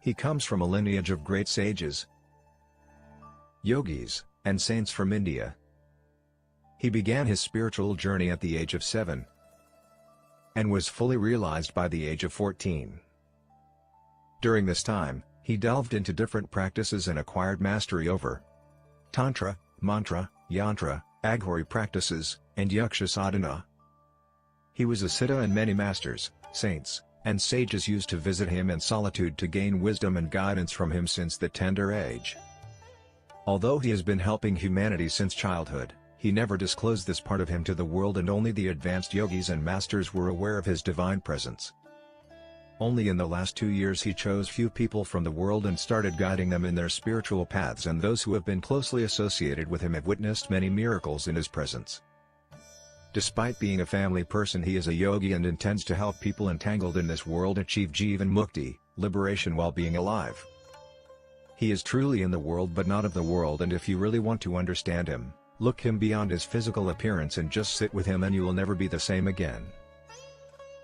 He comes from a lineage of great sages, yogis, and saints from India. He began his spiritual journey at the age of 7 and was fully realized by the age of 14. During this time, he delved into different practices and acquired mastery over Tantra, Mantra, Yantra, Aghori practices, and Yaksha sadhana. He was a siddha, and many masters, saints, and sages used to visit him in solitude to gain wisdom and guidance from him since the tender age. Although he has been helping humanity since childhood, he never disclosed this part of him to the world, and only the advanced yogis and masters were aware of his divine presence. Only in the last 2 years he chose few people from the world and started guiding them in their spiritual paths, and those who have been closely associated with him have witnessed many miracles in his presence. Despite being a family person, he is a yogi and intends to help people entangled in this world achieve Jivan Mukti, liberation while being alive. He is truly in the world but not of the world, and if you really want to understand him, look him beyond his physical appearance and just sit with him, and you will never be the same again.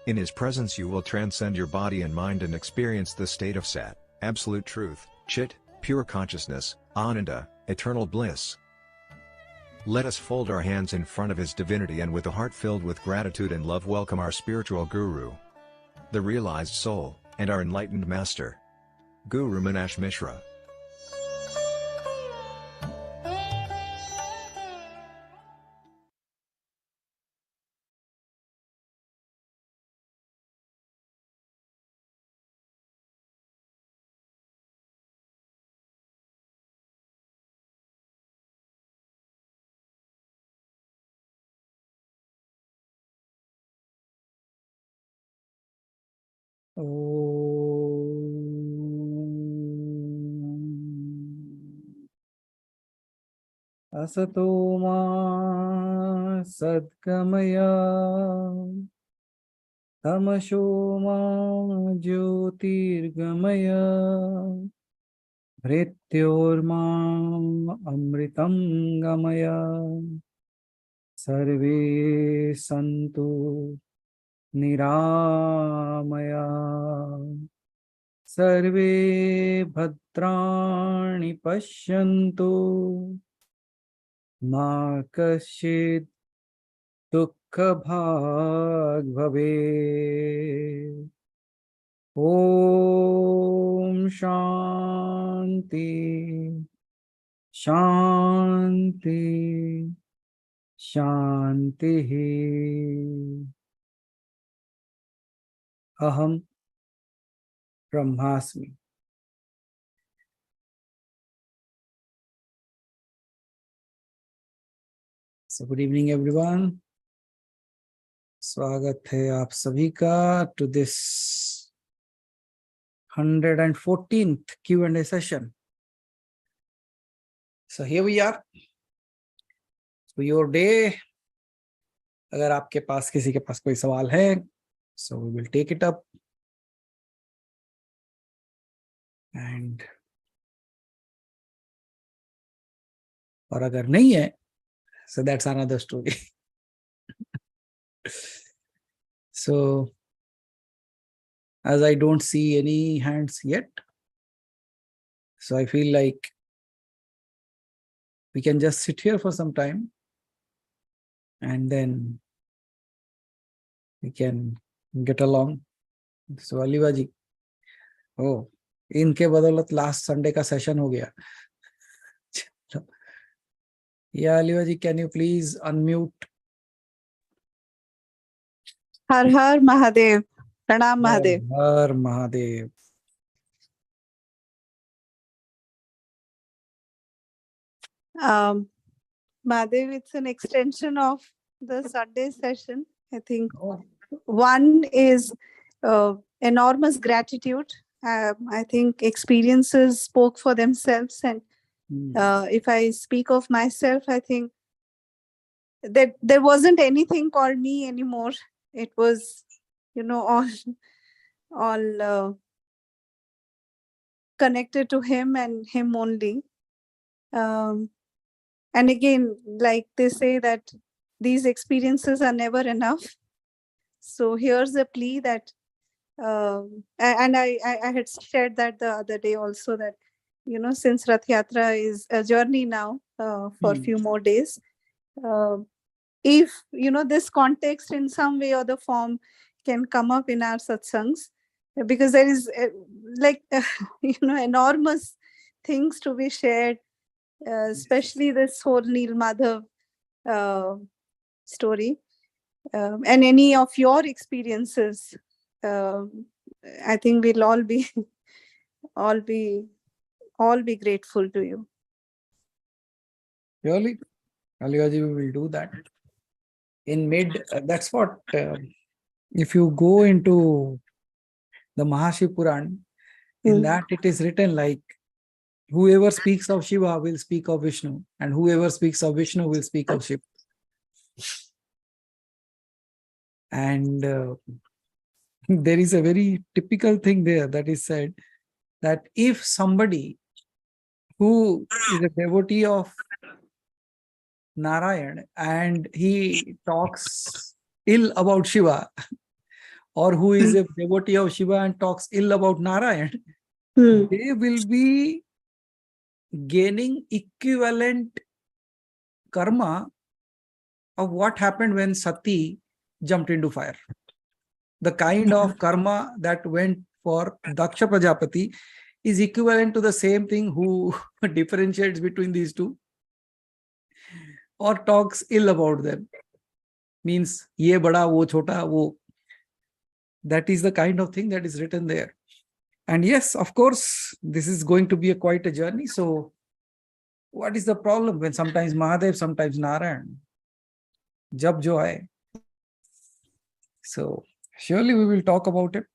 In his presence you will transcend your body and mind and experience the state of Sat, absolute truth, Chit, pure consciousness, Ananda, eternal bliss. Let us fold our hands in front of his divinity and with a heart filled with gratitude and love welcome our spiritual guru, the realized soul, and our enlightened master, Guru Meenakshi Mishra. Asato ma sadgamaya tamasho ma jyotirgamaya mrityorma amritam gamaya sarve santu niramaya sarve bhadrani pashyantu ma kaschid dukkha bhag bhave. Om Shanti Shanti Shanti. Aham Brahmasmi. So good evening everyone. स्वागत है आप सभी का to this 114th Q&A session. So here we are. So your day. अगर आपके पास किसी के पास कोई सवाल है, so we will take it up. And और अगर नहीं है, so that's another story. So as I don't see any hands yet, so I feel like we can just sit here for some time and then we can get along. So Aliva ji, oh, इनके बदौलत last Sunday का session हो गया. Yeah, Aliva ji, can you please unmute? Har Har Mahadev. Pranam Mahadev. Har Mahadev. Mahadev, it's an extension of the Sunday session. I think one is enormous gratitude. I think experiences spoke for themselves, and if I speak of myself, I think that there wasn't anything called me anymore. It was, all connected to him and him only. And again, like they say that these experiences are never enough. So here's a plea that And I had shared that the other day also, that since Rath Yatra is a journey now for a few more days, uh, if this context in some way or the form can come up in our satsangs, because there is like enormous things to be shared, especially this whole Neel Madhav story, and any of your experiences. I think we'll all be all be grateful to you. Surely, Alivaji, we will do that. In that's what, if you go into the Mahashi Puran, in that it is written like, whoever speaks of Shiva will speak of Vishnu, and whoever speaks of Vishnu will speak of Shiva. And there is a very typical thing there that is said, that if somebody who is a devotee of Narayan and he talks ill about Shiva, or who is a devotee of Shiva and talks ill about Narayan, they will be gaining equivalent karma of what happened when Sati jumped into fire. The kind of karma that went for Daksha Prajapati is equivalent to the same thing who differentiates between these two or talks ill about them. Means, ye bada, wo chota, wo. That is the kind of thing that is written there. And yes, of course, this is going to be quite a journey. So what is the problem when sometimes Mahadev, sometimes Narayan? Jab jo hai. So surely we will talk about it.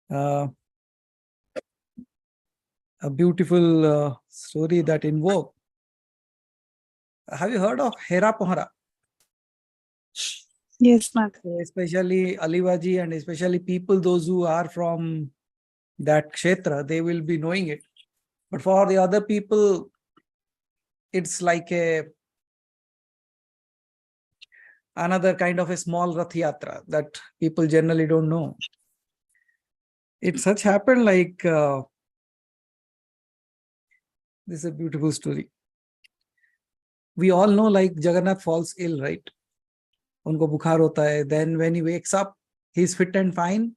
A beautiful story that invoked. Have you heard of Hera Pohara? Yes, Mother. Especially Alivaji and especially people, those who are from that kshetra, they will be knowing it. But for the other people, it's like another kind of a small Rath Yatra that people generally don't know. It such happened like, this is a beautiful story. We all know like Jagannath falls ill, right? Unko bukhar hota hai. Then when he wakes up, he's fit and fine.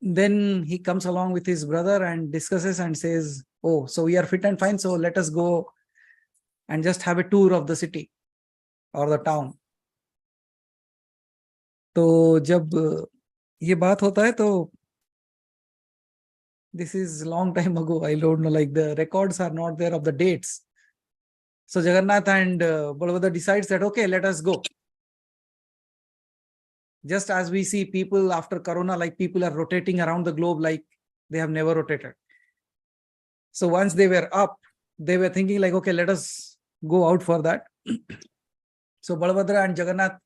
Then he comes along with his brother and discusses and says, oh, so we are fit and fine, so let us go and just have a tour of the city or the town. तो जब ये बात होता है तो this is long time ago, I don't know, like the records are not there of the dates. So Jagannath and Balabhadra decides that, okay, let us go. Just as we see people after Corona, like people are rotating around the globe like they have never rotated. So once they were up, they were thinking like, okay, let us go out for that. So Balabhadra and Jagannath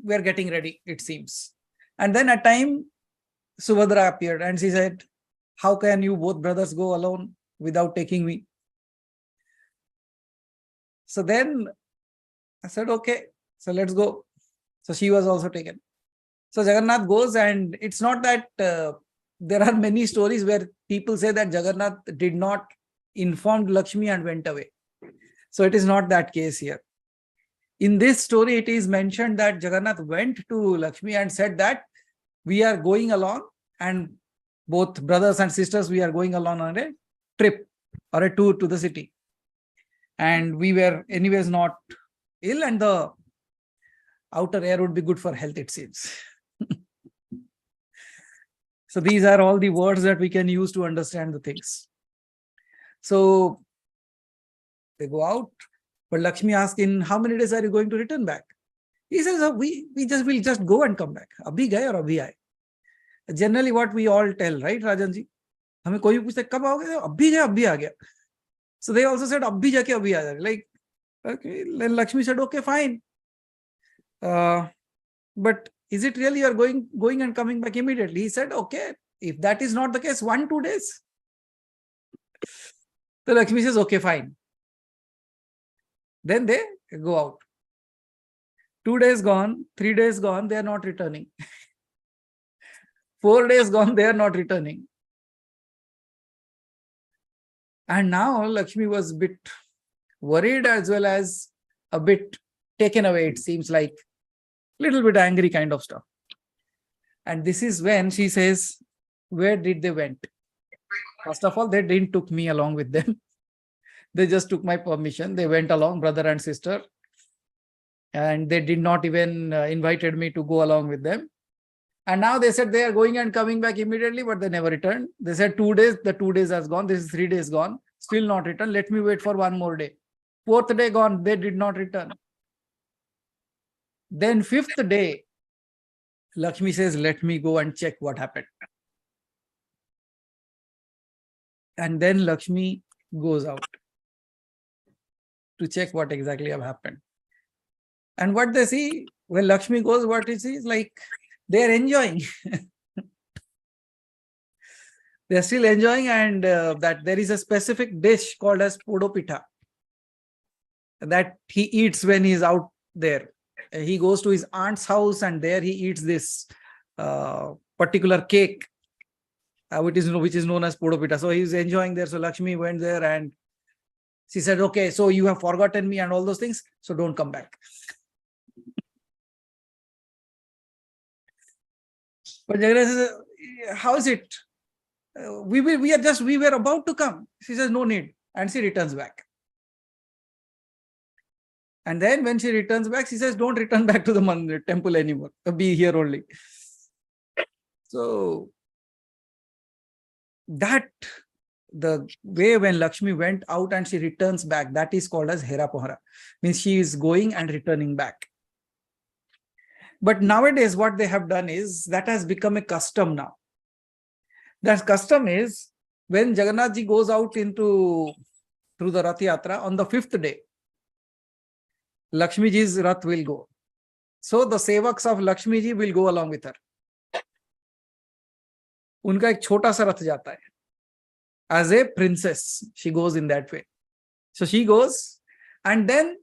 were getting ready, it seems. And then at time, Subhadra appeared and she said, how can you both brothers go alone without taking me? So then I said, okay, so let's go. So she was also taken. So Jagannath goes, and it's not that there are many stories where people say that Jagannath did not inform Lakshmi and went away. So it is not that case here. In this story, it is mentioned that Jagannath went to Lakshmi and said that we are going along, and both brothers and sisters, we are going along on a trip or a tour to the city. And we were anyways not ill, and the outer air would be good for health, it seems. So these are all the words that we can use to understand the things. So they go out, but Lakshmi asks, in how many days are you going to return back? He says, oh, we'll just go and come back. Abhi gaye aur abhi aaye. Generally what we all tell, right, Rajan ji? Hame koi bhi puchte kab aaoge? Abhi gaya, abhi aa gaya. So they also said, abhi jaake abhi aa jayega. Like, okay, then Lakshmi said, okay, fine. But is it really you are going and coming back immediately? He said, okay, if that is not the case, 1-2 days. So Lakshmi says, okay, fine. Then they go out. 2 days gone, 3 days gone, they are not returning. 4 days gone, they are not returning. And now Lakshmi was a bit worried as well as a bit taken away. It seems like little bit angry kind of stuff. And this is when she says, where did they went? First of all, they didn't took me along with them. They just took my permission. They went along, brother and sister. And they did not even invited me to go along with them. And now they said they are going and coming back immediately, but they never returned. They said 2 days, the 2 days has gone. This is 3 days gone. Still not returned. Let me wait for 1 more day. 4th day gone, they did not return. Then 5th day, Lakshmi says, let me go and check what happened. And then Lakshmi goes out to check what exactly have happened. And what they see, when Lakshmi goes, what it is like, they are enjoying. They are still enjoying, and that there is a specific dish called as podopita that he eats when he is out there. He goes to his aunt's house and there he eats this particular cake, which is known as podopita. So he's enjoying there. So Lakshmi went there and she said, okay, so you have forgotten me and all those things, so don't come back. But Jagannath says, how is it? We were about to come. She says, no need. And she returns back. And then when she returns back, she says, don't return back to the temple anymore. Be here only. So that, the way when Lakshmi went out and she returns back, that is called as Hera Pohara. Means she is going and returning back. But nowadays what they have done is, that has become a custom now. That custom is, when Jagannath ji goes out through the Rath Yatra, on the 5th day, Lakshmi ji's Rath will go. So the sevaks of Lakshmi ji will go along with her. Unka ek chota sa rath jata hai. As a princess, she goes in that way. So she goes, and then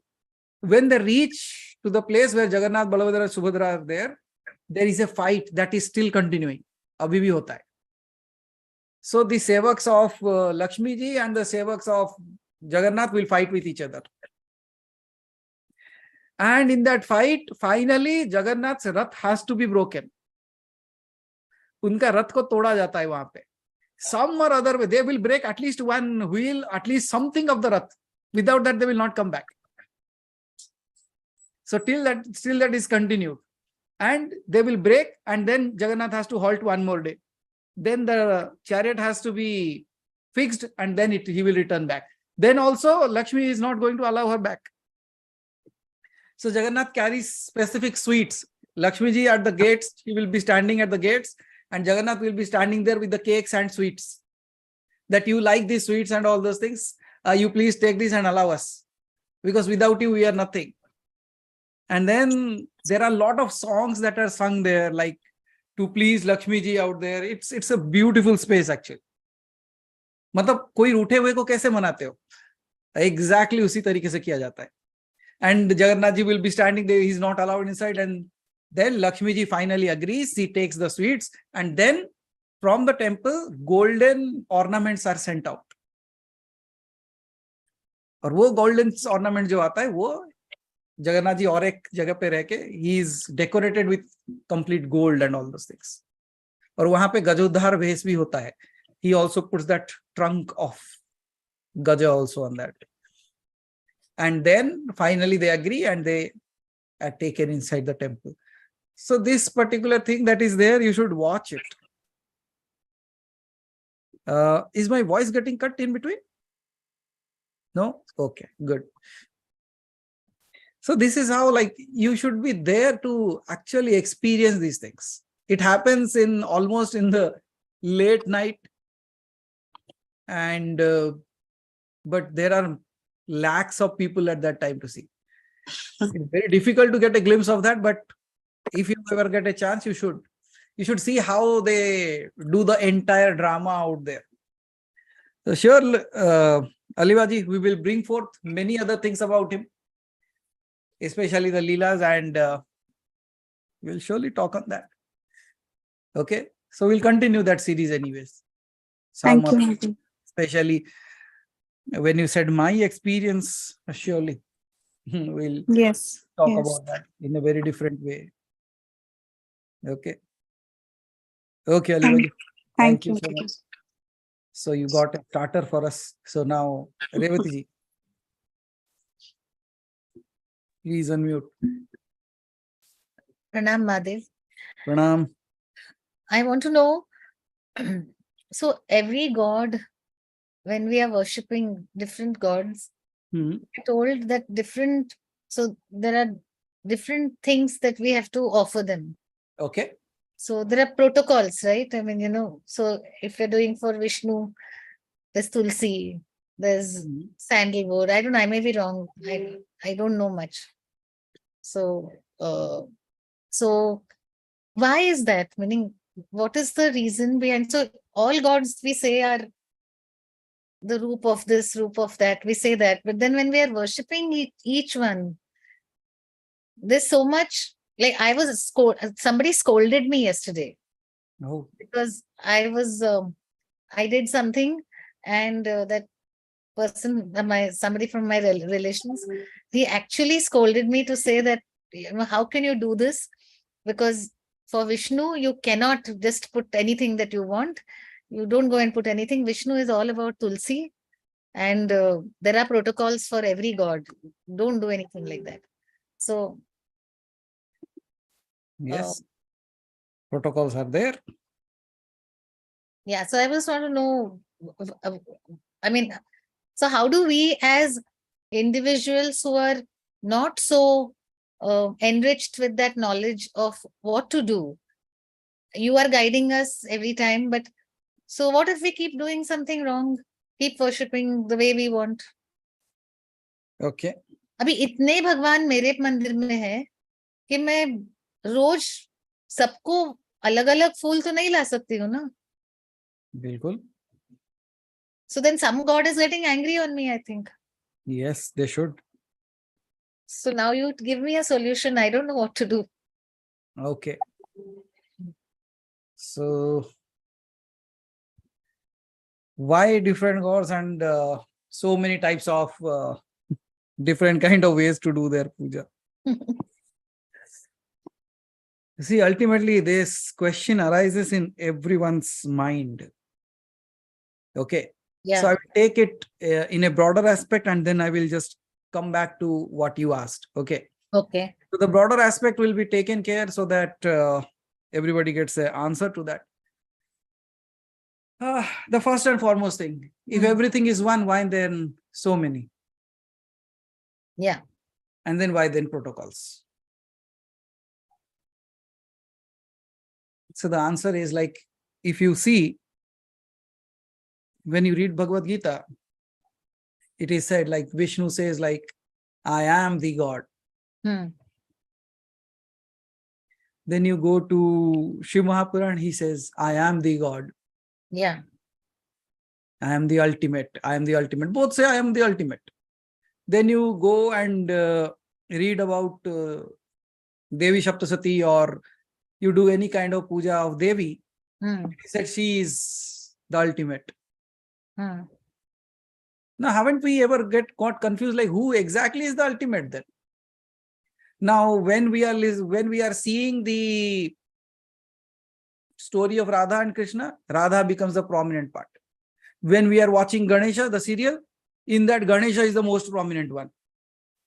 when they reach to the place where Jagannath, Balabhadra, and Subhadra are there, there is a fight that is still continuing. Abhi bhi hota hai. So the sevaks of Lakshmi ji and the sevaks of Jagannath will fight with each other. And in that fight, finally, Jagannath's Rath has to be broken. Unka Rath ko toda jata hai wahan pe. Some or other way, they will break at least one wheel, at least something of the Rath. Without that, they will not come back. So still that is continued. And they will break, and then Jagannath has to halt 1 more day. Then the chariot has to be fixed, and then he will return back. Then also, Lakshmi is not going to allow her back. So Jagannath carries specific sweets. Lakshmi ji at the gates, she will be standing at the gates, and Jagannath will be standing there with the cakes and sweets. That you like these sweets and all those things, you please take this and allow us. Because without you, we are nothing. And then there are a lot of songs that are sung there, like to please Lakshmi ji out there. It's a beautiful space actually. मतलब कोई रूठे हुए को कैसे मनाते हो? Exactly उसी तरीके से किया जाता है. And Jagannath ji will be standing there, he's not allowed inside, and then Lakshmi ji finally agrees, she takes the sweets, and then from the temple, golden ornaments are sent out. और वो golden ornament जो आता है, वो Jagannath ji और एक जगह पे रह के, he is decorated with complete gold and all those things. और वहां पे गजोद्धार भेष भी होता है. He also puts that trunk of Gaja also on that. And then finally they agree and they are taken inside the temple. So this particular thing that is there, you should watch it. Is my voice getting cut in between? No? Okay, good. So this is how, like, you should be there to actually experience these things. It happens almost in the late night, and but there are lakhs of people at that time to see. It's very difficult to get a glimpse of that, but if you ever get a chance, you should see how they do the entire drama out there. So sure, Alibaji, we will bring forth many other things about him, especially the Leelas, and we'll surely talk on that. Okay, So we'll continue that series anyways. Some Thank you, Mataji. especially when you said my experience, surely we'll Yes. talk Yes. about that in a very different way. Okay. Okay, Alibaji. Thank you, so much. Mataji. So you got a starter for us. So now, Revati ji, please unmute. Pranam Mahadev. Pranam. I want to know, so every god, when we are worshipping different gods, Hmm. we're told that so there are different things that we have to offer them. Okay. So there are protocols, right? I mean, so if we're doing for Vishnu, there's Tulsi, there's Mhm. sandalwood. I don't know, I may be wrong. I don't know much. So, so why is that? Meaning, what is the reason behind? So all gods we say are the roop of this, roop of that. We say that, but then when we are worshipping each one, there's so much. Like somebody scolded me yesterday Oh. because I did something, and that person, somebody from my relations, he actually scolded me to say that, how can you do this? Because for Vishnu, you cannot just put anything that you want. You don't go and put anything. Vishnu is all about Tulsi, and there are protocols for every god. Don't do anything like that. So, Yes. Protocols are there. yeah, so I just want to know, I mean, so how do we as individuals who are not so enriched with that knowledge of what to do, you are guiding us every time, but so what if we keep doing something wrong, keep worshipping the way we want? Okay. अभी इतने भगवान मेरे मंदिर में है कि मैं रोज सबको अलग अलग फूल तो नहीं ला सकती हूँ ना. Bilkul. So then some god is getting angry on me, I think. Yes, they should. So now you give me a solution. I don't know what to do. Okay. So why different gods and so many types of different kind of ways to do their puja? See, ultimately, this question arises in everyone's mind. Okay. Yeah. So I will take it in a broader aspect, and then I will just come back to what you asked. Okay. Okay. So the broader aspect will be taken care so that everybody gets an answer to that. The first and foremost thing, if everything is one, why then so many? Yeah. And then why then protocols? So the answer is like, if you see, when you read Bhagavad Gita, it is said like Vishnu says like, I am the God. Then you go to Shiv Mahapuran, he says, I am the God. Yeah. I am the ultimate. I am the ultimate. Both say I am the ultimate. Then you go and read about Devi Shaptasati, or you do any kind of puja of Devi. He said she is the ultimate. Now, haven't we ever got confused like who exactly is the ultimate then? Now, when we are seeing the story of Radha and Krishna, Radha becomes the prominent part. When we are watching Ganesha, the serial, in that Ganesha is the most prominent one.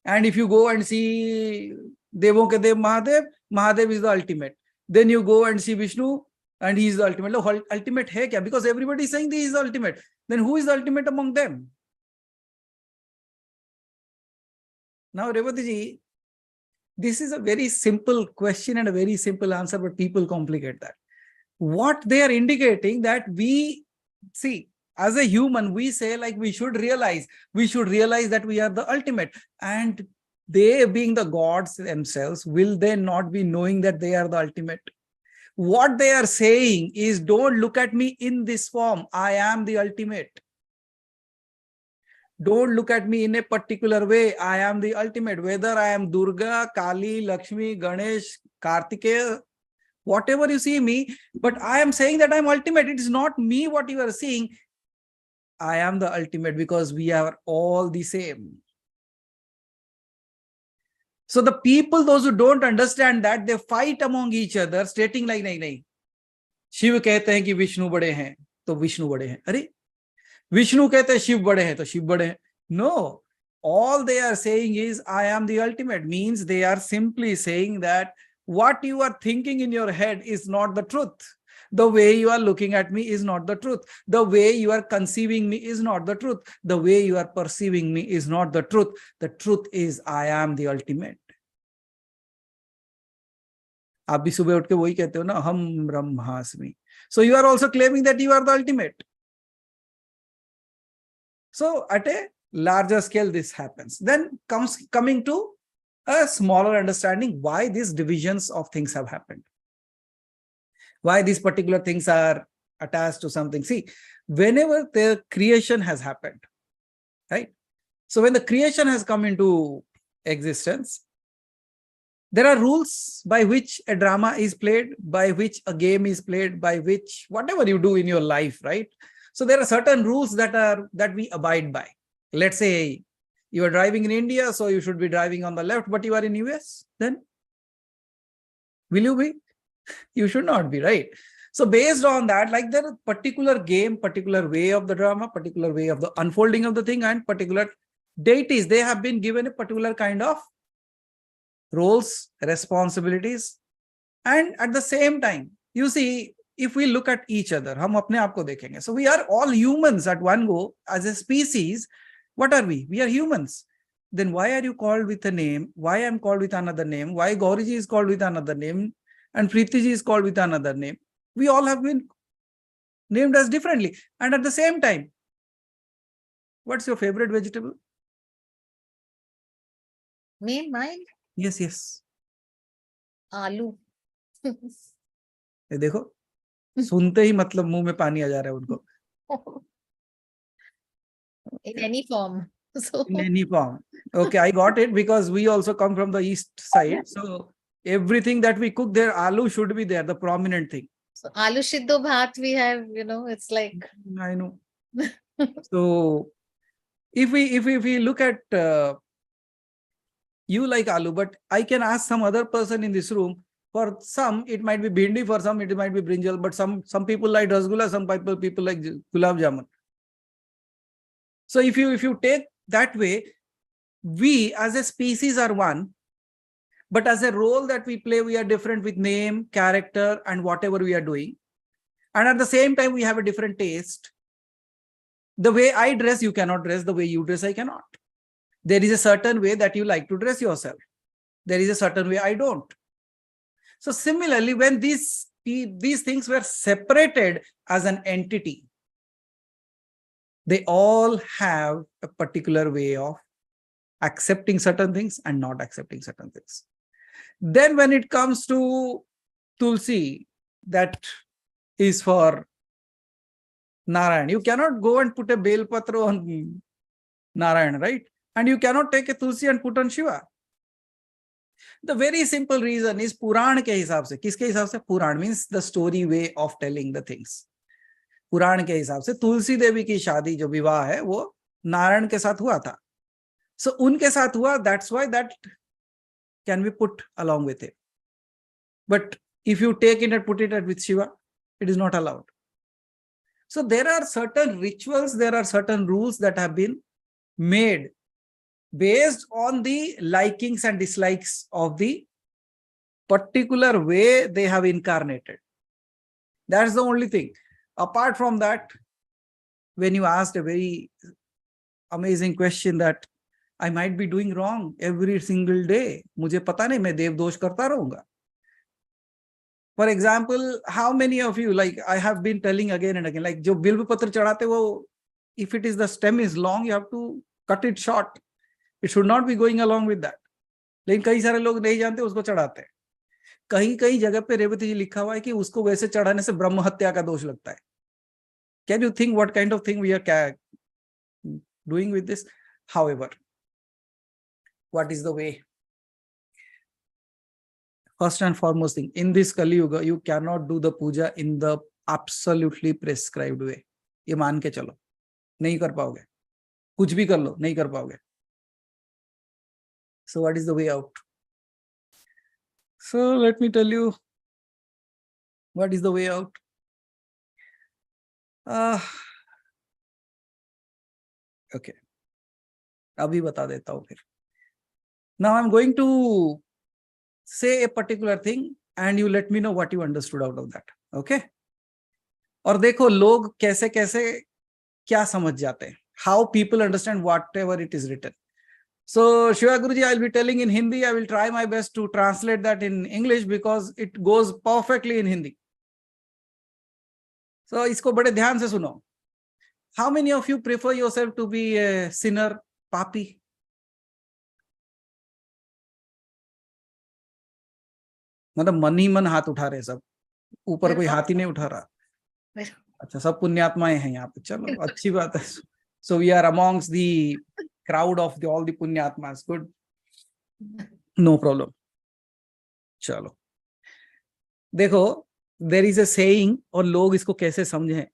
And if you go and see Devon Ke Dev Mahadev, Mahadev is the ultimate. Then you go and see Vishnu, and he is the ultimate. Look, ultimate hai kya? Because everybody is saying he is the ultimate. Then who is the ultimate among them? Now, Revati ji, this is a very simple question and a very simple answer, but people complicate that. What they are indicating that we see, as a human, we say like we should realize that we are the ultimate. And they being the gods themselves, will they not be knowing that they are the ultimate? What they are saying is, don't look at me in this form. I am the ultimate. Don't look at me in a particular way. I am the ultimate. Whether I am Durga, Kali, Lakshmi, Ganesh, Kartikeya, whatever you see me, but I am saying that I'm ultimate. It is not me what you are seeing. I am the ultimate because we are all the same. So the people, those who don't understand that, they fight among each other, stating like, नहीं, शिव कहते हैं कि विष्णु बड़े हैं, तो विष्णु बड़े हैं. अरे, विष्णु कहते हैं शिव बड़े हैं, तो शिव बड़े हैं. No, all they are saying is, I am the ultimate. Means they are simply saying that what you are thinking in your head is not the truth. The way you are looking at me is not the truth. The way you are conceiving me is not the truth. The way you are perceiving me is not the truth. The truth is, I am the ultimate. आप भी सुबह उठ के वही कहते हो ना, हम ब्रह्मास्मि. So you are also claiming that you are the ultimate. So at a larger scale, this happens. Then coming to a smaller understanding why these divisions of things have happened. Why these particular things are attached to something. See, whenever the creation has happened, right? So when the creation has come into existence, there are rules by which a drama is played, by which a game is played, by which whatever you do in your life, right? So there are certain rules that we abide by. Let's say you are driving in India, so you should be driving on the left, but you are in US, then will you be? You should not be, right? So based on that, like there is particular game, particular way of the drama, particular way of the unfolding of the thing, and particular deities, they have been given a particular kind of roles, responsibilities. And at the same time, you see, if we look at each other, hum apne aap ko dekhenge. So we are all humans at one go as a species. What are we? We are humans. Then why are you called with a name? Why I am called with another name? Why Gauriji is called with another name? And Preetiji is called with another name? We all have been named as differently. And at the same time, what's your favorite vegetable? Me, mine? Yes, yes. Aloo. ये देखो, सुनते ही मतलब मुंह में पानी आ जा रहा है उनको. In any form. So In any form. Okay, I got it, because we also come from the east side. So everything that we cook there, aloo should be there, the prominent thing. so aloo shiddo bhat we have, it's like I know. So if we look at you like aloo, but I can ask some other person in this room. For some, it might be bhindi. For some, it might be brinjal. But some people like rasgulla. Some people like gulab jamun. So if you take that way, we as a species are one, but as a role that we play, we are different with name, character, and whatever we are doing. And at the same time, we have a different taste. The way I dress, you cannot dress. The way you dress, I cannot. There is a certain way that you like to dress yourself. There is a certain way I don't. So similarly, when these things were separated as an entity, they all have a particular way of accepting certain things and not accepting certain things. Then when it comes to Tulsi, that is for Narayan. You cannot go and put a Bel Patra on Narayan, right? And you cannot take a Tulsi and put on Shiva. The very simple reason is Puran ke hisab se. Kiske hisab se? Puran means the story way of telling the things. पुराण के हिसाब से तुलसी देवी की शादी जो विवाह है वो नारायण के साथ हुआ था. So उनके साथ हुआ, that's why that can be put along with it. But if you take it and put it with Shiva, it is not allowed. So there are certain rituals, there are certain rules that have been made based on the likings and dislikes of the particular way they have incarnated. That's the only thing. Apart from that, when you asked a very amazing question that I might be doing wrong every single day, मुझे पता नहीं, मैं देव दोष करता रहूंगा. For example, how many of you, like I have been telling again and again, like जो बिल्व पत्र चढ़ाते वो, if it is the stem is long, you have to cut it short. It should not be going along with that. लेकिन कई सारे लोग नहीं जानते, उसको चढ़ाते हैं. कहीं जगह पे रेवती जी लिखा हुआ है कि उसको वैसे चढ़ाने से ब्रह्म हत्या का दोष लगता है. Can you think what kind of thing we are doing with this? However, what is the way? First and foremost thing, in this Kali Yuga, you cannot do the puja in the absolutely prescribed way. ये मान के चलो, नहीं कर पाओगे. कुछ भी कर लो, नहीं कर पाओगे. So what is the way out? So let me tell you what is the way out. Okay. अभी बता देता हूँ फिर. Now I'm going to say a particular thing and you let me know what you understood out of that. Okay? और देखो लोग कैसे कैसे क्या समझ जाते हैं. How people understand whatever it is written. So Shiva Guruji, I'll be telling in Hindi. I will try my best to translate that in English because it goes perfectly in Hindi. So इसको बड़े ध्यान से सुनो. How many of you prefer yourself to be a sinner, papi? मतलब मन ही मन हाथ उठा रहे सब, ऊपर कोई हाथ ही नहीं उठा रहा. अच्छा, सब पुण्यात्माएं हैं यहाँ पे. चलो, अच्छी बात है. So we are amongst the crowd of all the punyatmas. Good. No problem. चलो, देखो, there is a saying और लोग इसको कैसे समझें.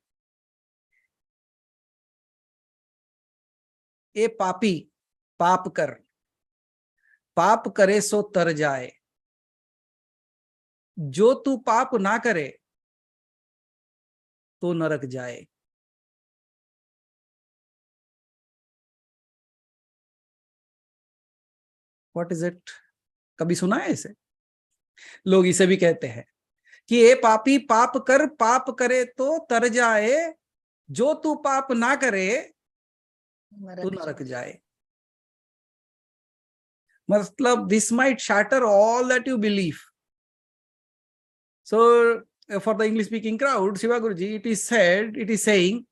ए पापी पाप कर, पाप करे सो तर जाए, जो तू पाप ना करे तो नरक जाए. What is it? कभी सुना है इसे? लोग इसे भी कहते हैं कि ए पापी पाप कर, पाप करे तो तर जाए, जो तू पाप ना करे तो नरक जाए. मतलब this might shatter all that you believe. So for the English speaking crowd, Shiva Guruji, it is said, it is saying,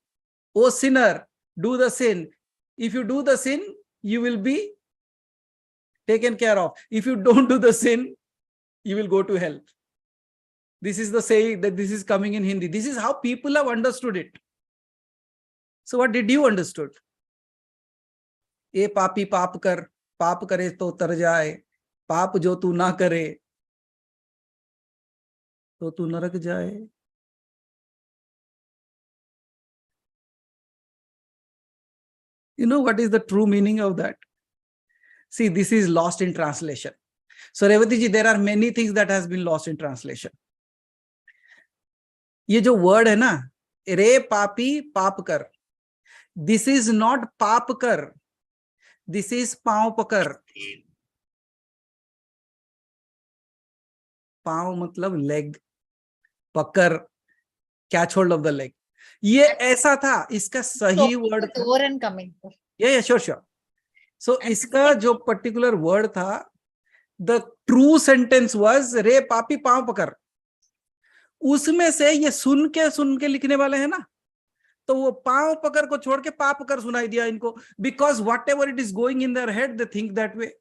"O sinner, do the sin. If you do the sin, you will be taken care of. If you don't do the sin, you will go to hell." This is the saying that this is coming in Hindi. This is how people have understood it. So what did you understood? ए पापी पाप कर, पाप करे तो तर जाए, पाप जो तू ना करे तो तू नरक जाए. You know what is the true meaning of that? See, this is lost in translation. So Revati ji, there are many things that has been lost in translation. ये जो word है ना, रे पापी पाप कर, this is not पाप कर, this is पांव पकर. पांव मतलब leg, पकर catch hold of the leg. ये ऐसा था, इसका सही word था. Over and coming. Yeah, sure. So इसका जो particular word था, the true sentence was रे पापी पांव पकर. उसमें से ये सुन के लिखने वाले हैं ना, तो वो पांव पकड़ को छोड़ के पाप कर सुनाई दिया इनको. Because whatever it is going in their head, they think that way.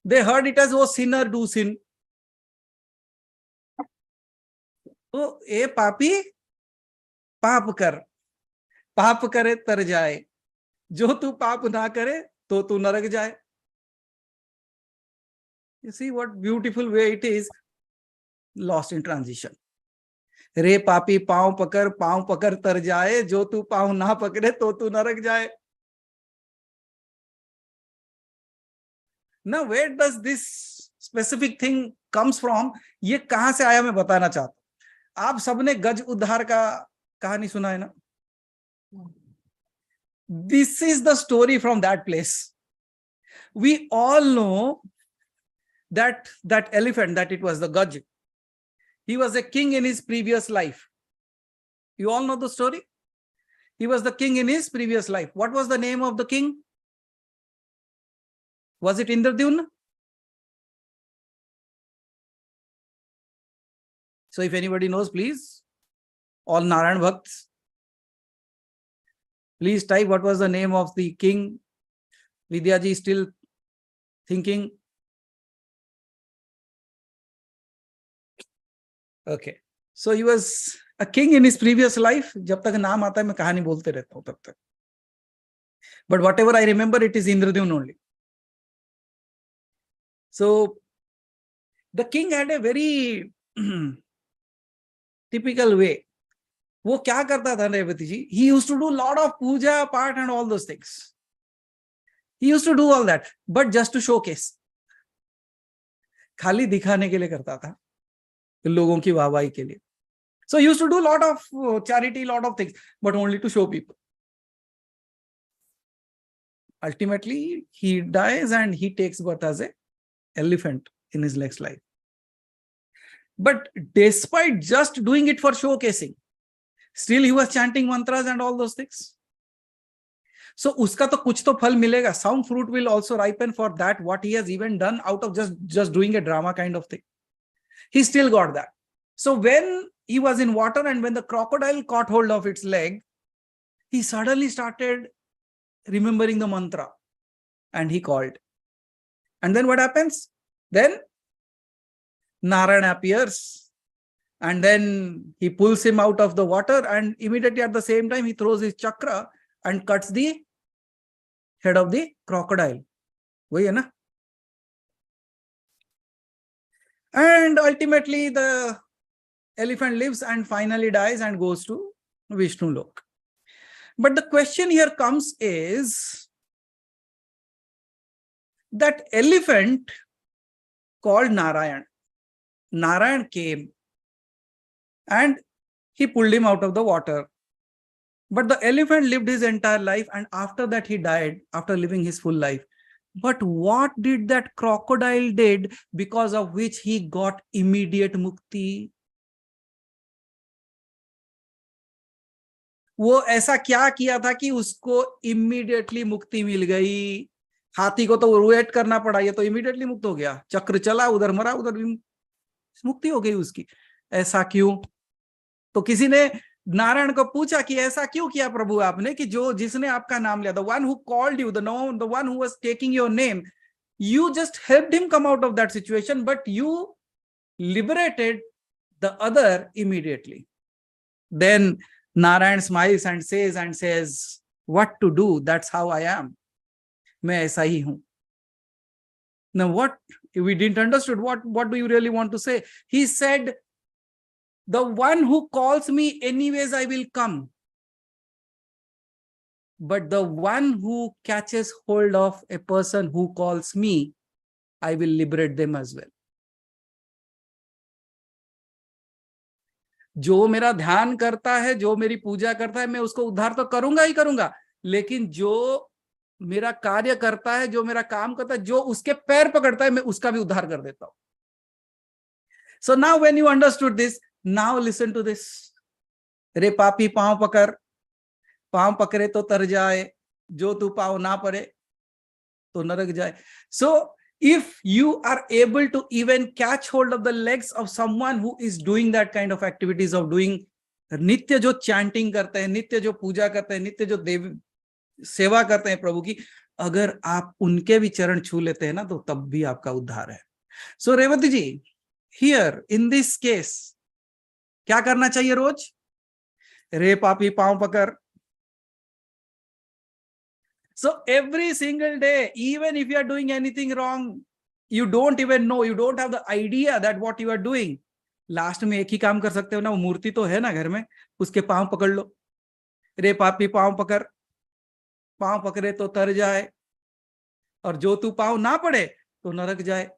They heard it as, oh sinner, do sin. तो ए पापी पाप कर, पाप करे तर जाए, जो तू पाप ना करे तो तू नरक जाए. You see what beautiful way it is. Lost in transition. रे पापी पांव पकड़ तर जाए, जो तू पांव ना पकड़े तो तू नरक जाए. Now where does this specific thing comes from? ये कहां से आया मैं बताना चाहता हूं. आप सबने गज उद्धार का कहानी सुना है ना? This is the story from that place. We all know that elephant, that it was the Gaj. He was a king in his previous life. You all know the story? He was the king in his previous life. What was the name of the king? Was it Indradyumna? So if anybody knows, please, all Narayan Bhakts, please type what was the name of the king. Vidya ji is still thinking. Okay. So he was a king in his previous life. जब तक नाम आता है मैं कहानी बोलते रहता हूं तब तक. But whatever I remember, it is Indradyumna only. So The king had a very typical way. वो क्या करता था रेवती जी? He used to do lot of puja, part and all those things. He used to do all that, but just to showcase. खाली दिखाने के लिए करता था, लोगों की वाहवाही के लिए. So he used to do lot of charity, lot of things, but only to show people. Ultimately, he dies and he takes birth as an elephant in his next life. But despite just doing it for showcasing, still he was chanting mantras and all those things. So uska to kuch to phal milega. Some fruit will also ripen for that, what he has even done out of just doing a drama kind of thing. He still got that. So when he was in water and when the crocodile caught hold of its leg, he suddenly started remembering the mantra and he called. And then what happens? Then Narayana appears and then he pulls him out of the water, and immediately at the same time he throws his chakra and cuts the head of the crocodile. Wahi hai na? And ultimately the elephant lives and finally dies and goes to Vishnu Lok. But the question here comes is that elephant called Narayan. Narayan came and he pulled him out of the water. But the elephant lived his entire life, and after that he died after living his full life. But what did that crocodile did because of which he got immediate mukti? वो ऐसा क्या किया था कि उसको immediately मुक्ति मिल गई? हाथी को तो वेट करना पड़ा, ये तो immediately मुक्त हो गया. चक्र चला, उधर मरा, उधर भी मुक्ति हो गई उसकी. ऐसा क्यों? तो किसी ने नारायण को पूछा कि ऐसा क्यों किया प्रभु आपने, कि जो जिसने आपका नाम लिया, the one who called you, the one who was taking your name, you just helped him come out of that situation, but you liberated the other immediately. Then Narayan smiles and says, what to do? That's how I am. मैं ऐसा ही हूं. Now what, we didn't understood, what do you really want to say? He said, the one who calls me, anyways I will come. But the one who catches hold of a person who calls me, I will liberate them as well. जो मेरा ध्यान करता है, जो मेरी पूजा करता है, मैं उसको उद्धार तो करूंगा ही करूंगा, लेकिन जो मेरा कार्य करता है, जो मेरा काम करता है, जो उसके पैर पकड़ता है, मैं उसका भी उद्धार कर देता हूं. So now when you understood this, now listen to this. रे पापी पांव पकड़े तो तर जाए, जो तू पांव ना पड़े तो नरक जाए. So if you are able to even catch hold of the legs of someone who is doing that kind of activities of doing नित्य जो chanting करते हैं, नित्य जो पूजा करते हैं, नित्य जो देव सेवा करते हैं प्रभु की, अगर आप उनके भी चरण छू लेते हैं ना, तो तब भी आपका उद्धार है. So Revati ji, here in this case, क्या करना चाहिए रोज? रे पापी पांव पकड़. So every single day, even if you are doing anything wrong, you don't even know, you don't have the idea that what you are doing. Last में एक ही काम कर सकते हो ना, वो मूर्ति तो है ना घर में, उसके पांव पकड़ लो. रे पापी पांव पकड़े तो तर जाए, और जो तू पांव ना पड़े तो नरक जाए.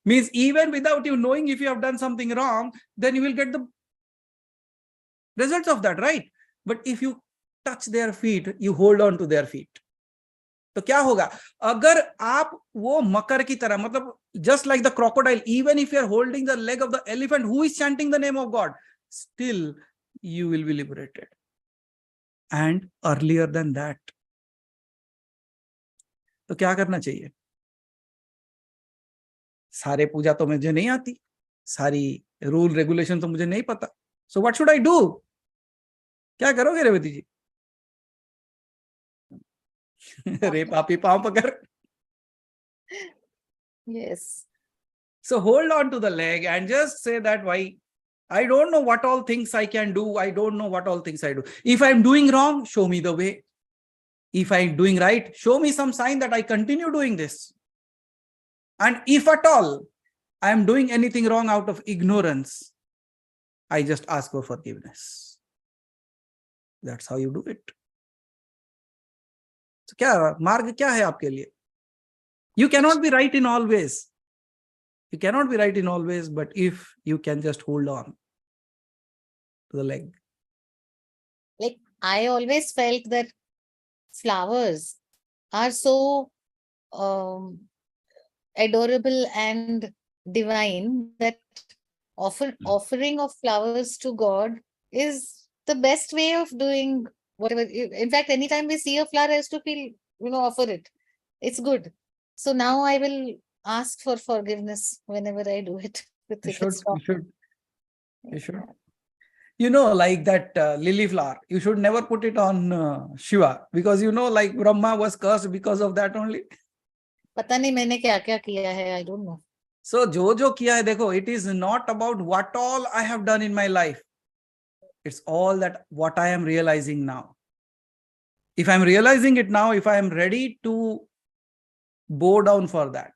Means even without you knowing, if you have done something wrong, then you will get the results of that, right? But if you touch their feet, you hold on to their feet. तो क्या होगा? अगर आप वो मकर की तरह, मतलब just like the crocodile, even if you are holding the leg of the elephant who is chanting the name of God, still you will be liberated. And earlier than that. तो क्या करना चाहिए? सारे पूजा तो मुझे नहीं आती, सारी रूल रेगुलेशन तो मुझे नहीं पता. So what should I do? क्या करोगे रेवती जी? रे पापी पांव पकड़. Yes. So hold on to the leg and just say that, why? I don't know what all things I can do. I don't know what all things I do. If I'm doing wrong, show me the way. If I'm doing right, show me some sign that I continue doing this. And if at all I am doing anything wrong out of ignorance, I just ask for forgiveness. That's how you do it. So क्या मार्ग क्या है आपके लिए? You cannot be right in all ways. You cannot be right in all ways, but if you can just hold on to the leg. Like, I always felt that flowers are so adorable and divine that offering of flowers to God is the best way of doing whatever. In fact, anytime we see a flower, I used to feel, offer it. It's good. So now I will ask for forgiveness whenever I do it. You If should, it's wrong. you should. You know, like that lily flower, you should never put it on Shiva, because like Brahma was cursed because of that only. पता नहीं मैंने क्या क्या किया है, I don't know. So जो किया है देखो, it is not about what all I have done in my life. It's all that what I am realizing now. If I'm realizing it now, if I am ready to bow down for that,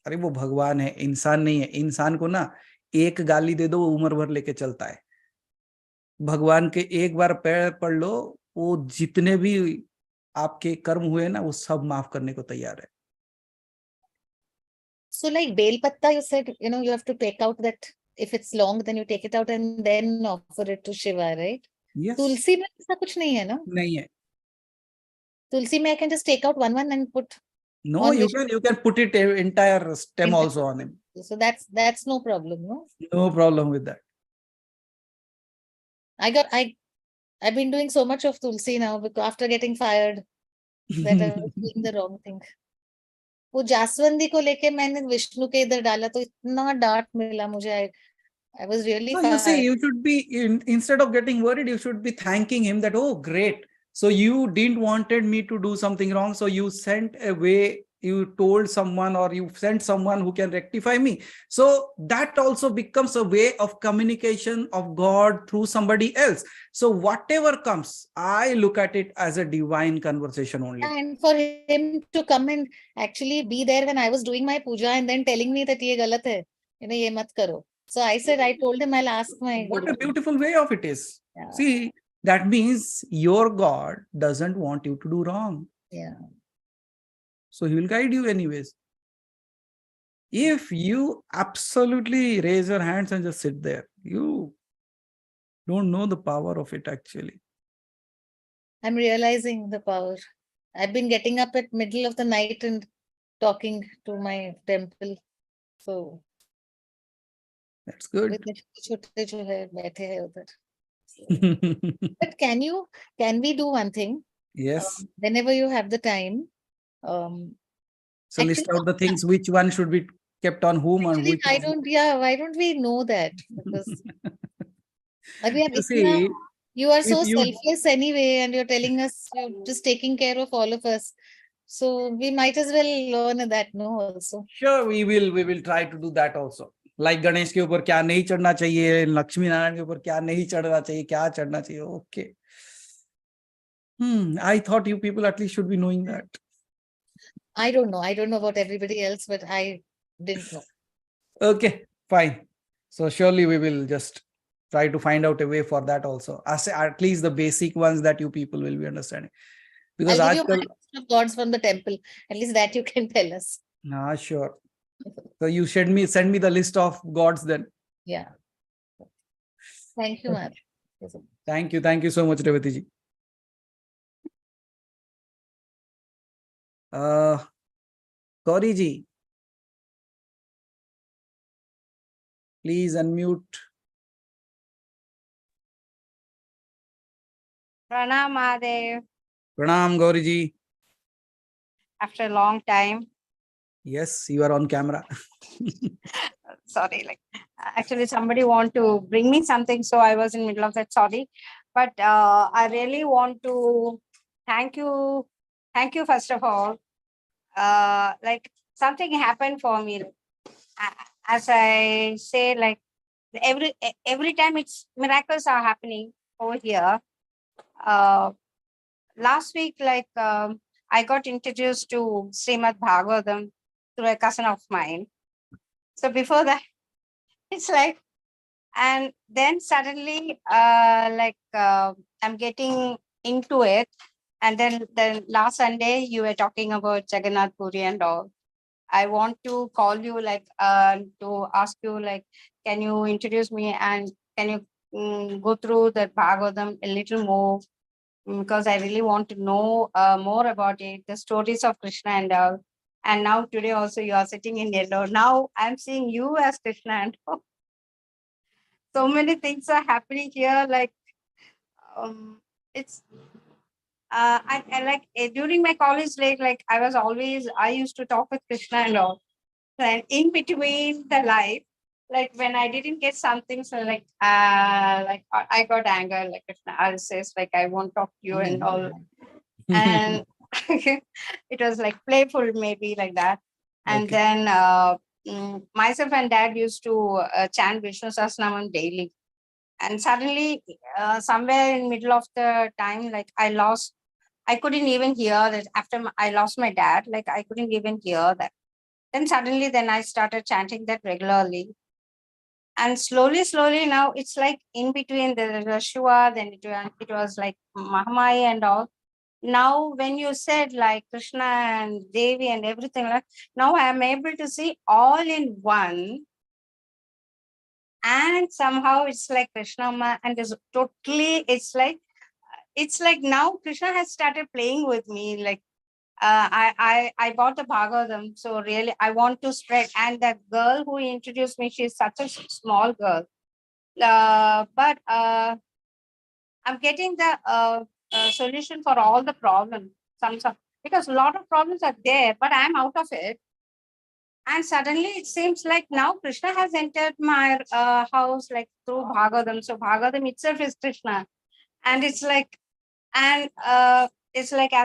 अरे वो भगवान है, इंसान नहीं है. इंसान को ना एक गाली दे दो, वो उम्र भर लेके चलता है. भगवान के एक बार पैर पड़ लो, वो जितने भी आपके कर्म हुए ना, वो सब माफ करने को तैयार है. So like bel patta, you said, you have to take out that, if it's long, then you take it out and then offer it to Shiva, right? Yes. तुलसी में ऐसा कुछ नहीं है ना? नहीं है. तुलसी में I can just take out one and put. No, you can put it entire stem also on him. So that's no problem, no? No problem with that. I've been doing so much of tulsi now because after getting fired that I was doing the wrong thing. वो जासवंदी को लेके मैंने विष्णु के इधर डाला तो इतना डांट मिला मुझे. I was really So fired. you see, you should be instead of getting worried, you should be thanking him that, oh great, so you didn't wanted me to do something wrong, so you sent away, you told someone, or you sent someone who can rectify me. So that also becomes a way of communication of God through somebody else. So whatever comes, I look at it as a divine conversation only. And for him to come and actually be there when I was doing my puja and then telling me that ye galat hai, ye mat karo. So I told him I'll ask my What Guru. a beautiful way of it is. Yeah. See, that means your God doesn't want you to do wrong. Yeah. So he will guide you anyways. If you absolutely raise your hands and just sit there, you don't know the power of it actually. I'm realizing the power. I've been getting up at middle of the night and talking to my temple. So That's good. But can we do one thing? Yes. Whenever you have the time. So list out the things, which one should be kept on whom and which. Why don't we know that? Because you are so selfless anyway, and you're telling us you're just taking care of all of us. So we might as well learn that, no, also. Sure, we will try to do that also. Like Ganesh के ऊपर क्या नहीं चढ़ना चाहिए, लक्ष्मी नारायण के ऊपर क्या नहीं चढ़ना चाहिए, क्या चढ़ना चाहिए. Okay. I thought you people at least should be knowing that. I don't know about everybody else, but I didn't know. Okay, fine. So surely we will just try to find out a way for that also. At least the basic ones that you people will be understanding. Because I'll give you a list of gods from the temple. At least that you can tell us. Sure. So you send me the list of gods then. Yeah. Thank you, ma'am. Thank you so much, Revati ji. Gauri ji, please unmute. Pranam Mahadev. Pranam Gauri ji. After a long time. Yes, you are on camera. Sorry, actually somebody want to bring me something, so I was in middle of that. Sorry, but I really want to thank you first of all. Something happened for me. As I say, every time it's miracles are happening over here. Last week, I got introduced to Srimad Bhagavatam through a cousin of mine. So before that, it's like, and then suddenly, I'm getting into it. And then the last Sunday, you were talking about Jagannath Puri and all. I want to call you to ask you can you introduce me and can you go through the Bhagavatam a little more, because I really want to know more about it, the stories of Krishna and all. And now today also you are sitting in yellow. Now I'm seeing you as Krishna and all. So many things are happening here. It's during my college days, I used to talk with Krishna and all. And in between the life, like when I didn't get something, so I got anger, like Krishna, I'll say like I won't talk to you and all. And it was like playful, maybe like that. And Okay. then myself and dad used to chant Vishnu Sahasranamam daily. And suddenly, somewhere in middle of the time, I couldn't even hear that after I lost my dad, like I couldn't even hear that. Then suddenly, then I started chanting that regularly. And slowly now it's like in between the Shiva, then it was like Mahamaya and all. Now, when you said like Krishna and Devi and everything, like now I am able to see all in one. And somehow it's like Krishna and it's like now Krishna has started playing with me. Like I bought the Bhagavatam, so really I want to spread. And that girl who introduced me, she's such a small girl, but I'm getting the solution for all the problems. Some because a lot of problems are there, but I'm out of it. And suddenly it seems like now Krishna has entered my house like through Bhagavatam. So Bhagavatam itself is Krishna, and it's like as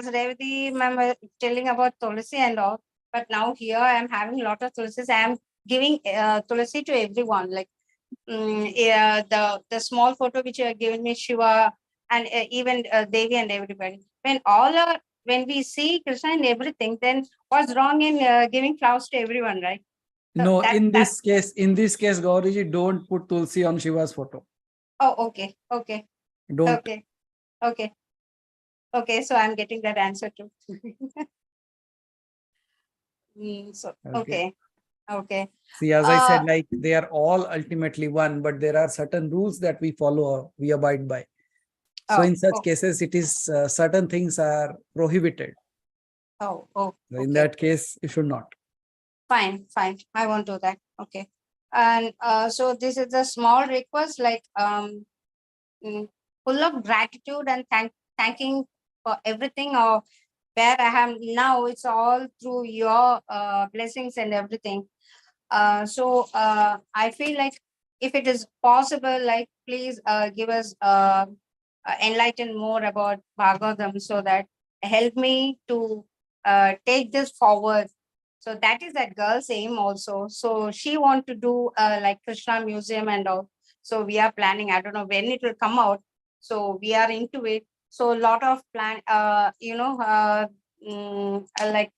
Revati ma'am was telling about Tulsi and all. But now here I am having a lot of Tulsis. I am giving Tulsi to everyone. Like the small photo which you have given me, Shiva, and even Devi and everybody. When we see Krishna and everything, then what's wrong in giving flowers to everyone, right? So No, that in that this case, Gauriji, don't put Tulsi on Shiva's photo. oh okay, okay, Don't. okay, okay, okay. So I'm getting that answer too. So Okay. okay. See, as I said, Uh, like they are all ultimately one, but there are certain rules that we follow, we abide by. So in such oh, cases, it is certain things are prohibited. oh, In okay. that case, you should not. Fine. I won't do that. Okay. And so this is a small request, full of gratitude and thanking for everything or where I am now. It's all through your blessings and everything. I feel like if it is possible, like please give us enlighten more about Bhagavatam so that help me to take this forward. So that is that girl's aim also. So she want to do like Krishna Museum and all. So we are planning. I don't know when it will come out. So we are into it. So a lot of like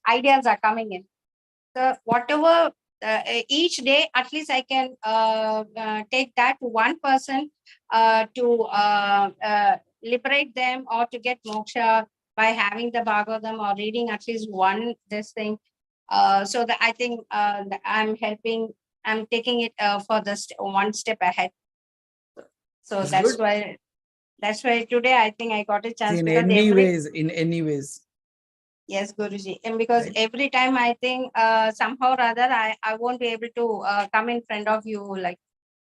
ideas are coming in. So whatever each day, at least I can take that to one person to liberate them or to get moksha by having the Bhagavatam or reading at least one this thing. So that I think that I'm taking it for the one step ahead. So That's good. that's why today I think I got a chance In because any ways, in any ways. yes, Guruji. And because Right? every time I think somehow or other I won't be able to come in front of you. Like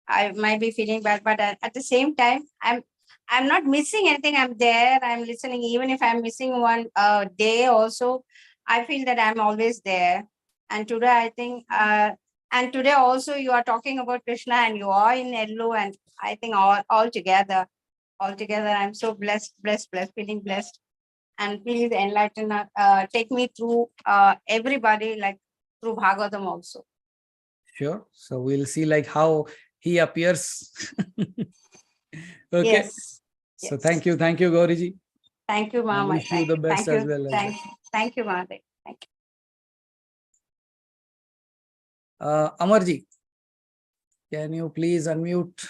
I might be feeling bad, but at the same time, I'm not missing anything. I'm there. I'm listening. Even if I'm missing one day, also, I feel that I'm always there. And today, I think, and today also you are talking about Krishna, and you are in yellow, and I think all together, I'm so blessed, feeling blessed. And please enlighten, take me through everybody, like through Bhagavatam also. Sure. So we'll see like how he appears. Okay. Yes. So Yes. thank you, Gauriji. Thank you, I Mama. wish you the best as well. Thank you, Mama. Thank you. Amarji, can you please unmute?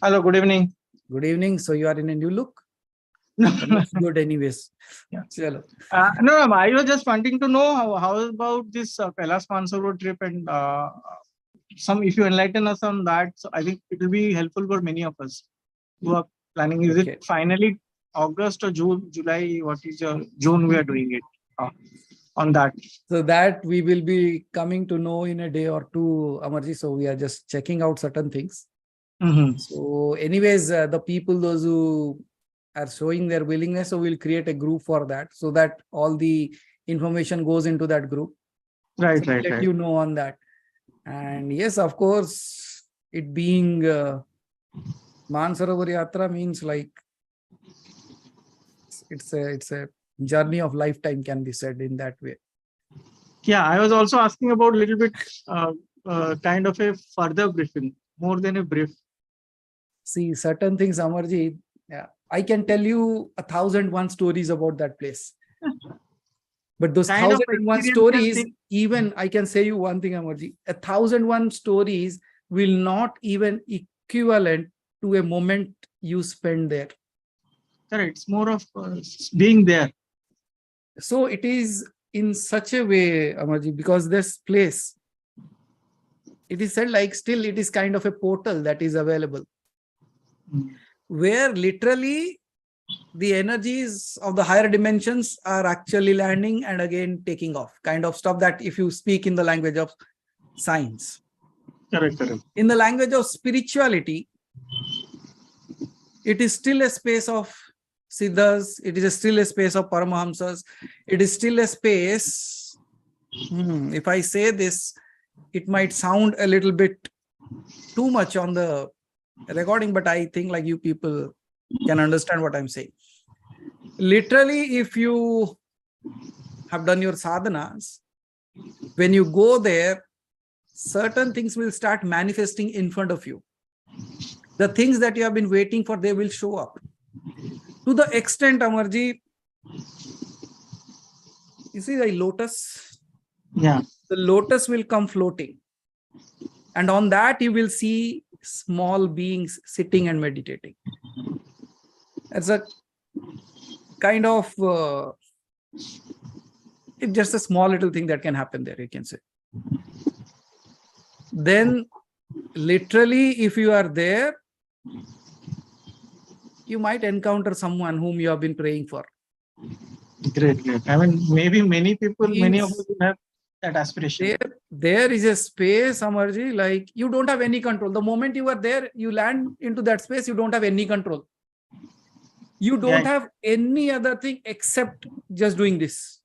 Hello, good evening. Good evening. So you are in a new look? No, Looks good anyways. Yeah. Chalo. no, I was just wanting to know how about this Kailash Mansarovar trip and some, if you enlighten us on that, so I think it will be helpful for many of us who are planning. Is Okay. it finally August or June, July? What is June? We are doing it on that. So that we will be coming to know in a day or two, Amarji. So we are just checking out certain things. Mm-hmm. So anyways, the people, those who are showing their willingness, so we'll create a group for that, so that all the information goes into that group. Right, So we'll right, let right. you know on that. And yes, of course, it being Mansarovar Yatra means like it's a journey of lifetime, can be said in that way. Yeah, I was also asking about a little bit kind of a further briefing, more than a brief. See, certain things, Amarji, yeah, I can tell you 1,001 stories about that place. But those Kind of 1,001 experience stories, and thing. even I can say you one thing, Amarji, 1,001 stories will not even equivalent to a moment you spend there. Correct. It's more of being there. So it is in such a way, Amarji, because this place, it is said like still it is kind of a portal that is available, where literally the energies of the higher dimensions are actually landing and again taking off, kind of stuff that if you speak in the language of science. Correct, correct. In the language of spirituality, it is still a space of Siddhas, it is still a space of Paramahamsas, it is still a space, if I say this, it might sound a little bit too much on the recording, but I think like you people can understand what I'm saying. Literally, if you have done your sadhanas, when you go there, certain things will start manifesting in front of you. The things that you have been waiting for, they will show up. To the extent, Amarji, you see the lotus? Yeah. The lotus will come floating. And on that, you will see small beings sitting and meditating. It's a kind of, it's just a small little thing that can happen there, you can say. Then, literally, if you are there, you might encounter someone whom you have been praying for. Great, great. I mean, maybe many people, many of us will have that aspiration. There is a space, Amarji, like you don't have any control. The moment you are there, you land into that space, you don't have any control. You don't have any other thing except just doing this.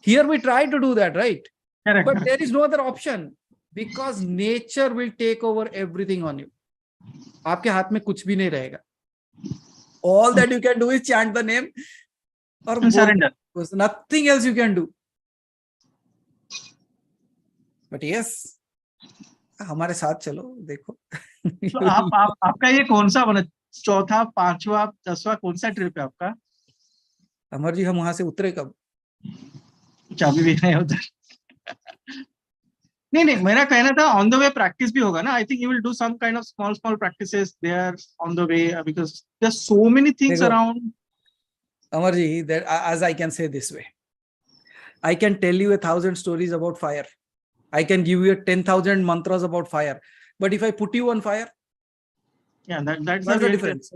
Here we try to do that, right? Correct, But correct. there is no other option because nature will take over everything on you. आपके हाथ में कुछ भी नहीं रहेगा. All that you can do is chant the name or And surrender. Nothing else you can do. But yes, हमारे साथ चलो, देखो. तो आपका ये कौन सा बना, चौथा, पांचवा, 10वां कौन सा ट्रिप है आपका? अमर जी, हम वहां से उतरे कब? चाबी भी नहीं उधर. नहीं, मेरा कहना था ऑन द वे प्रैक्टिस भी होगा ना. I think you will do some kind of small practices there on the way because there are so many things around. Amar ji, that as I can say this way, I can tell you 1,000 stories about fire. I can give you 10,000 mantras about fire. But if I put you on fire, yeah, that's the difference.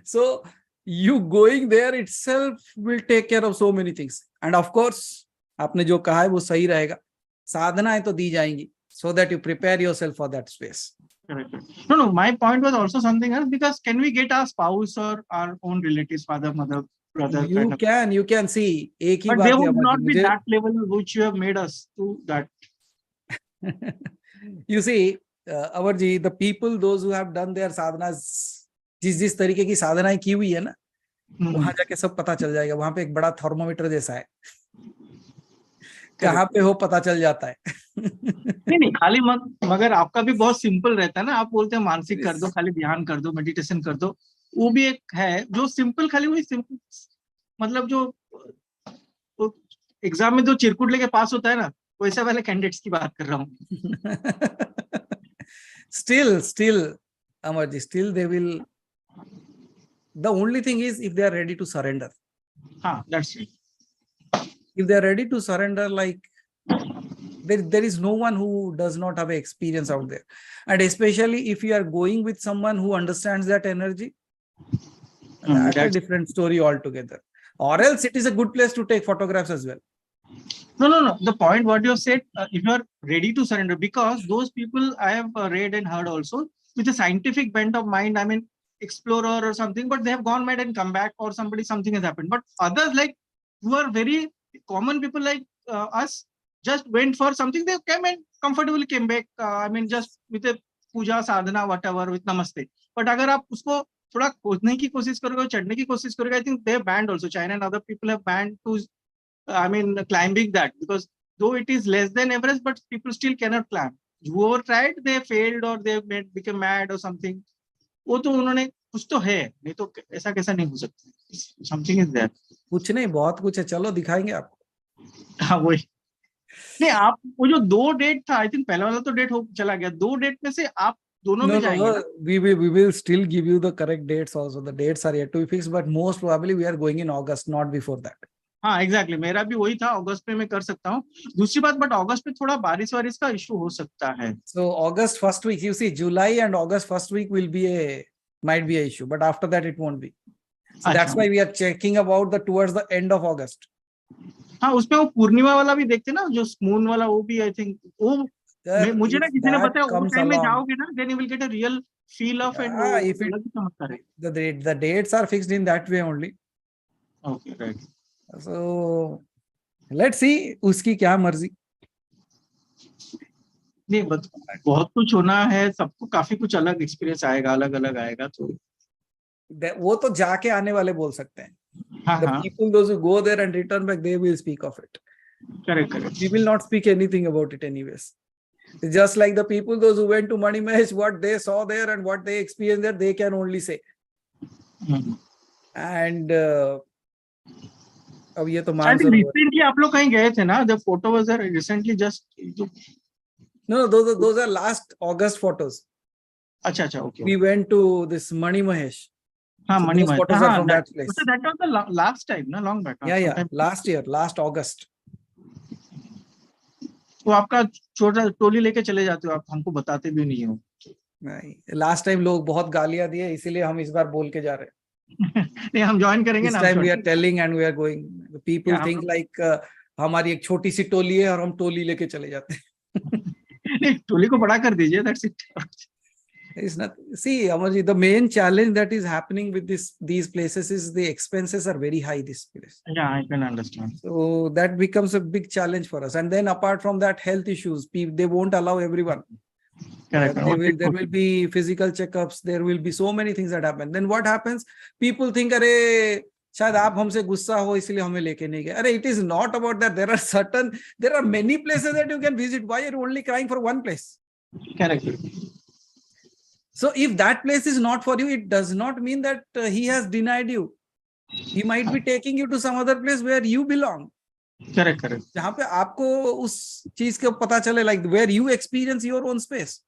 So you going there itself will take care of so many things. And of course, आपने जो कहा है वो सही रहेगा. साधनाएं तो दी जाएंगी so that you prepare yourself for that space. Correct. No, my point was also something else, because can we get our spouse or our own relatives, father, mother, brother? You can see. एक ही but बात they है would Amar not ji, be that level which you have made us to that. You see, Amarji, the people, those who have done their sadhanas, जिस तरीके की साधनाएं की हुई है ना, वहां जाके सब पता चल जाएगा. वहां पे एक बड़ा थर्मोमीटर जैसा है, कहाँ पे हो पता चल जाता है. नहीं, खाली मगर आपका भी बहुत सिंपल रहता है ना. आप बोलते हैं मानसिक कर दो, खाली ध्यान कर दो, मेडिटेशन कर दो. वो भी एक है जो सिंपल, खाली वही सिंपल, मतलब जो एग्जाम में जो चिरकुट लेके पास होता है ना, वैसे वाले कैंडिडेट्स की बात कर रहा हूँ. Still, Amarji, still they will. The only thing is if they are ready to surrender. हाँ, that's it. If they are ready to surrender, like there is no one who does not have experience out there. And especially if you are going with someone who understands that energy, that's a That's different story altogether. Or else it is a good place to take photographs as well. no. The point what you have said, if you are ready to surrender, because those people I have read and heard also with a scientific bent of mind. I mean, explorer or something, but they have gone mad and come back, or something has happened. But others, like who are very common people like us, just went for something. They came and comfortably came back. I mean, just with a puja, sadhana, whatever, with namaste. But अगर आप उसको थोड़ा खोजने की कोशिश करोगे, चढ़ने की कोशिश करोगे, I think they have banned also. China and other people have banned to, I mean, climbing that, because though it is less than average, but people still cannot climb. Whoever tried, they failed or they became mad or something. वो तो उन्होंने कुछ तो है, नहीं तो ऐसा कैसा नहीं हो सकता. Something is there. कुछ नहीं, बहुत कुछ है, चलो दिखाएंगे आपको. हाँ वही. नहीं, आप वो जो 2 डेट था, आई थिंक पहला वाला तो डेट हो चला गया, 2 डेट में से आप दोनों में जाएंगे ना? we will still give you the correct dates also. The dates are yet to be fixed, but most probably we are going in August, not before that. हाँ एग्जैक्टली, मेरा भी वही था, अगस्त में मैं कर सकता हूँ. दूसरी बात, बट अगस्त में थोड़ा बारिश वारिश का इशू हो सकता है. So August first week, you see, July and August first week might be a issue, but after that it won't be. So that's why we are checking about towards the end of August. हाँ, उसमें वो पूर्णिमा वाला भी देखते ना, जो moon वाला, वो भी आई थिंक वो मुझे ना किसी ने बताया, वो टाइम में जाओगे ना, then you will get a real feel of it. If the dates are fixed in that way only. Okay, right. So let's see उसकी क्या मर्जी. नहीं, बहुत कुछ होना है, सबको काफी कुछ अलग एक्सपीरियंस आएगा, अलग अलग आएगा. तो वो तो जाके आने वाले बोल सकते हैं. हाँ, The people those who go there and return back, they will speak of it. correct. We will not speak anything about it anyways. It's just like the people those who went to Mani Mahesh, what they saw there and what they experienced there, they can only say. And अब ये तो मान सरोवर. Recently आप लोग कहीं गए थे ना? The photo was there recently, just No, those are last August photos. अच्छा, okay. We went to this Mani Mahesh. हाँ, So Mani those Mahesh. photos are from that place. That was the last time, ना, long back. Yeah, last year, last August. तो आपका छोटा टोली लेके चले जाते हो आप, हमको बताते भी नहीं हो. नहीं, लास्ट टाइम लोग बहुत गालियां दिए, इसीलिए हम इस बार बोल के जा रहे हैं. नहीं, हम ज्वाइन करेंगे ना. This time we are telling and we are going. The people Yeah, think like हमारी एक छोटी सी टोली है और हम टोली लेके चले जाते हैं. नहीं, टोली को बड़ा कर दीजिए, that's it. It's not. See, Amarji, the main challenge that is happening with these places is the expenses are very high. This place. Yeah, I can understand. So that becomes a big challenge for us. And then apart from that, health issues. They won't allow everyone. Correct. There will be physical checkups. There will be so many things that happen. Then what happens? People think, अरे शायद आप हमसे गुस्सा हो इसलिए हमें लेके नहीं गए. अरे, it is not about that. There are many places that you can visit. Why are you only crying for one place? Correct. So if that place is not for you, it does not mean that he has denied you. He might be taking you to some other place where you belong. Correct. जहाँ पे आपको उस चीज का पता चले, like where you experience your own space.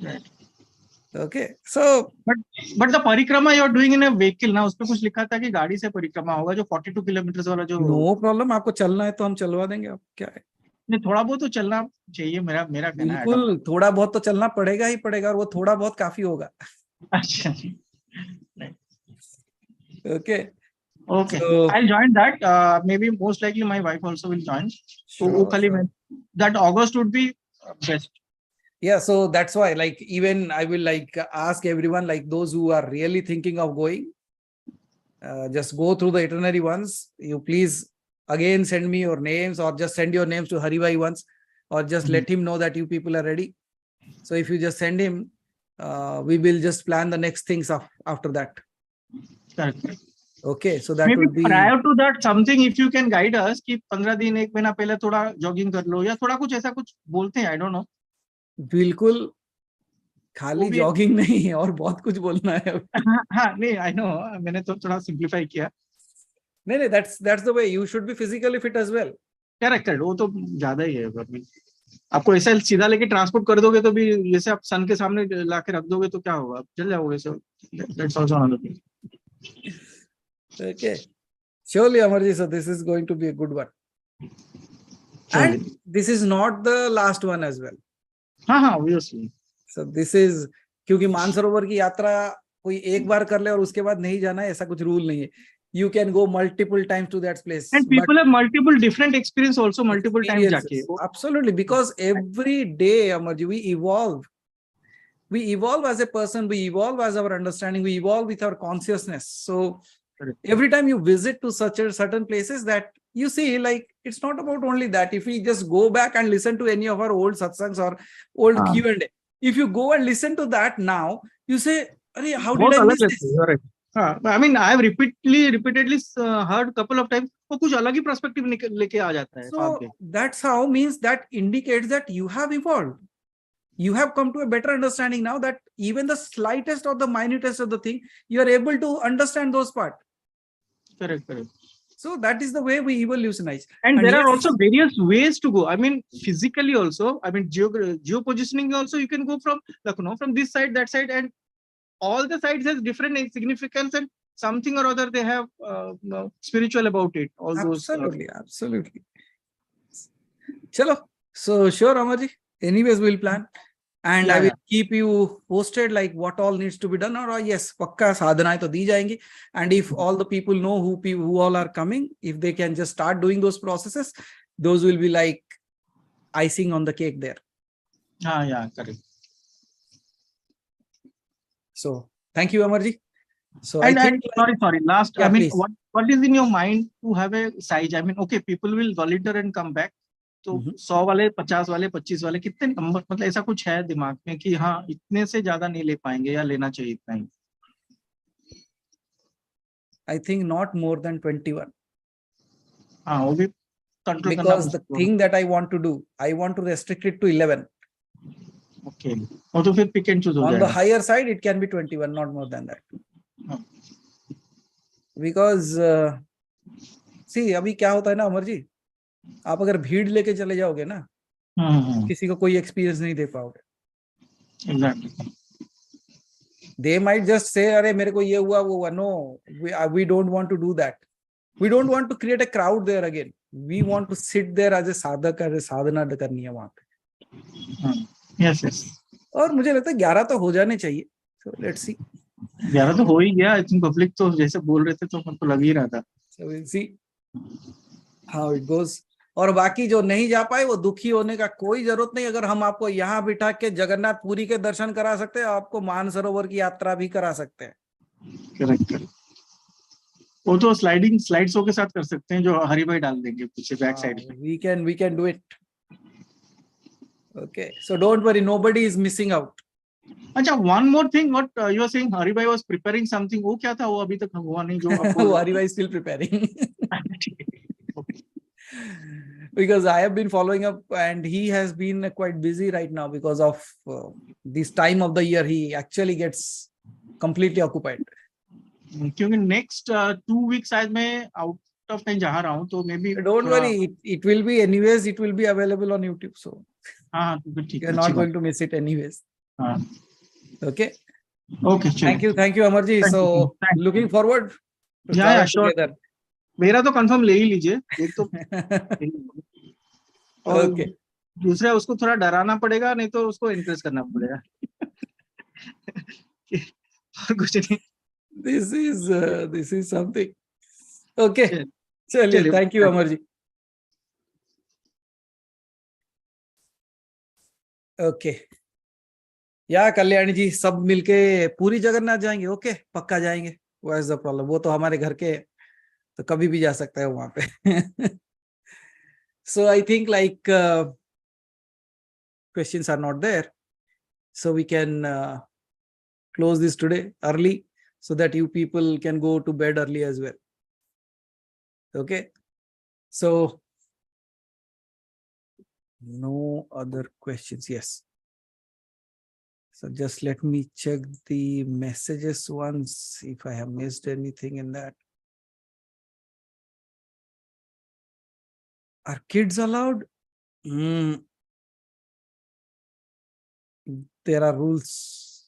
Right. Okay, so but the परिक्रमा you are doing in a vehicle ना, उसपे कुछ लिखा था कि गाड़ी से परिक्रमा होगा, जो 42 किलोमीटर वाला जो. no problem, आपको चलना है तो हम चलवा देंगे. आप क्या है, नहीं, थोड़ा बहुत तो चलना चाहिए, मेरा कहना है. बिल्कुल, थोड़ा बहुत तो चलना पड़ेगा ही पड़ेगा, और वो थोड़ा बहुत काफी होगा. अच्छा. Okay. So, I'll join that. Maybe most likely my wife also will join. So that August would be best. Yeah, so that's why, like, even I will like ask everyone, like those who are really thinking of going, just go through the itinerary once. You please again send me your names, or just send your names to Haribhai once, or just let him know that you people are ready. So if you just send him, we will just plan the next things after that. Correct. Okay, so that maybe would be prior to that something, if you can guide us कि 15 दिन 1 महीना पहले थोड़ा jogging कर लो, या थोड़ा कुछ ऐसा कुछ बोलते हैं, I don't know. बिल्कुल खाली जॉगिंग नहीं है, और बहुत कुछ बोलना है. हाँ, नहीं, I know, मैंने तो थोड़ा सिंप्लीफाई किया. No, that's the way. You should be physically fit as well. Correct, वो तो ज्यादा ही है अभी। आपको ऐसा सीधा लेके ट्रांसपोर्ट कर दोगे तो भी, जैसे आप सन के सामने लाके रख दोगे तो क्या होगा, आप जल जाओगे। So that's also another thing. Okay. Surely, Amarji, so this is going to be a good one. And this is not the last one as well. हाँ हाँ, obviously. So this is, क्योंकि मानसरोवर की यात्रा कोई एक बार कर ले और उसके बाद नहीं जाना है, ऐसा कुछ रूल नहीं है. You can go multiple times to that place. And people have multiple different experience also, multiple times जाके. Absolutely, because every day, Amarji, we evolve. We evolve as a person, we evolve as our understanding, we evolve with our consciousness. So Correct. every time you visit to such a certain places, that you see, like, it's not about only that. If we just go back and listen to any of our old satsangs or old Q&A, if you go and listen to that now, you say, "Arey, how did I miss this?" Right. I mean, I have repeatedly heard couple of times, वो कुछ अलग ही perspective लेके आ जाता है। So that's how, means that indicates that you have evolved. You have come to a better understanding now, that even the slightest or the minutest of the thing, you are able to understand those parts. Correct. So that is the way we evolutionize. And there yes, are also various ways to go. I mean, physically also, I mean, geo positioning also, you can go from Lucknow, from this side, that side, and all the sides has different significance, and something or other they have spiritual about it. All absolutely, absolutely. Chalo. So sure, Amarji. Anyways, we'll plan. And I will keep you posted, like what all needs to be done. Or yes, pakka sadhanaएं तो दी जाएंगी. And if all the people know who all are coming, if they can just start doing those processes, those will be like icing on the cake there. Yeah, correct. So thank you, Amarji. So and, I think, sorry. Last, yeah, I mean, please. what is in your mind to have a size? I mean, okay, people will volunteer and come back. तो 100 वाले, 50 वाले, 25 वाले, कितने number, मतलब ऐसा कुछ है दिमाग में कि हाँ इतने से ज्यादा नहीं ले पाएंगे या लेना चाहिए इतना ही? I think not more than 21. हाँ, वो भी control करना because the thing that I want to do, I want to restrict it to 11. Okay. और तो फिर pick and choose हो On जाएगा. the higher side, it can be 21, not more than that. Because see, अभी क्या होता है ना अमर जी, आप अगर भीड़ लेके चले जाओगे ना, किसी को कोई एक्सपीरियंस नहीं दे पाओगे. Exactly. They might just say, अरे मेरे को ये हुआ वो हुआ. No, we don't want to do that. We don't want to create a crowd there again. We want to sit there as a साधक, as a साधना करनी है वहां पे. Yes. और मुझे लगता है 11 तो हो जाने चाहिए. So let's see. 11 तो हो ही गया. I think public तो जैसे बोल रहे थे तो हमको लग ही रहा था. So we'll see how it goes. और बाकी जो नहीं जा पाए वो दुखी होने का कोई जरूरत नहीं. अगर हम आपको यहाँ बिठा के जगन्नाथ पुरी के दर्शन करा सकते हैं, आपको मानसरोवर की यात्रा भी करा सकते हैं. करेक्ट. वो तो स्लाइड शो के साथ कर सकते हैं जो हरि भाई डाल देंगे पीछे बैक साइड में. We can do it. Okay, so don't worry, nobody is missing out. अच्छा, one more thing, what you are saying, Hari bhai was preparing something. वो क्या था, वो अभी तक हुआ नहीं जो आपको? Hari bhai is still preparing. Because I have been following up and he has been quite busy right now because of this time of the year. He actually gets completely occupied. क्योंकि next 2 weeks शायद मैं out of time जा रहा हूँ, तो maybe don't worry, it will be anyways, it will be available on YouTube, so हाँ तो ठीक है, you're not going to miss it anyways. हाँ. Okay. Thank you Amarji. So looking forward to yeah, sure. together. मेरा तो confirm ले ही लीजिए एक तो. और okay. दूसरा उसको थोड़ा डराना पड़ेगा, नहीं तो उसको इंप्रेस करना पड़ेगा. और कुछ नहीं. This is something. Okay. Chaliye, thank you Amarji. Okay. या कल्याणी जी सब मिलके पूरी जगन्नाथ जाएंगे. ओके, पक्का जाएंगे. What is the problem? वो तो हमारे घर के, तो कभी भी जा सकता है वहां पे. So I think like questions are not there, so we can close this today early so that you people can go to bed early as well. Okay, so no other questions. Yes. So just let me check the messages once if I have missed anything in that. Are kids allowed? There are rules.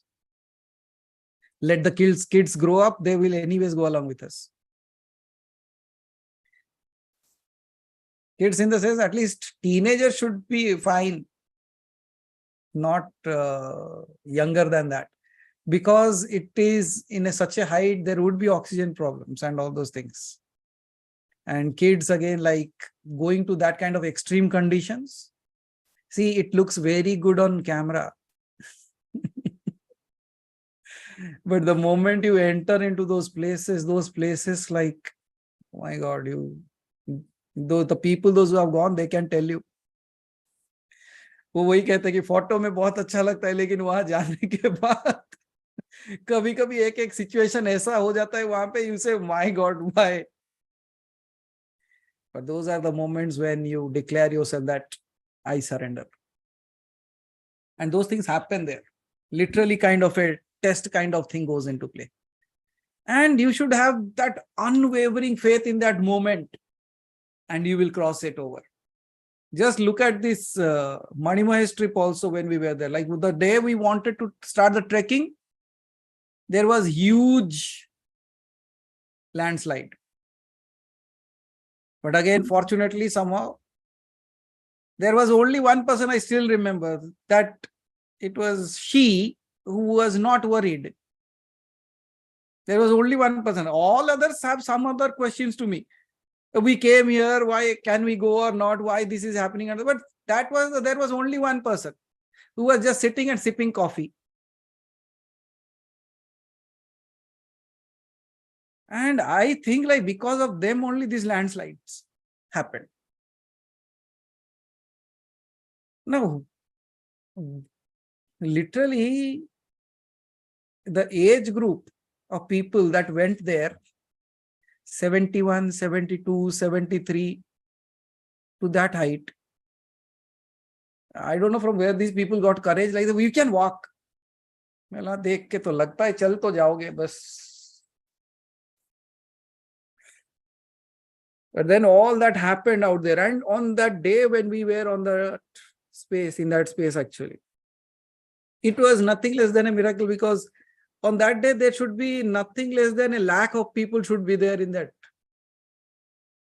Let the kids grow up. They will anyways go along with us. Kids in the sense, at least teenagers should be fine. Not younger than that. Because it is in such a height, there would be oxygen problems and all those things. And kids, again, like going to that kind of extreme conditions. See, it looks very good on camera. But the moment you enter into those places like, oh my God, the people, those who have gone, they can tell you. वो वही कहते हैं कि photo में बहुत अच्छा लगता है, लेकिन वहां जाने के बाद कभी कभी एक सिचुएशन ऐसा हो जाता है वहां पे, you say, my God, why? But those are the moments when you declare yourself that I surrender. And those things happen there. Literally kind of a test kind of thing goes into play. And you should have that unwavering faith in that moment, and you will cross it over. Just look at this Mani Mahesh trip also when we were there. Like the day we wanted to start the trekking, there was huge landslide. But again, fortunately, somehow, there was only one person I still remember, that it was she who was not worried. There was only one person. All others have some other questions to me. We came here, why can we go or not? Why this is happening? But there was only one person who was just sitting and sipping coffee. And I think like because of them only these landslides happened. No, literally the age group of people that went there, 71, 72, 73, to that height. I don't know from where these people got courage, like we can walk. मेला देख के तो लगता है चल तो जाओगे बस. But then all that happened out there, and on that day when we were on the space, in that space actually, it was nothing less than a miracle, because on that day there should be nothing less than 1 lakh of people should be there in that.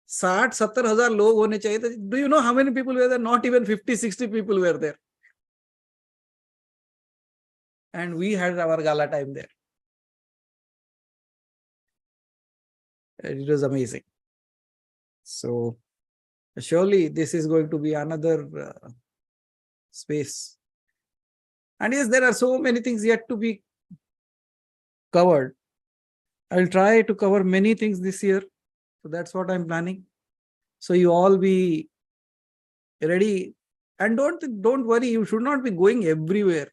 60-70 हजार लोग होने चाहिए थे. Do you know how many people were there? Not even 50-60 people were there. And we had our gala time there. And it was amazing. So surely this is going to be another space. And yes, there are so many things yet to be covered. I will try to cover many things this year. So that's what I'm planning. So you all be ready. And don't worry, you should not be going everywhere.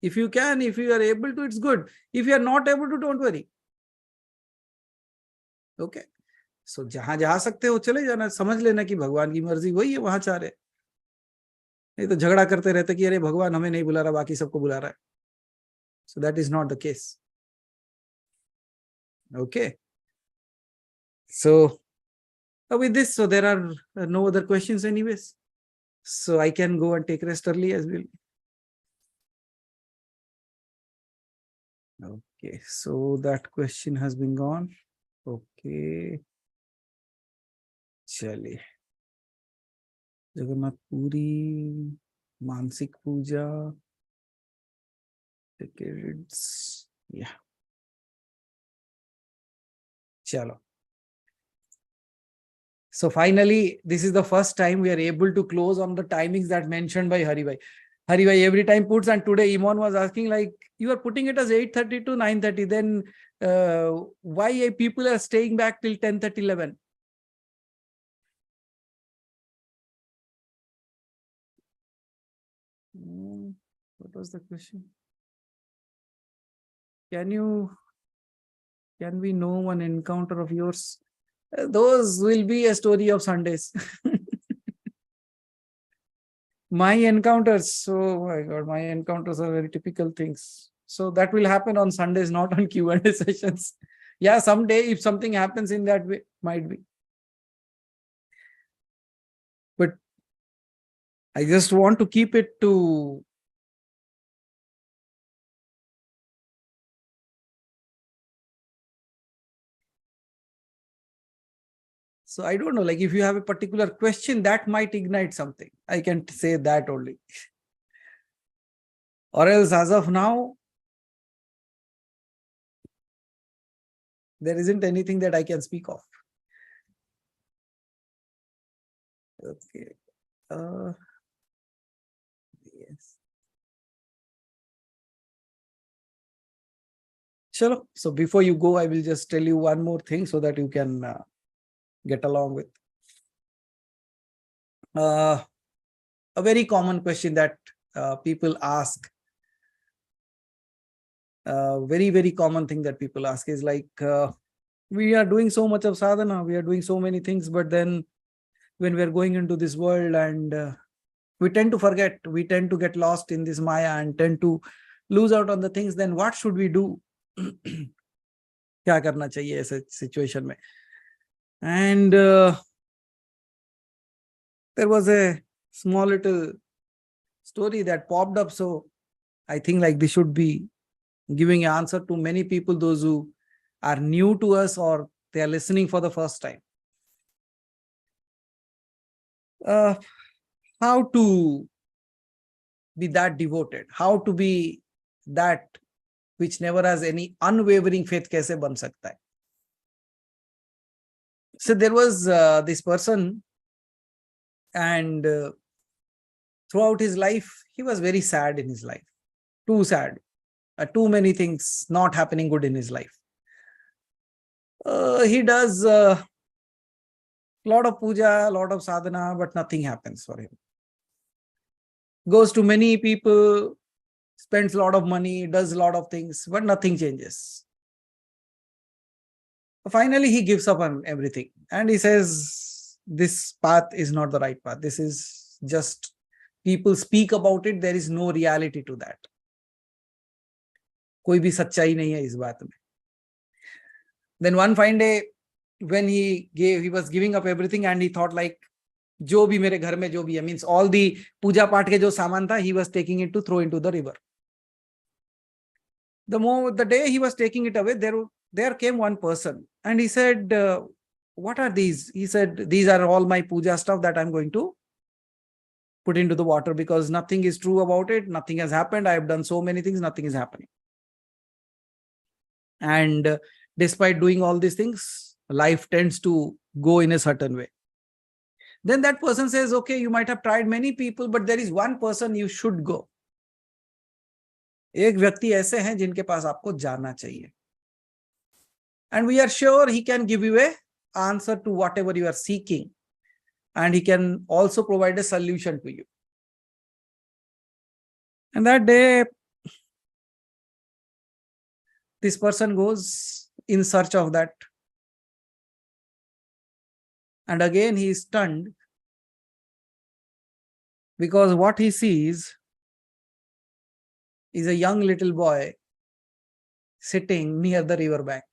If you can, if you are able to, it's good. If you are not able to, don't worry. Okay. So जहां जा सकते हो चले जाना. समझ लेना कि भगवान की मर्जी वही है, वहां चाह रहे. नहीं तो झगड़ा करते रहते कि अरे भगवान हमें नहीं बुला रहा, बाकी सबको बुला रहा है. So that is not the case. Okay. So with this, so there are no other questions anyways. So I can go and take rest early as well. Okay, so that question has been gone. Okay. चलिए. जगन्नाथ पुरी, मानसिक पूजा, decades. Yeah. Chalo. So finally, this is the first time we are able to close on the timings that mentioned by Hari Bhai. Hari Bhai every time puts, and today Iman was asking like, you are putting it as 8:30 to 9:30. Then why people are staying back till 10:30, 11? What was the question? Can we know one encounter of yours? Those will be a story of Sundays. My encounters, oh my God, my encounters are very typical things. So that will happen on Sundays, not on Q&A sessions. Yeah, someday if something happens in that way, might be. I just want to keep it to so I don't know, like if you have a particular question that might ignite something, I can say that only. Or else as of now, there isn't anything that I can speak of. Okay. Yes. Chalo. So before you go, I will just tell you one more thing so that you can get along with. A very common question that people ask. Very, very common thing that people ask is like, we are doing so much of sadhana, we are doing so many things, but then when we are going into this world and we tend to forget, we tend to get lost in this maya and tend to lose out on the things, then what should we do? क्या करना चाहिए ऐसे situation में? And there was a small little story that popped up, so I think like this should be giving an answer to many people, those who are new to us or they are listening for the first time. How to be that devoted, how to be that which never has any unwavering faith, kaise ban sakta hai? So there was this person, and throughout his life, he was very sad in his life, too sad, too many things not happening good in his life. He does a lot of puja, a lot of sadhana, but nothing happens for him. Goes to many people, spends a lot of money, does a lot of things, but nothing changes. Finally, he gives up on everything and he says, this path is not the right path. This is just people speak about it. There is no reality to that. कोई भी सच्चाई नहीं है इस बात में. Then one fine day, when he was giving up everything and he thought like, जो भी मेरे घर में जो भी है, means all the पूजा पाठ के जो सामान था, he was taking it to throw into the river. The day he was taking it away, there came one person and he said, what are these? He said, these are all my puja stuff that I'm going to put into the water because nothing is true about it. Nothing has happened. I have done so many things. Nothing is happening. And despite doing all these things, life tends to go in a certain way. Then that person says, okay, you might have tried many people, but there is one person you should go. एक व्यक्ति ऐसे हैं जिनके पास आपको जाना चाहिए. And we are sure he can give you a answer to whatever you are seeking. And he can also provide a solution to you. And that day, this person goes in search of that. And again, he is stunned because what he sees is a young little boy sitting near the river bank.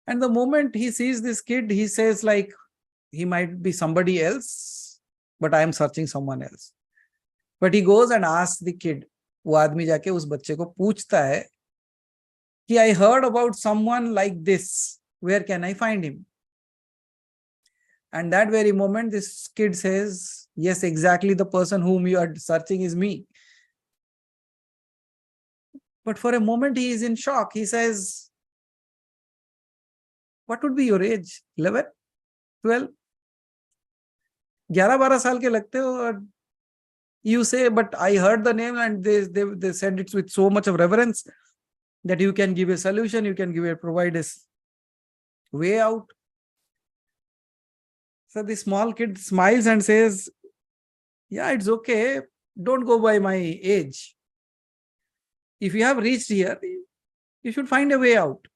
And the moment he sees this kid, he says like, he might be somebody else, but I am searching someone else. But he goes and asks the kid, वो आदमी जाके उस बच्चे को पूछता है कि I heard about someone like this, where can I find him? And that very moment, this kid says, yes, exactly the person whom you are searching is me. But for a moment, he is in shock. He says, what would be your age? 11? 12? 11-12 साल के लगते हो. You say, but I heard the name and they said it with so much of reverence that you can give a solution, you can provide a way out. So the small kid smiles and says, yeah, it's okay. Don't go by my age. If you have reached here, you should find a way out.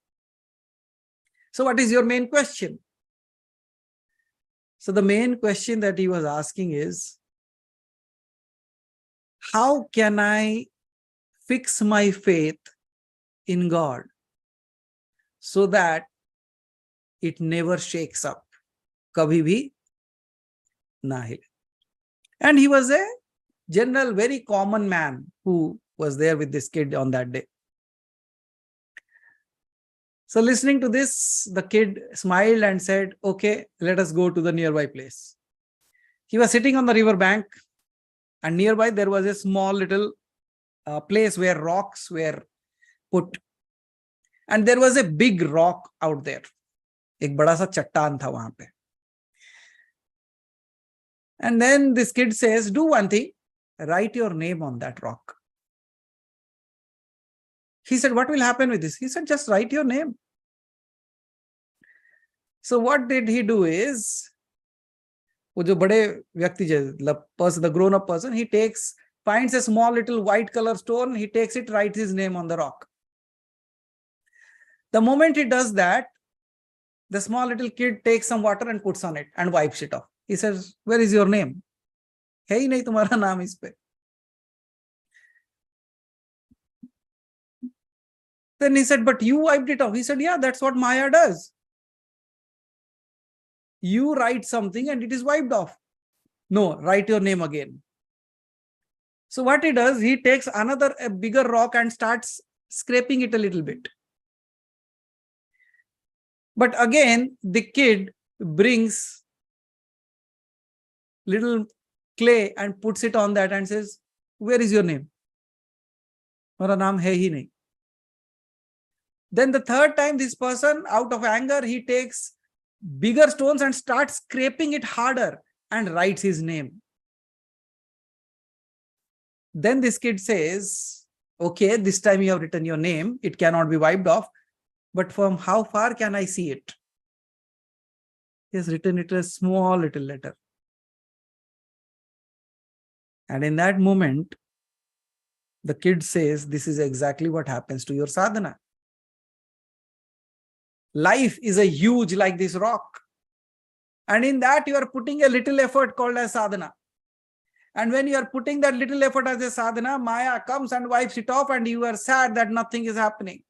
So what is your main question? So the main question that he was asking is, how can I fix my faith in God so that it never shakes up? कभी भी ना हिले. And he was a general, very common man who was there with this kid on that day. So listening to this, the kid smiled and said, okay, let us go to the nearby place. He was sitting on the river bank, and nearby there was a small little place where rocks were put. And there was a big rock out there. एक बड़ा सा चट्टान था वहां पे. And then this kid says, do one thing, write your name on that rock. He said, what will happen with this? He said, just write your name. So what did he do is, वो जो बड़े व्यक्ति the grown up person, he finds a small little white color stone, he takes it, writes his name on the rock. The moment he does that, the small little kid takes some water and puts on it and wipes it off. He says, where is your name? है ही नहीं तुम्हारा नाम इस पे. Then he said, but you wiped it off. He said, yeah, that's what Maya does. You write something and it is wiped off. No, write your name again. So what he does, he takes a bigger rock and starts scraping it a little bit. But again, the kid brings little clay and puts it on that and says, where is your name? Mera naam hai hi nahi. Then the third time, this person, out of anger, he takes bigger stones and starts scraping it harder and writes his name. Then this kid says, okay, this time you have written your name. It cannot be wiped off. But from how far can I see it? He has written it a small little letter. And in that moment, the kid says, this is exactly what happens to your sadhana. Life is a huge like this rock. And in that you are putting a little effort called as sadhana. And when you are putting that little effort as a sadhana, Maya comes and wipes it off and you are sad that nothing is happening.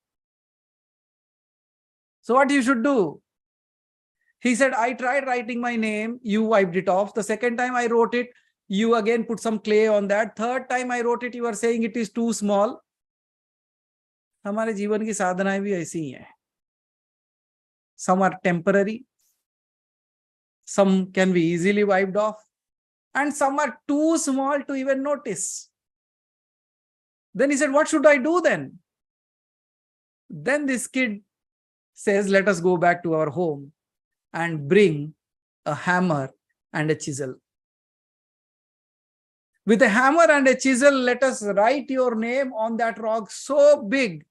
So what you should do? He said, I tried writing my name, you wiped it off. The second time I wrote it, you again put some clay on that. Third time I wrote it, you are saying it is too small. हमारे जीवन की साधनाएं भी ऐसी ही हैं. Some are temporary. Some can be easily wiped off. And some are too small to even notice. Then he said, what should I do then? Then this kid says, let us go back to our home and bring a hammer and a chisel. With a hammer and a chisel, let us write your name on that rock so big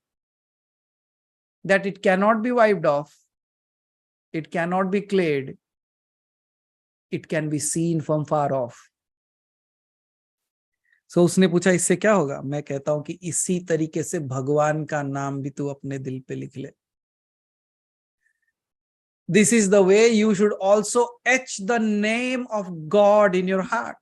that it cannot be wiped off. It cannot be clayed. It can be seen from far off. So उसने पूछा इससे क्या होगा? मैं कहता हूं कि इसी तरीके से भगवान का नाम भी तू अपने दिल पे लिख ले. This is the way you should also etch the name of God in your heart.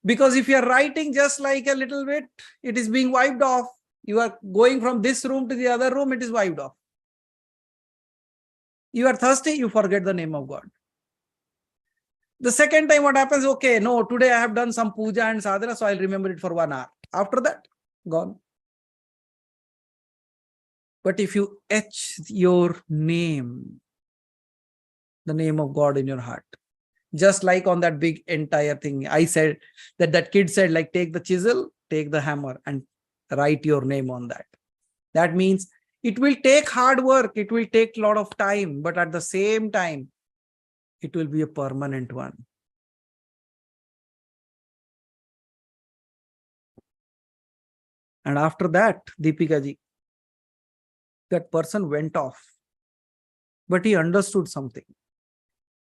Because if you are writing just like a little bit, it is being wiped off. You are going from this room to the other room, it is wiped off. You are thirsty, you forget the name of God. The second time what happens? Okay, no, today I have done some puja and sadhana, so I'll remember it for 1 hour. After that, gone. But if you etch your name, the name of God in your heart, just like on that big entire thing, I said that kid said, like, take the chisel, take the hammer and write your name on that. That means it will take hard work. It will take a lot of time, but at the same time, it will be a permanent one. And after that, Deepika ji, that person went off, but he understood something.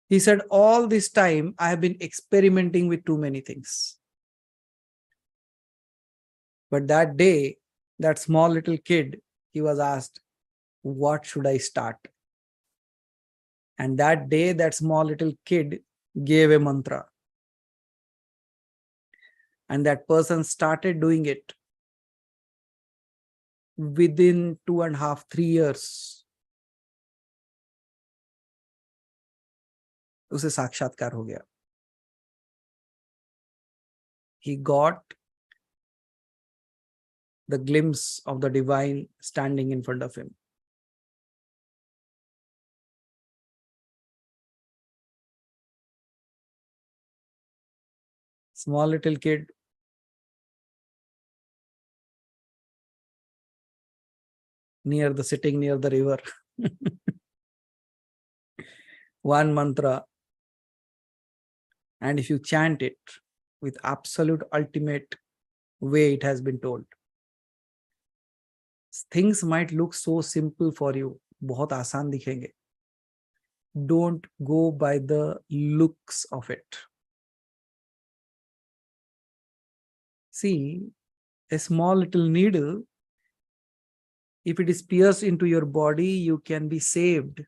He said, all this time, I have been experimenting with too many things. But that day, that small little kid, he was asked, what should I start? And that day, that small little kid gave a mantra. And that person started doing it. Within 2.5, 3 years, उसे साक्षात्कार हो गया. He got the glimpse of the divine standing in front of him. Small little kid, sitting near the river. One mantra, and if you chant it with absolute ultimate way it has been told, things might look so simple for you, बहुत आसान दिखेंगे. Don't go by the looks of it. See, a small little needle, if it is pierced into your body, you can be saved.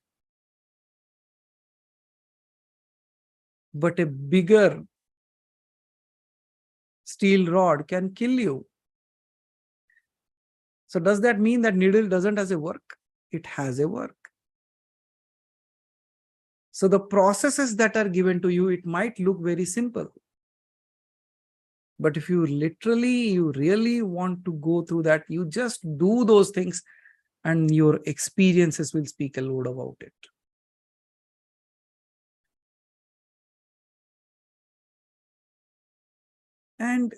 But a bigger steel rod can kill you. So does that mean that needle doesn't have a work? It has a work. So the processes that are given to you, it might look very simple. But if you really want to go through that, you just do those things and your experiences will speak a lot about it. And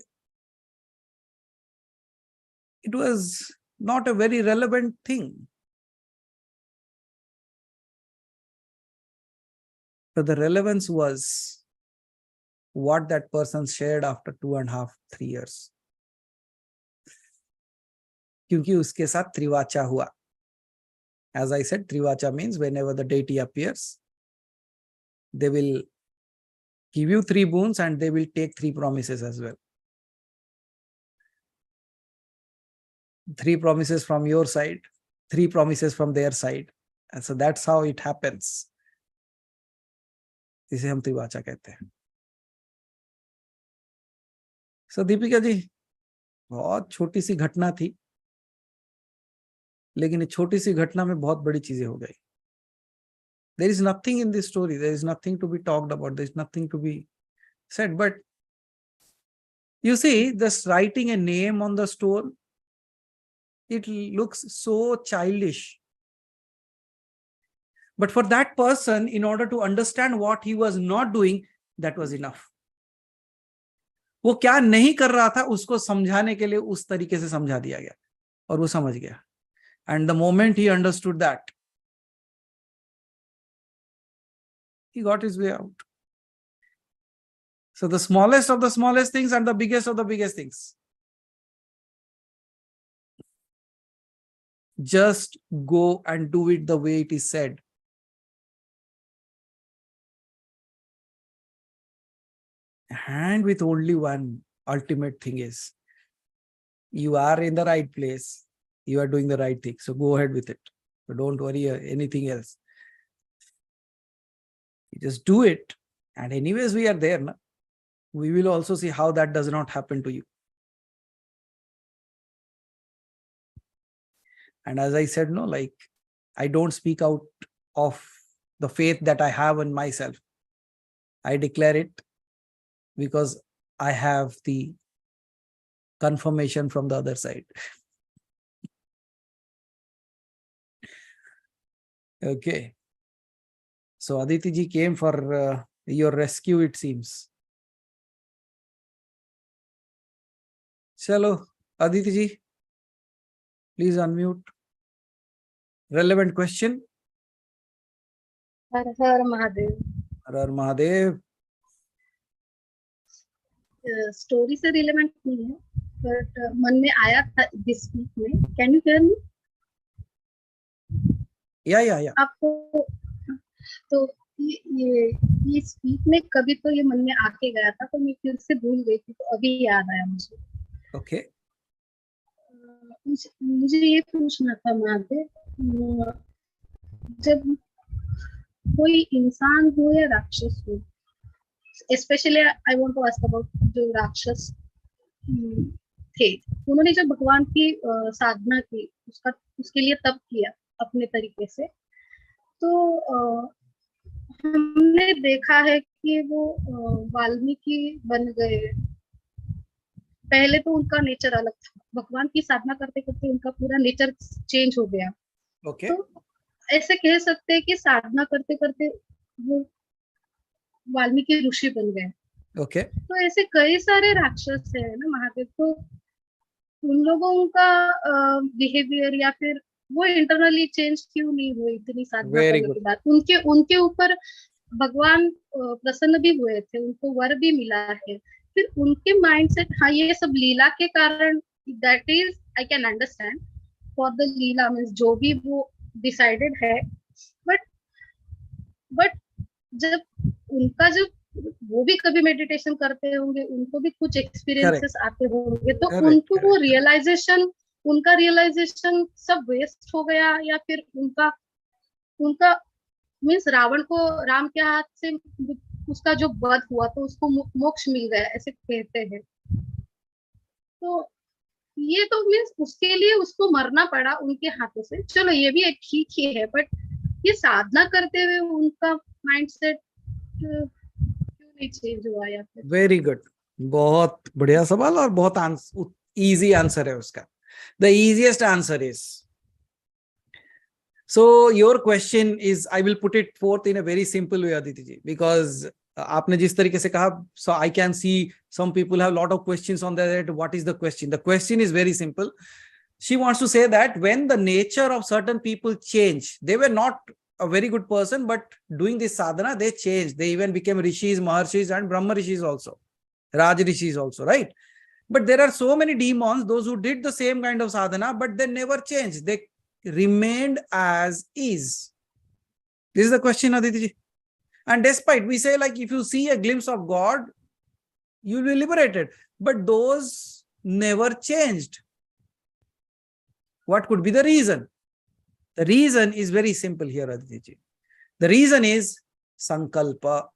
it was not a very relevant thing. But the relevance was what that person shared after 2.5, 3 years. क्योंकि उसके साथ त्रिवाचा हुआ. As I said, त्रिवाचा means whenever the deity appears, they will give you 3 boons and they will take 3 promises as well. 3 promises from your side, 3 promises from their side. And so that's how it happens. इसे हम त्रिवाचा कहते हैं. So Deepika ji, बहुत छोटी सी घटना थी, लेकिन इस छोटी सी घटना में बहुत बड़ी चीजें हो गई. There is nothing in this story. There is nothing to be talked about. There is nothing to be said. But you see, just writing a name on the stone, it looks so childish. But for that person, in order to understand what he was not doing, that was enough. वो क्या नहीं कर रहा था उसको समझाने के लिए उस तरीके से समझा दिया गया और वो समझ गया. And the moment he understood that, he got his way out. So the smallest of the smallest things and the biggest of the biggest things. Just go and do it the way it is said. And with only one ultimate thing is, you are in the right place. You are doing the right thing. So go ahead with it. So don't worry anything else. You just do it. And anyways, we are there. Na? We will also see how that does not happen to you. And as I said, no, like, I don't speak out of the faith that I have in myself. I declare it because I have the confirmation from the other side. Okay. So Aditi ji came for your rescue, it seems. Chalo, Aditi ji, please unmute. Relevant question? Har Har Mahadev. Har Har Mahadev. Story से relevant नहीं है, but मन में आया था this week में. Can you hear me? या आपको तो ये वीक में कभी तो ये मन में आके गया था, तो मैं फिर से भूल गई थी, तो अभी याद आया मुझे. ओके. मुझे ये पूछना था महादेव, जब कोई इंसान हो या राक्षस हो, specially I want to ask about जो राक्षस थे, उन्होंने जब भगवान की साधना की, उसके लिए तप किया अपने तरीके से, तो हमने देखा है कि वो वाल्मीकि बन गए। पहले तो उनका नेचर अलग था, भगवान की साधना करते करते उनका पूरा नेचर चेंज हो गया। Okay. तो ऐसे कह सकते हैं कि साधना करते करते वो वाल्मीकि ऋषि बन गए। Okay. तो ऐसे कई सारे राक्षस है ना महादेव, तो उन लोगों का बिहेवियर या फिर वो इंटरनली चेंज क्यों नहीं हुए इतनी साधना Very करने good. के बाद? उनके उनके ऊपर भगवान प्रसन्न भी हुए थे, उनको वर भी मिला है। फिर उनके माइंड सेट, हाँ ये सब लीला के कारण, that is I can understand for the Leela means जो भी वो डिसाइडेड है। बट जब उनका जब वो भी कभी मेडिटेशन करते होंगे, उनको भी कुछ एक्सपीरियंसेस आते होंगे, तो Correct, उनको वो correct. रियलाइजेशन, उनका रियलाइजेशन सब वेस्ट हो गया, या फिर उनका उनका मीन्स रावण को राम के हाथ से उसका जो वध हुआ तो उसको मोक्ष मिल गया ऐसे कहते हैं। तो ये तो मीन्स उसके लिए उसको मरना पड़ा उनके हाथों से, चलो ये भी एक ठीक ही है। बट ये साधना करते हुए उनका माइंडसेट क्यों नहीं चेंज हुआ या फिर? वेरी गुड, बहुत बढ़िया सवाल और बहुत इजी आंसर है उसका। The easiest answer is, so your question is, I will put it forth in a very simple way Aditi ji, because आपने जिस तरीके से कहा, so I can see some people have a lot of questions on that. What is the question? The question is very simple. She wants to say that when the nature of certain people change, they were not a very good person, but doing this sadhana, they changed. They even became rishis, maharshis, and brahma rishis also, raj rishis also, right? But there are so many demons, those who did the same kind of sadhana, but they never changed. They remained as is. This is the question, Aditi ji. And despite, we say, like, if you see a glimpse of God, you will be liberated. But those never changed. What could be the reason? The reason is very simple here, Aditi ji. The reason is sankalpa.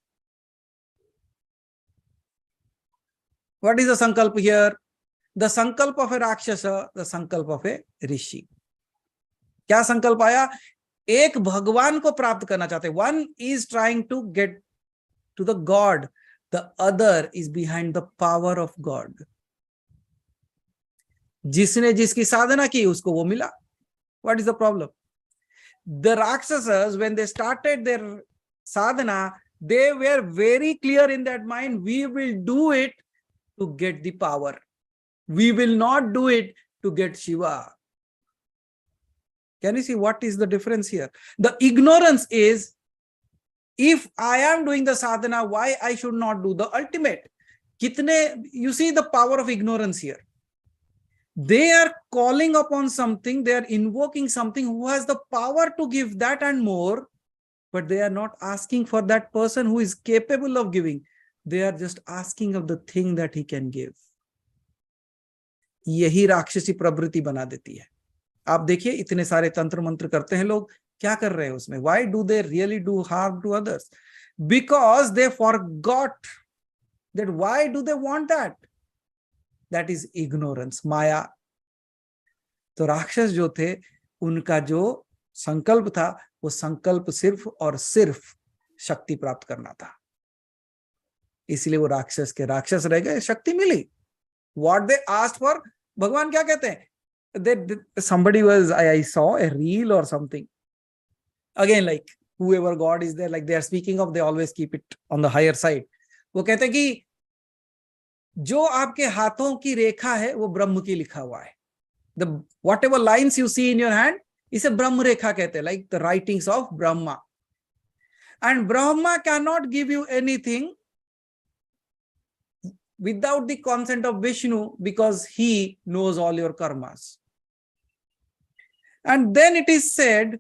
What is the sankalpa here? The sankalpa of a Rakshasa, the sankalpa of a Rishi. क्या संकल्प आया? एक भगवान को प्राप्त करना चाहते। One is trying to get to the God. The other is behind the power of God. जिसने जिसकी साधना की उसको वो मिला. What is the problem? The Rakshasas, when they started their sadhana, they were very clear in that mind, we will do it to get the power. We will not do it to get Shiva. Can you see what is the difference here? The ignorance is, if I am doing the sadhana, why I should not do the ultimate? You see the power of ignorance here. They are calling upon something, they are invoking something who has the power to give that and more, but they are not asking for that person who is capable of giving. They are just asking of the thing that he can give. यही राक्षसी प्रवृत्ति बना देती है। आप देखिए इतने सारे तंत्र मंत्र करते हैं लोग, क्या कर रहे हैं उसमें? Why do they really do harm to others? Because they forgot that why do they want that? That is ignorance, माया। तो राक्षस जो थे, उनका जो संकल्प था, वो संकल्प सिर्फ और सिर्फ शक्ति प्राप्त करना था। इसलिए वो राक्षस के राक्षस रह गए, शक्ति मिली। What they asked for, भगवान क्या कहते हैं? Somebody was, I saw a reel or something. Again, like whoever God is there, like they are speaking of, they always keep it on the higher side. वो कहते हैं कि जो आपके हाथों की रेखा है वो ब्रह्म की लिखा हुआ है. The whatever lines you see in your hand, इसे ब्रह्म रेखा कहते हैं, like the writings of Brahma. And Brahma cannot give you anything without the consent of Vishnu, because he knows all your karmas. And then it is said,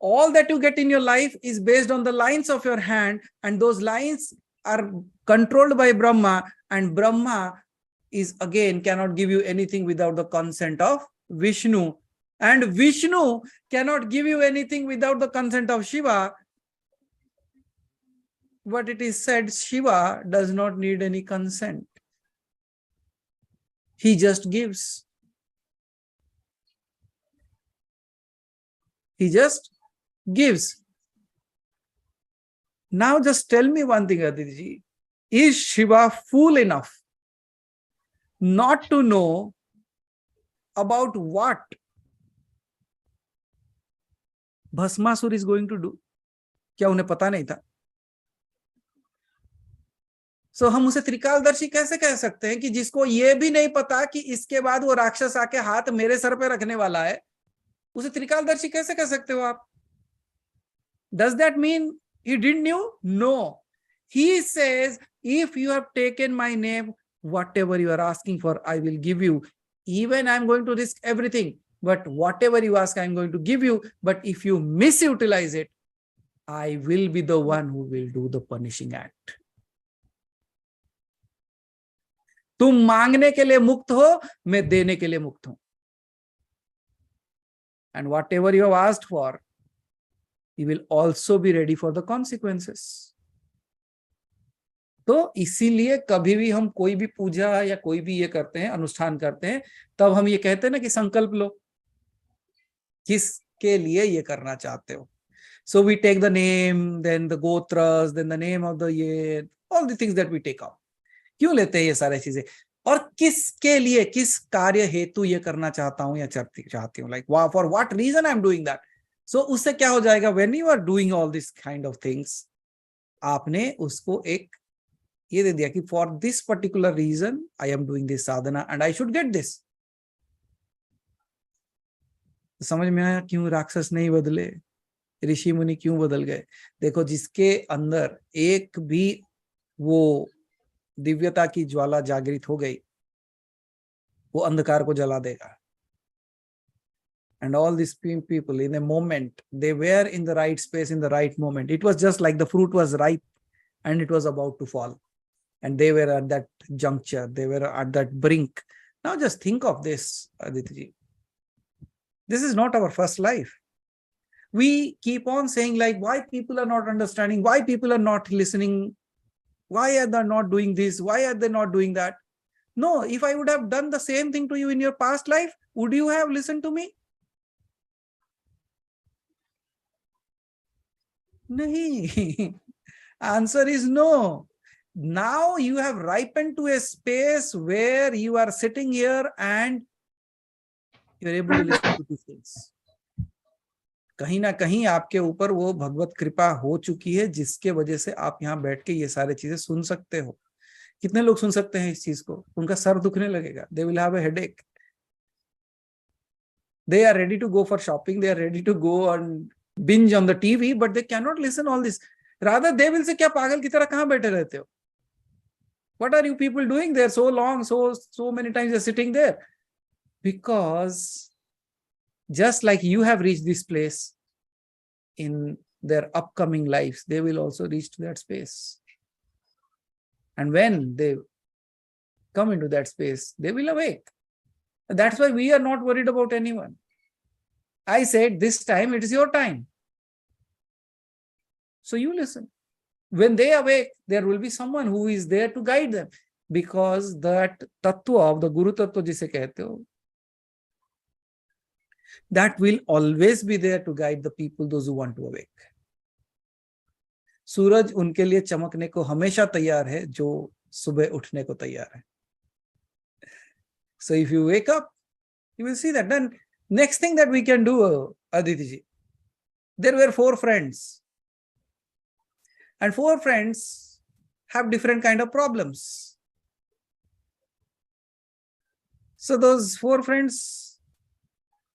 all that you get in your life is based on the lines of your hand, and those lines are controlled by Brahma, and Brahma is again cannot give you anything without the consent of Vishnu, and Vishnu cannot give you anything without the consent of Shiva. But it is said Shiva does not need any consent. He just gives. He just gives. Now just tell me one thing, Aditi ji. Is Shiva fool enough not to know about what Bhasmasur is going to do? क्या उन्हें पता नहीं था? So हम उसे त्रिकालदर्शी कैसे कह सकते हैं कि जिसको ये भी नहीं पता कि इसके बाद वो राक्षस आके हाथ मेरे सर पे रखने वाला है, उसे त्रिकालदर्शी कैसे कह सकते हो आप? Does that mean he didn't knew? No. He says, if you have taken my name, whatever you are asking for, I will give you. Even I'm going to risk everything, but whatever you ask, I'm going to give you. But if you misutilize it, I will be the one who will do the punishing act. तुम मांगने के लिए मुक्त हो, मैं देने के लिए मुक्त हूं. And whatever you have asked for, you will also be ready for the consequences. तो इसीलिए कभी भी हम कोई भी पूजा या कोई भी ये करते हैं, अनुष्ठान करते हैं, तब हम ये कहते हैं ना कि संकल्प लो, किसके लिए ये करना चाहते हो. So we take the name, then the gotras, then the name of the ये, all the things that we take out. क्यों लेते हैं ये सारी चीजें, और किसके लिए, किस कार्य हेतु ये करना चाहता हूं या चाहती हूँ, like for what reason I'm doing that. So उससे क्या हो जाएगा, when you are doing all this kind of things, आपने उसको एक ये दे दिया कि for this particular reason I am doing this sadhana and I should get this. समझ में आया क्यों राक्षस नहीं बदले, ऋषि मुनि क्यों बदल गए? देखो, जिसके अंदर एक भी वो दिव्यता की ज्वाला जागृत हो गई, वो अंधकार को जला देगा. And all these people in a moment, they were in the right space in the right moment. It was just like the fruit was ripe and it was about to fall. And they were at that juncture, they were at that brink. Now just think of this, Aditi ji. This is not our first life. We keep on saying like, why people are not understanding, why people are not listening, why are they not doing this, why are they not doing that? No, if I would have done the same thing to you in your past life, would you have listened to me? Nahi. Answer is no. Now you have ripened to a space where you are sitting here and you are able to listen to these things. कहीं ना कहीं आपके ऊपर वो भगवत कृपा हो चुकी है, जिसके वजह से आप यहाँ बैठ के ये सारी चीजें सुन सकते हो. कितने लोग सुन सकते हैं इस चीज को? उनका सर दुखने लगेगा. They will have a headache. They are ready to go for shopping. They are ready to go and binge on the TV, but they cannot listen all this. Rather, they will say, क्या पागल की तरह कहाँ बैठे रहते हो? What are you people doing there so long, so many times you're sitting there? Because just like you have reached this place in their upcoming lives, they will also reach to that space. And when they come into that space, they will awake. That's why we are not worried about anyone. I said, this time it is your time. So you listen. When they awake, there will be someone who is there to guide them. Because that tattva of the Guru Tattva jise kehte ho, that will always be there to guide the people, those who want to awake. सूरज उनके लिए चमकने को हमेशा तैयार है जो सुबह उठने को तैयार है. So if you wake up, you will see that. Then next thing that we can do, Aditi ji, there were 4 friends. And 4 friends have different kind of problems. So those 4 friends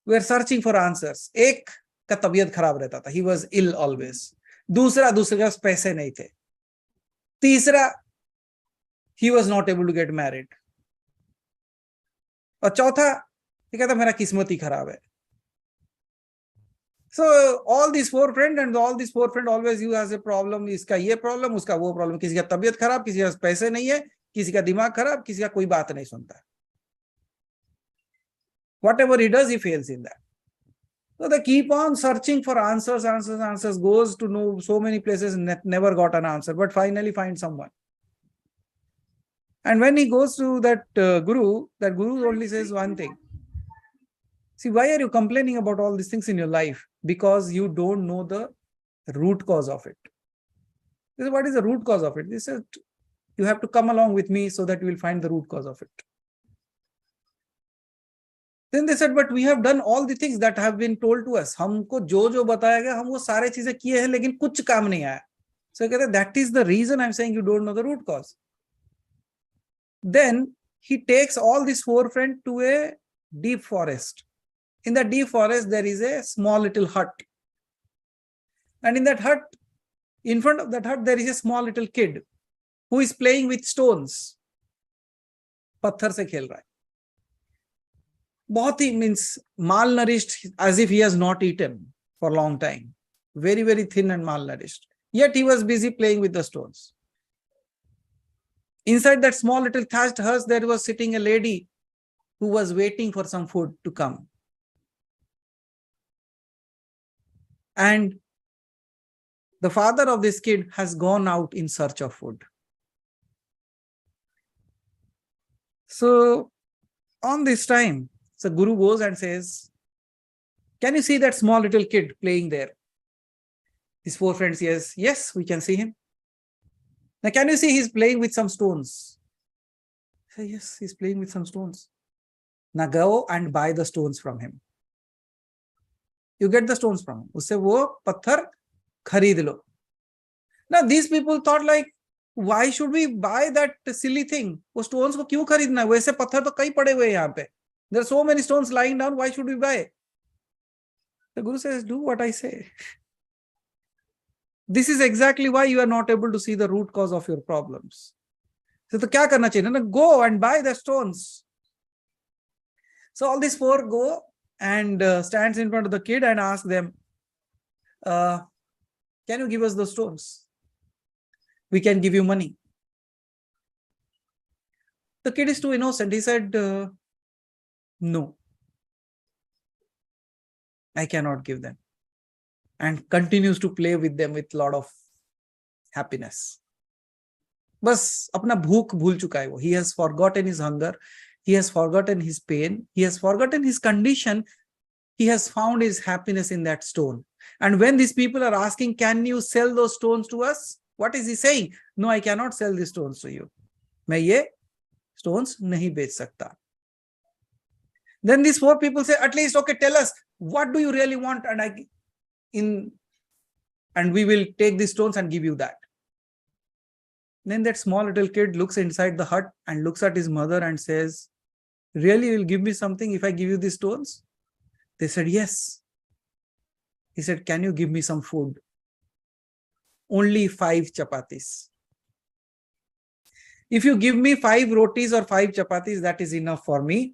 were searching for answers. एक का तबीयत खराब रहता था. He was ill always. दूसरे के पास पैसे नहीं थे. तीसरा, he was not able to get married. और चौथा, ये कहता मेरा किस्मत ही खराब है. So all these 4 friends and all these 4 friends always you has a problem. इसका ये problem, उसका वो problem. किसी का तबीयत खराब, किसी का पैसे नहीं है, किसी का दिमाग खराब, किसी का कोई बात नहीं सुनता. Whatever he does, he fails in that. So they keep on searching for answers, goes to know so many places, never got an answer, but finally find someone. And when he goes to that guru only says one thing. See, why are you complaining about all these things in your life? Because you don't know the root cause of it. This is what is the root cause of it. This is, you have to come along with me so that you will find the root cause of it. Then they said, but we have done all the things that have been told to us. हमको जो बताया गया, हम वो सारे चीजें किए हैं, लेकिन कुछ काम नहीं आया. So कहते, that is the reason I'm saying you don't know the root cause. Then he takes all these 4 friends to a deep forest. In the deep forest, there is a small little hut. And in that hut, in front of that hut, there is a small little kid who is playing with stones. पत्थर से खेल रहा है. बहुत ही means malnourished, as if he has not eaten for a long time. Very, very thin and malnourished. Yet he was busy playing with the stones. Inside that small little thatched hut, there was sitting a lady who was waiting for some food to come. And the father of this kid has gone out in search of food. So on this time, so Guru goes and says, can you see that small little kid playing there? His 4 friends, yes, we can see him. Now, can you see he's playing with some stones? Say, yes, he's playing with some stones. Now go and buy the stones from him. You get the stones from him. Usse wo patthar khareed lo. Now these people thought like, why should we buy that silly thing? वो stones को क्यों खरीदना है? वैसे पत्थर तो कई पड़े हुए हैं यहाँ पे. There are so many stones lying down. Why should we buy? The Guru says, do what I say. This is exactly why you are not able to see the root cause of your problems. So क्या करना चाहिए ना? Go and buy the stones. So all these 4 go and stands in front of the kid and asks them, can you give us those stones? We can give you money. The kid is too innocent. He said, no, I cannot give them. And continues to play with them with a lot of happiness. बस अपना भूख भूल चुका है वो. He has forgotten his hunger. He has forgotten his pain. He has forgotten his condition. He has found his happiness in that stone. And when these people are asking, can you sell those stones to us? What is he saying? No, I cannot sell these stones to you. मैं ये stones नहीं बेच सकता. Then these 4 people say, at least, okay, tell us, what do you really want? And we will take these stones and give you that. Then that small little kid looks inside the hut and looks at his mother and says, really, you will give me something if I give you these stones? They said, yes. He said, can you give me some food? Only 5 chapatis. If you give me 5 rotis or 5 chapatis, that is enough for me.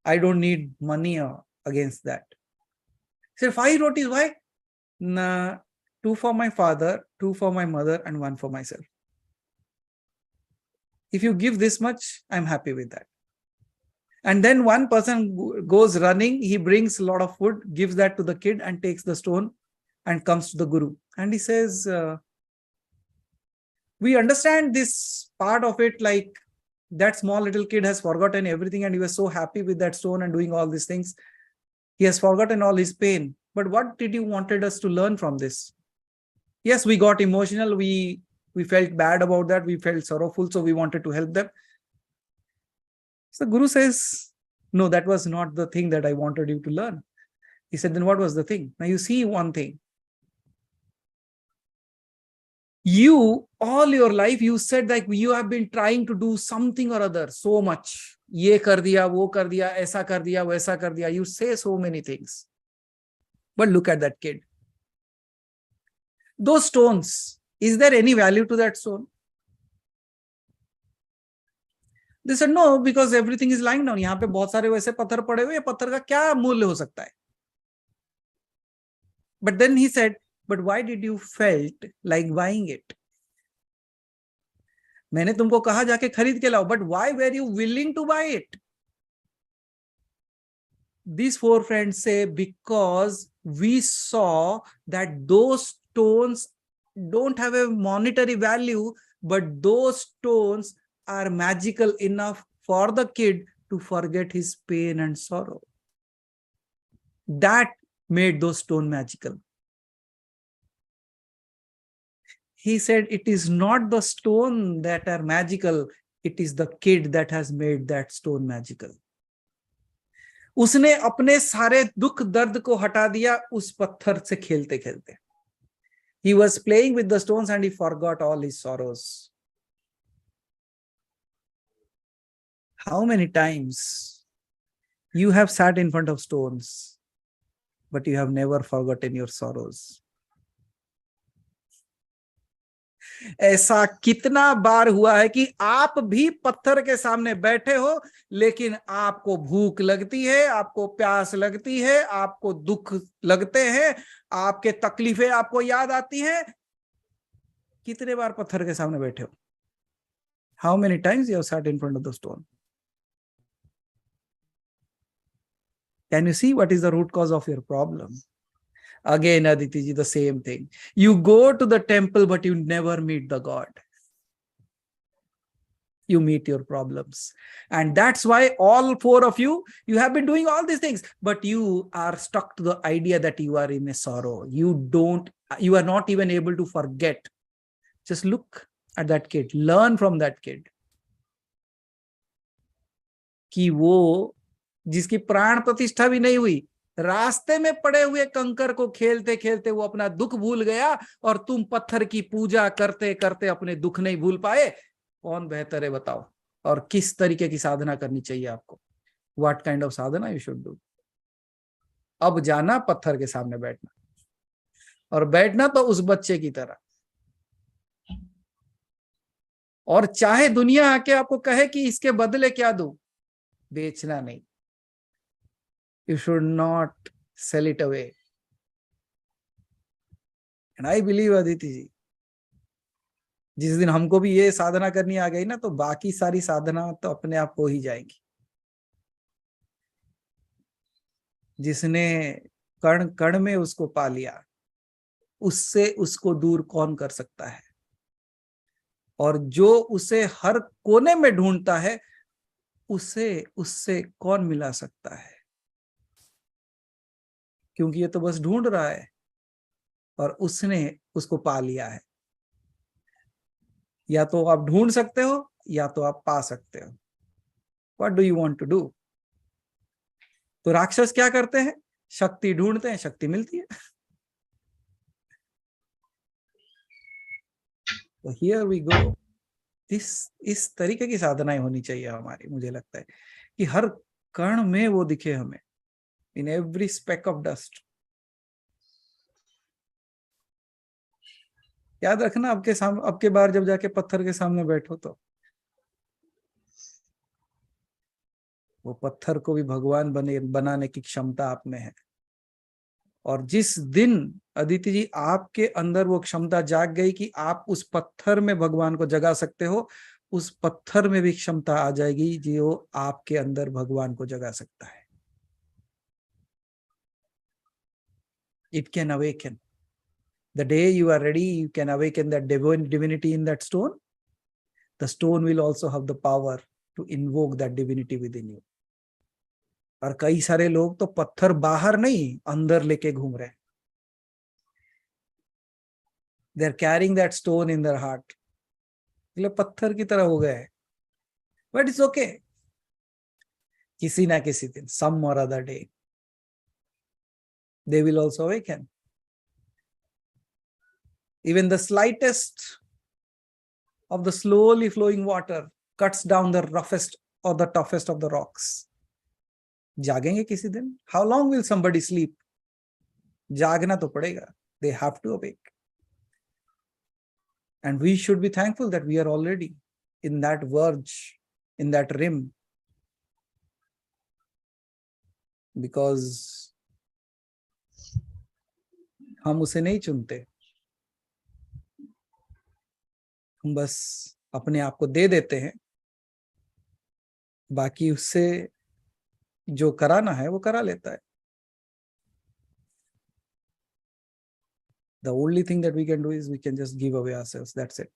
I don't need money against that. He said, 5 rotis, why? Nah, 2 for my father, 2 for my mother, and 1 for myself. If you give this much, I'm happy with that. And then one person goes running, he brings a lot of food, gives that to the kid and takes the stone and comes to the Guru. And he says, we understand this part of it, like that small little kid has forgotten everything and he was so happy with that stone and doing all these things. He has forgotten all his pain. But what did you wanted us to learn from this? Yes, we got emotional. We felt bad about that. We felt sorrowful. So we wanted to help them. So Guru says, no, that was not the thing that I wanted you to learn. He said, then what was the thing? Now you see one thing. You, all your life, you said like you have been trying to do something or other so much. ये कर दिया, वो कर दिया, ऐसा कर दिया, वैसा कर दिया. You say so many things. But look at that kid. Those stones, is there any value to that stone? They said, no, because everything is lying down. यहाँ पे बहुत सारे वैसे पत्थर पड़े हुए हैं. पत्थर का क्या मूल्य हो सकता है? But then he said, but why did you felt like buying it? मैंने तुमको कहा जाके खरीद के लाओ, but why were you willing to buy it? These 4 friends say, because we saw that those stones don't have a monetary value, but those stones are magical enough for the kid to forget his pain and sorrow. That made those stones magical. He said, it is not the stone that are magical, it is the kid that has made that stone magical. उसने अपने सारे दुख दर्द को हटा दिया उस पत्थर से खेलते खेलते. He was playing with the stones and he forgot all his sorrows. How many times you have sat in front of stones, but you have never forgotten your sorrows? ऐसा कितना बार हुआ है कि आप भी पत्थर के सामने बैठे हो, लेकिन आपको भूख लगती है, आपको प्यास लगती है, आपको दुख लगते हैं, आपके तकलीफें आपको याद आती हैं. कितने बार पत्थर के सामने बैठे हो? How many times you have sat in front of the stone? Can you see what is the root cause of your problem? Again, Aditi ji, the same thing. You go to the temple, but you never meet the God. You meet your problems. And that's why all four of you, you have been doing all these things, but you are stuck to the idea that you are in a sorrow. You are not even able to forget. Just look at that kid. Learn from that kid. कि वो जिसकी प्राण प्रतिष्ठा भी नहीं हुई, रास्ते में पड़े हुए कंकर को खेलते खेलते वो अपना दुख भूल गया, और तुम पत्थर की पूजा करते करते अपने दुख नहीं भूल पाए. कौन बेहतर है बताओ? और किस तरीके की साधना करनी चाहिए आपको? What kind of Sadhana you should do? अब जाना पत्थर के सामने बैठना, और बैठना तो उस बच्चे की तरह. और चाहे दुनिया आके आपको कहे कि इसके बदले क्या दूं, बेचना नहीं. You should not sell it away. And I believe, Aditi ji, जिस दिन हमको भी ये साधना करनी आ गई ना, तो बाकी सारी साधना तो अपने आप हो ही जाएंगी. जिसने कण कण में उसको पा लिया, उससे उसको दूर कौन कर सकता है? और जो उसे हर कोने में ढूंढता है, उसे उससे कौन मिला सकता है? क्योंकि ये तो बस ढूंढ रहा है, और उसने उसको पा लिया है. या तो आप ढूंढ सकते हो, या तो आप पा सकते हो. What do you want to do? तो राक्षस क्या करते हैं? शक्ति ढूंढते हैं, शक्ति मिलती है. तो here we go. इस तरीके की साधनाएं होनी चाहिए हमारी. मुझे लगता है कि हर कण में वो दिखे हमें. In every speck of dust. याद रखना, आपके बार जब जाके पत्थर के सामने बैठो, तो वो पत्थर को भी भगवान बनाने की क्षमता आप में है. और जिस दिन अदिति जी आपके अंदर वो क्षमता जाग गई कि आप उस पत्थर में भगवान को जगा सकते हो, उस पत्थर में भी क्षमता आ जाएगी जो आपके अंदर भगवान को जगा सकता है. It can awaken. The day you are ready, you can awaken that divinity in that stone. The stone will also have the power to invoke that divinity within you. और कई सारे लोग तो पत्थर बाहर नहीं, अंदर लेके घूम रहे हैं. They are carrying that stone in their heart. मतलब पत्थर की तरह हो गए. But it's okay. किसी ना किसी दिन, some or other day, they will also awaken. Even the slightest of the slowly flowing water cuts down the roughest or the toughest of the rocks. जागेंगे किसी दिन. How long will somebody sleep? जागना तो पड़ेगा. They have to awake. And we should be thankful that we are already in that verge, in that rim. Because हम उसे नहीं चुनते, हम बस अपने आप को दे देते हैं. बाकी उससे जो कराना है वो करा लेता है. The only thing that we can do is we can just give away ourselves. That's it.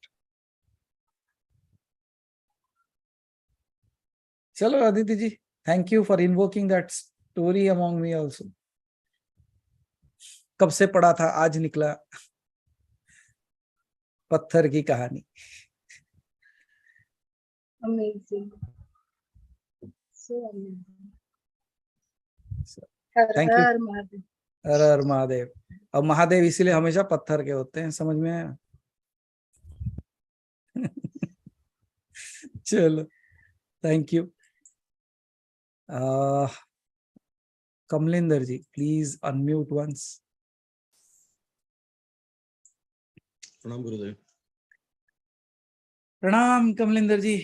चलो Aditi ji, thank you for invoking that story among me also. कब से पढ़ा था, आज निकला. पत्थर की कहानी. Amazing. So amazing. So, Har thank you. Har Mahadev. हर हर महादेव. अब महादेव इसीलिए हमेशा पत्थर के होते हैं, समझ में आया? चलो, thank you. Kamlinder ji, please unmute once. प्रणाम गुरुदेव. प्रणाम कमलिंदर जी.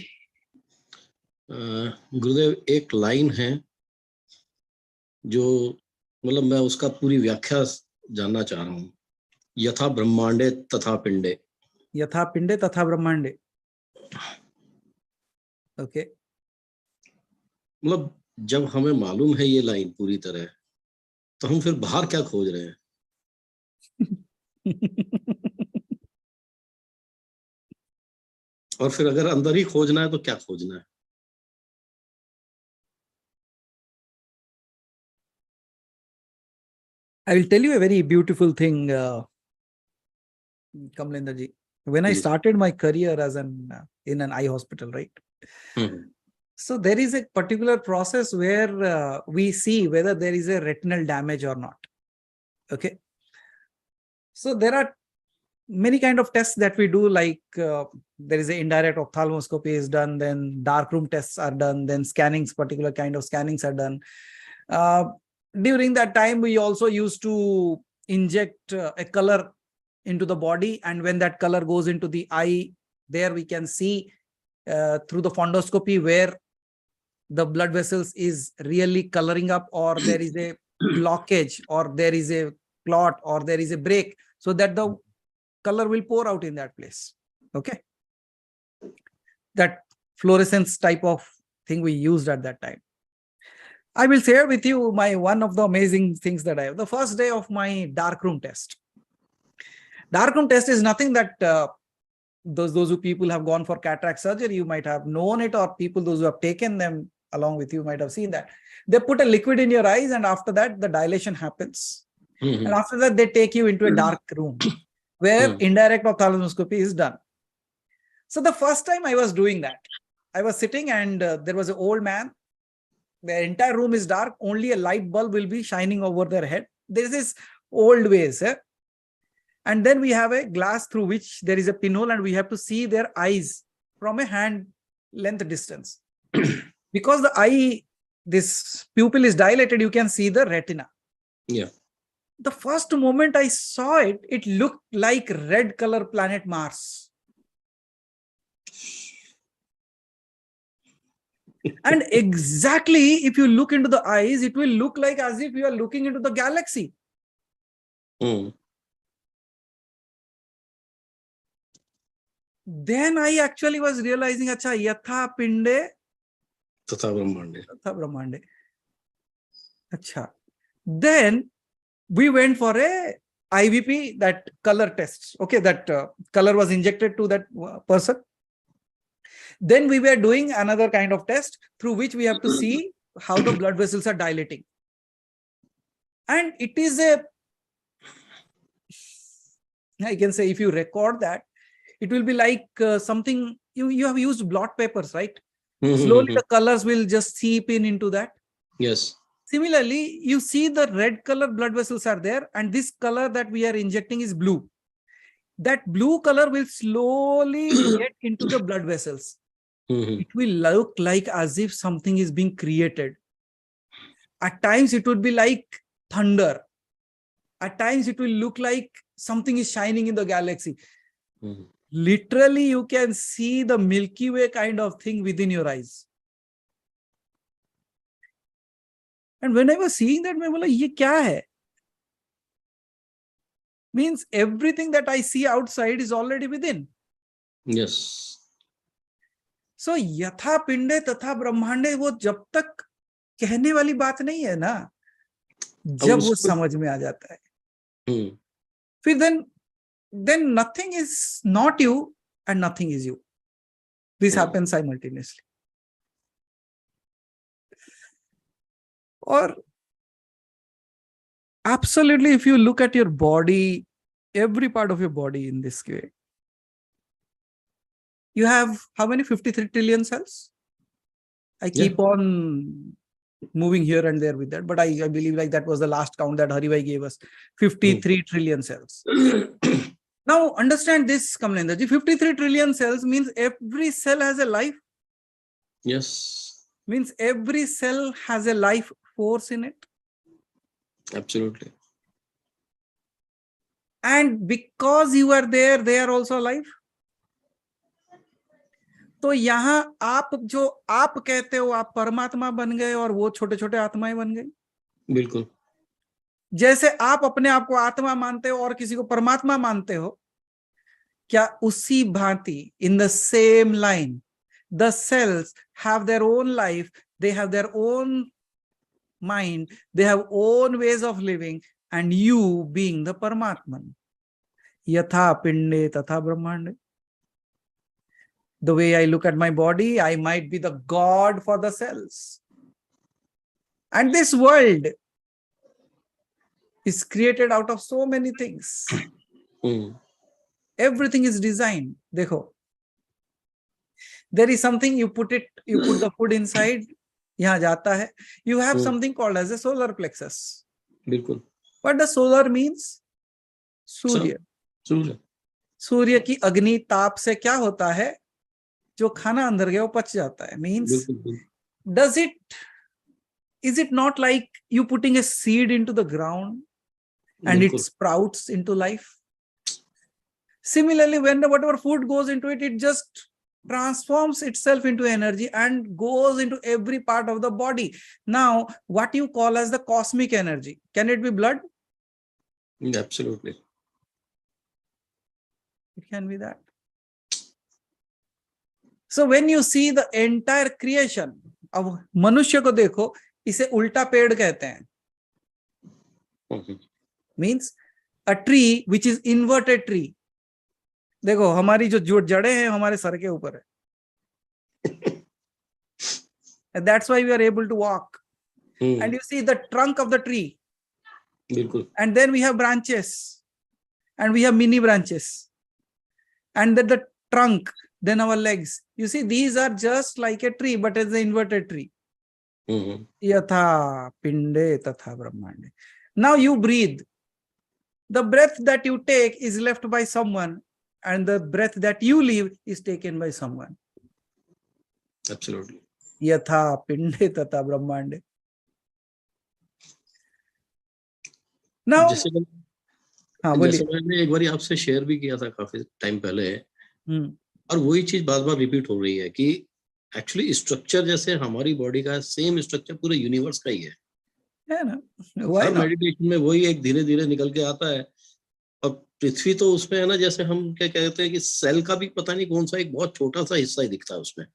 गुरुदेव, एक लाइन है जो मतलब मैं उसका पूरी व्याख्या जानना चाह रहा हूँ. यथा ब्रह्मांडे तथा पिंडे. यथा पिंडे तथा ब्रह्मांडे. ओके. मतलब जब हमें मालूम है ये लाइन पूरी तरह, तो हम फिर बाहर क्या खोज रहे हैं? और फिर अगर अंदर ही खोजना है तो क्या खोजना है? I will tell you a very beautiful thing, Kamlinder ji. When I Yes. started my career as in an eye hospital, right? So there is a particular process where we see whether there is a retinal damage or not. Okay. So there are many kind of tests that we do, like there is an indirect ophthalmoscopy is done, then darkroom tests are done, then scannings, particular kind of scannings are done. During that time, we also used to inject a color into the body, and when that color goes into the eye, there we can see through the fundoscopy where the blood vessels is really coloring up, or there is a blockage, or there is a clot, or there is a break, so that the color will pour out in that place. Okay. That fluorescence type of thing we used at that time. I will share with you one of the amazing things that I have. The first day of my darkroom test. Darkroom test is nothing that those who people have gone for cataract surgery, you might have known it, or those who have taken them along with you might have seen that. They put a liquid in your eyes, and after that the dilation happens. And after that they take you into a dark room where indirect ophthalmoscopy is done. So the first time I was doing that, I was sitting, and there was an old man. The entire room is dark, only a light bulb will be shining over their head. There is this old ways. And then we have a glass through which there is a pinhole, and we have to see their eyes from a hand length distance. Because the eye, this pupil is dilated, you can see the retina. Yeah. The first moment I saw it, it looked like red color planet Mars. And exactly, if you look into the eyes, it will look like as if you are looking into the galaxy. Then I actually was realizing, acha, yatha pinde तथा ब्रह्मांडे. तथा brahmande. Acha. Then we went for a IVP, that color test. Okay, that color was injected to that person. Then we were doing another kind of test through which we have to see how the blood vessels are dilating. And it is I can say, if you record that, it will be like something, you have used blot papers, right? Slowly the colors will just seep into that. Yes. Similarly, you see the red color blood vessels are there, and this color that we are injecting is blue. That blue color will slowly get into the blood vessels. It will look like as if something is being created. At times it would be like thunder. At times it will look like something is shining in the galaxy. Literally, you can see the Milky Way kind of thing within your eyes. And when I was seeing that, I was like, ye kya hai? Means everything that I see outside is already within. Yes. So यथा पिंडे तथा ब्रह्मांडे, वो जब तक कहने वाली बात नहीं है ना, जब वो समझ में आ जाता है, फिर then nothing is not you and nothing is you. This happens simultaneously. Or absolutely, if you look at your body, every part of your body in this way, You have how many? 53 trillion cells. I keep on moving here and there with that, but I believe like that was the last count that Haribhai gave us. 53 trillion cells. Now understand this, Kamlendraji. 53 trillion cells means every cell has a life. Yes, Means every cell has a life force in it. absolutely. And because you are there, they are also alive. तो यहाँ आप जो आप कहते हो आप परमात्मा बन गए और वो छोटे छोटे आत्माएं बन गई. बिल्कुल. जैसे आप अपने आप को आत्मा मानते हो और किसी को परमात्मा मानते हो, क्या उसी भांति in the same line the cells have their own life, they have their own mind, they have own ways of living, and you being the Paramatman. Yatha pinde tatha brahmande. The way I look at my body, I might be the God for the cells. And this world is created out of so many things. Everything is designed. Dekho. There is something you put the food inside, yahan jata hai. You have something called as a solar plexus. बिल्कुल. What does solar means? सूर्य. सूर्य. सूर्य की अग्नि ताप से क्या होता है? जो खाना अंदर गया वो पच जाता है. Means, is it not like you putting a seed into the ground and it sprouts into life? Similarly, when whatever food goes into it, it just transforms itself into energy and goes into every part of the body. Now, what you call as the cosmic energy, can it be blood? Absolutely. It can be that. So when you see the entire creation, अब मनुष्य को देखो, इसे उल्टा पेड़ कहते हैं. Means a tree which is inverted tree. देखो हमारी जो जड़ें हैं हमारे सर के ऊपर है. And that's why we are able to walk. And you see the trunk of the tree. And then we have branches. And we have mini branches. And then the trunk, then our legs. You see, these are just like a tree, but it's an inverted tree. Yatha pinde tatha brahmande. Now you breathe. The breath that you take is left by someone, and the breath that you leave is taken by someone. Absolutely. Yatha pinde tatha brahmande. Now, जैसे मैंने एक बार आपसे share भी किया था काफी time पहले, और वही चीज बार बार रिपीट हो रही है कि एक्चुअली स्ट्रक्चर जैसे हमारी बॉडी का सेम स्ट्रक्चर पूरे यूनिवर्स का ही है ना. हर मेडिटेशन में वही एक धीरे धीरे निकल के आता है. और पृथ्वी तो उसमें है ना, जैसे हम क्या कहते हैं कि सेल का भी पता नहीं कौन सा एक बहुत छोटा सा हिस्सा ही दिखता है उसमें.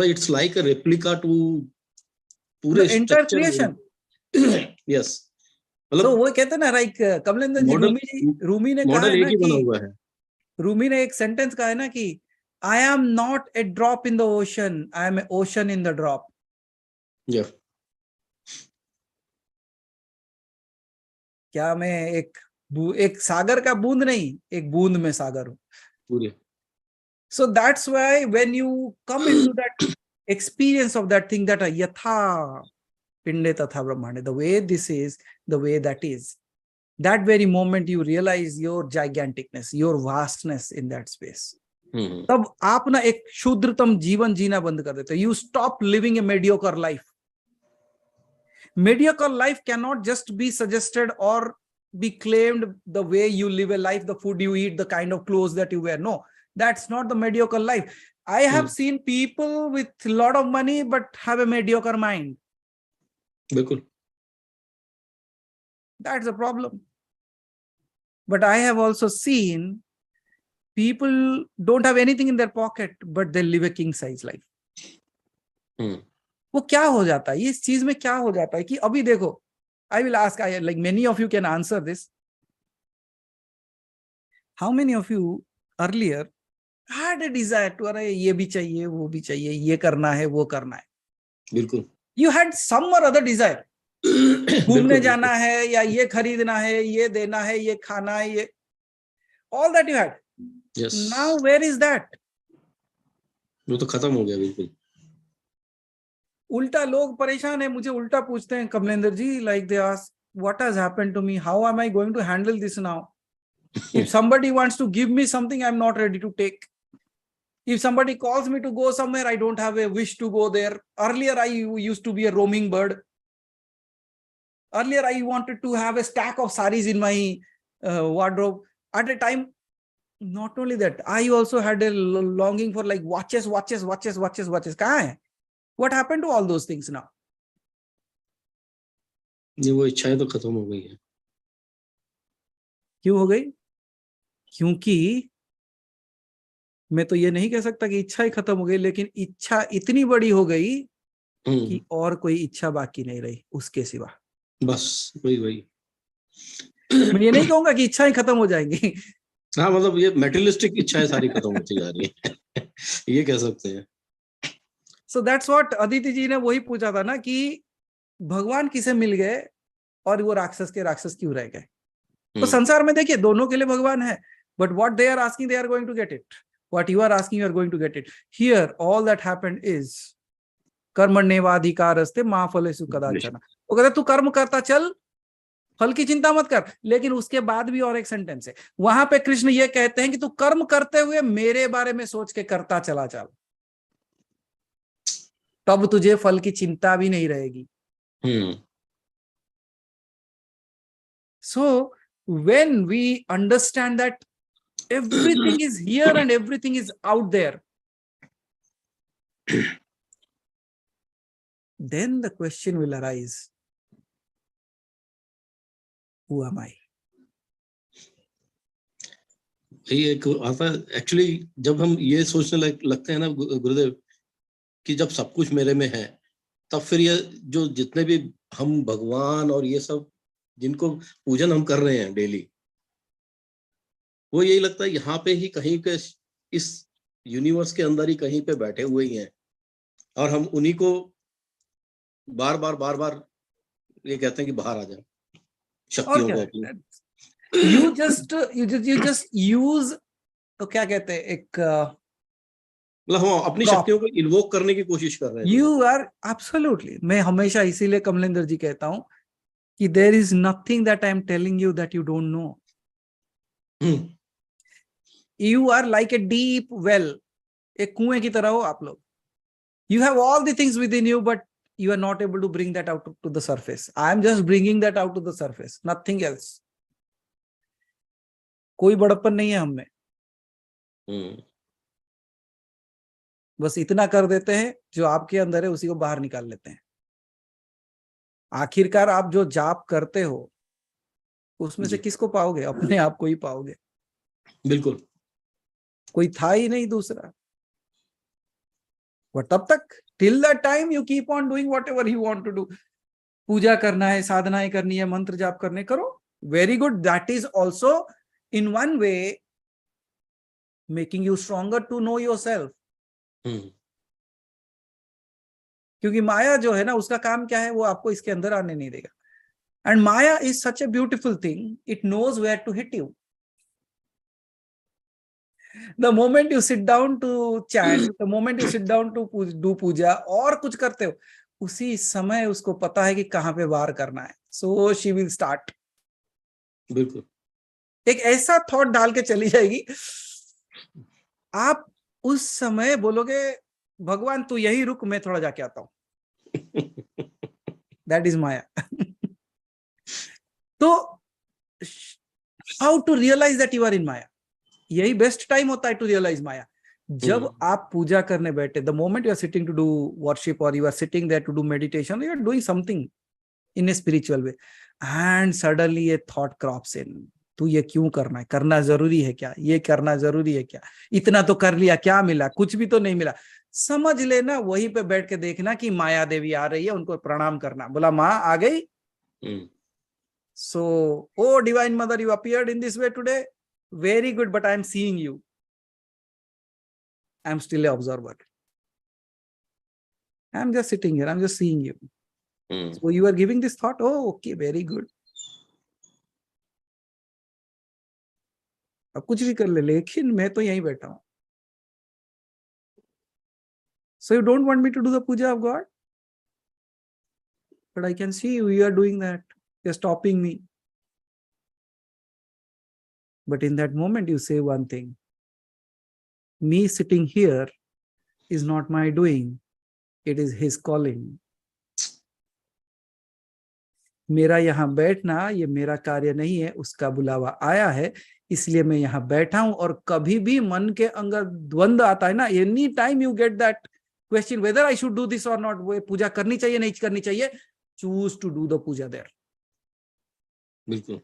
It's like a replica to पूरे इंटरक्रिएशन. यस. तो वो कहते हैं ना, लाइक कमलेंद्र जी, रूमी ने कहा है ना कि रूमी ने एक सेंटेंस कहा है ना कि I am not a drop in the ocean, I am a ocean in the drop. क्या मैं एक सागर का बूंद नहीं, एक बूंद में सागर हूं. So that's why when you come into that experience of that thing, that yatha pinde tatha brahmande, the way this is, the way that is, that very moment you realize your giganticness, your vastness in that space. तब आप ना एक शूद्रतम जीवन जीना बंद कर देते हो. You stop living a mediocre life. Mediocre life cannot just be suggested or be claimed the way you live a life, the food you eat, the kind of clothes that you wear. No, that's not the mediocre life. I have seen people with a lot of money but have a mediocre mind. That's the problem. But I have also seen people don't have anything in their pocket, but they live a king size life. वो क्या हो जाता है, इस चीज में क्या हो जाता है कि अभी देखो, I will ask, like many of you can answer this. How many of you earlier had a desire to, अरे ये भी चाहिए, वो भी चाहिए, ये करना है, वो करना है. बिल्कुल. You had some or other desire. घूमने जाना है, या ये खरीदना है, ये देना है, ये खाना है, ये. all that you had. Yes. Now where is that? वो तो खत्म हो गया बिल्कुल. उल्टा लोग परेशान है, मुझे उल्टा पूछते हैं कमलेंद्र जी, like they ask what has happened to me, how am I going to handle this now? If somebody wants to give me something, I'm not ready to take. If somebody calls me to go somewhere, I don't have a wish to go there. Earlier I used to be a roaming bird. Earlier I wanted to have a stack of saris in my wardrobe. At a time, not only that, I also had a longing for like watches. कहाँ है? What happened to all those things now? ये वो इच्छाएं तो खत्म हो गई है. क्यों हो गई? क्योंकि मैं तो ये नहीं कह सकता कि इच्छा ही खत्म हो गई, लेकिन इच्छा इतनी बड़ी हो गई कि और कोई इच्छा बाकी नहीं रही उसके सिवा. बस वही. मैं ये नहीं कहूंगा कि इच्छा ही खत्म हो जाएंगी. हाँ, मतलब ये मेटेरियलिस्टिक इच्छाएं सारी खत्म होती जा रही है. ये कह सकते हैं. So that's what अदिति जी ने वही पूछा था ना कि भगवान किसे मिल गए और वो राक्षस के राक्षस क्यों रह गए. तो संसार में देखिए दोनों के लिए भगवान है, but what they are asking, they are going to get it. What you are asking, you are going to get it. Here, all that happened is कर्मण्येवाधिकारस्ते मा फलेषु कदाचन. वो कहते तू कर्म करता चल, फल की चिंता मत कर. लेकिन उसके बाद भी और एक सेंटेंस है, वहां पे कृष्ण ये कहते हैं कि तू कर्म करते हुए मेरे बारे में सोच के करता चला चल, तब तुझे फल की चिंता भी नहीं रहेगी. So when we understand that everything is here and everything is out there, then the question will arise, who am I? ये एक आता एक्चुअली जब हम ये सोचने लगते हैं ना गुरुदेव कि जब सब कुछ मेरे में है, तब फिर ये जो जितने भी हम भगवान और ये सब जिनको पूजन हम कर रहे हैं डेली, वो यही लगता है यहाँ पे ही कहीं पे इस यूनिवर्स के अंदर ही कहीं पे बैठे हुए ही हैं और हम उन्हीं को बार बार ये कहते हैं कि बाहर आ जाए शक्तियों को अपनी. You just use, तो क्या कहते हैं, एक मतलब हम अपनी शक्तियों को इन्वोक करने की कोशिश कर रहे हैं. You are absolutely. मैं हमेशा इसीलिए कमलेंद्र जी कहता हूं कि there is nothing that I am telling you that you don't know. You are like a deep well. एक कुएं की तरह हो आप लोग. You have all the things within you, but you are not able to bring that out to the surface. I am just bringing that out to the surface. Nothing else. कोई बड़प्पन नहीं है हम में. बस इतना कर देते हैं, जो आपके अंदर है उसी को बाहर निकाल लेते हैं. आखिरकार आप जो जाप करते हो उसमें से किसको पाओगे? अपने आप को ही पाओगे. बिल्कुल. कोई था ही नहीं दूसरा. और तब तक till that time you keep on doing whatever you want to do. पूजा करना है, साधनाएं करनी है, मंत्र जाप करने, करो. Very good. That is also in one way making you stronger to know yourself. क्योंकि माया जो है ना, उसका काम क्या है, वो आपको इसके अंदर आने नहीं देगा. And Maya is such a beautiful thing. It knows where to hit you. The moment you sit down to chant, the moment you sit down to do puja और कुछ करते हो, उसी समय उसको पता है कि कहाँ पे वार करना है. So she will start. बिल्कुल. एक ऐसा थॉट डाल के चली जाएगी, आप उस समय बोलोगे भगवान तू यही रुक, मैं थोड़ा जाके आता हूं. That is Maya. तो how to realize that you are in Maya? यही बेस्ट टाइम होता है to realize Maya. जब आप पूजा करने बैठे, the moment you are sitting to do worship or you are sitting there to do meditation, you are doing something in a spiritual way, and suddenly a thought crops in. तू ये क्यों करना है? करना जरूरी है क्या? ये करना जरूरी है क्या? इतना तो कर लिया, क्या मिला? कुछ भी तो नहीं मिला. समझ लेना, वहीं पे बैठ के देखना कि माया देवी आ रही है, उनको प्रणाम करना. बोला माँ आ गई. So, oh divine mother, you appeared in this way today. Very good, but I am seeing you. I am still an observer. I am just sitting here. I am just seeing you. So you are giving this thought. Oh, okay, very good. अब कुछ भी कर ले, लेकिन मैं तो यहीं बैठा हूं. So you don't want me to do the puja of God? But I can see you are doing that. You're stopping me. But in that moment, you say one thing. Me sitting here is not my doing. It is his calling. मेरा यहाँ बैठना ये मेरा कार्य नहीं है, उसका बुलावा आया है, इसलिए मैं यहाँ बैठा हूं. और कभी भी मन के अंदर द्वंद आता है ना, any time you get that question whether I should do this और नॉट, वो पूजा करनी चाहिए नहीं करनी चाहिए, choose to do the puja there. बिल्कुल.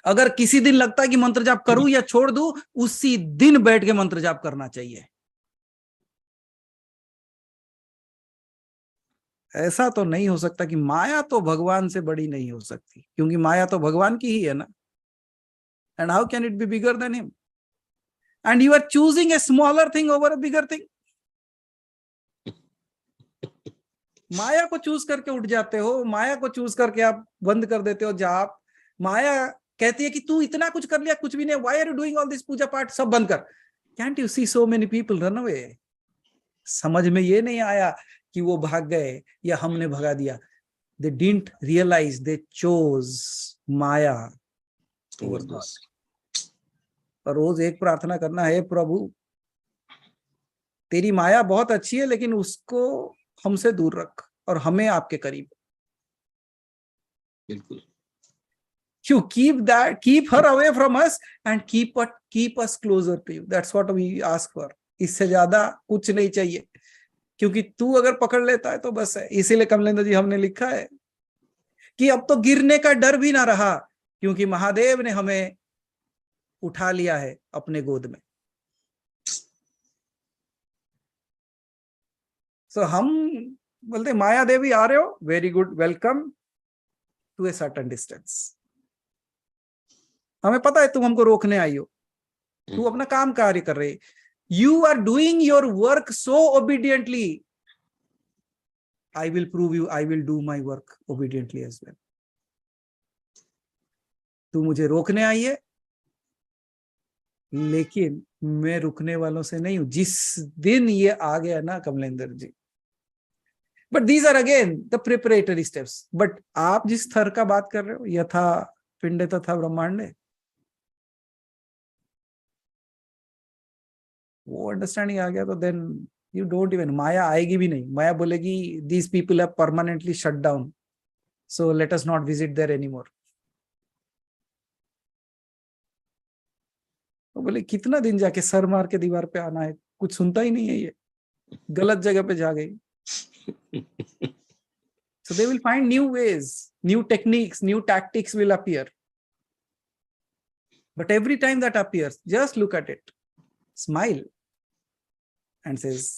अगर किसी दिन लगता है कि मंत्र जाप करूं या छोड़ दूं, उसी दिन बैठ के मंत्र जाप करना चाहिए. ऐसा तो नहीं हो सकता कि माया तो भगवान से बड़ी नहीं हो सकती, क्योंकि माया तो भगवान की ही है ना. And how can it be bigger than him? And you are choosing a smaller thing over a bigger thing. माया को चूज करके उठ जाते हो, माया को चूज करके आप बंद कर देते हो जाप. माया कहती है कि तू इतना कुछ कर लिया, कुछ भी नहीं, why are you doing all this पूजा पाठ, सब बंद कर. Can't you see so many people run away? समझ में ये नहीं आया कि वो भाग गए या हमने भगा दिया. They didn't realise they chose maya over God. और रोज एक प्रार्थना करना है, प्रभु तेरी माया बहुत अच्छी है, लेकिन उसको हमसे दूर रख और हमें आपके करीब. बिल्कुल. You keep her away from us and keep us closer to you. That's what we ask for. इससे ज्यादा कुछ नहीं चाहिए, क्योंकि तू अगर पकड़ लेता है तो बस है. इसीलिए कमलेंद्र जी हमने लिखा है कि अब तो गिरने का डर भी ना रहा, क्योंकि महादेव ने हमें उठा लिया है अपने गोद में. So हम बोलते माया देवी आ रहे हो, very good, welcome to a certain distance. हमें पता है तुम हमको रोकने आई हो, तू अपना काम कार्य कर रहे. You are doing your work so obediently, I will prove you, I will do my work obediently as well. तू मुझे रोकने आई है, लेकिन मैं रुकने वालों से नहीं हूं. जिस दिन ये आ गया ना Kamlendra ji, but these are again the preparatory steps. बट आप जिस स्तर का बात कर रहे हो, यथा पिंडे तथा ब्रह्मांडे, वो अंडरस्टैंडिंग आ गया तो देन यू डोंट इवन, माया आएगी भी नहीं. माया बोलेगी these people have permanently shut down, so let us not visit there anymore. तो बोले कितना दिन जाके सर मार के दीवार पे आना है, कुछ सुनता ही नहीं है, ये गलत जगह पे जा गई. So they will find new ways, new techniques, new tactics will appear. But every time that appears, just look at it, smile, and says,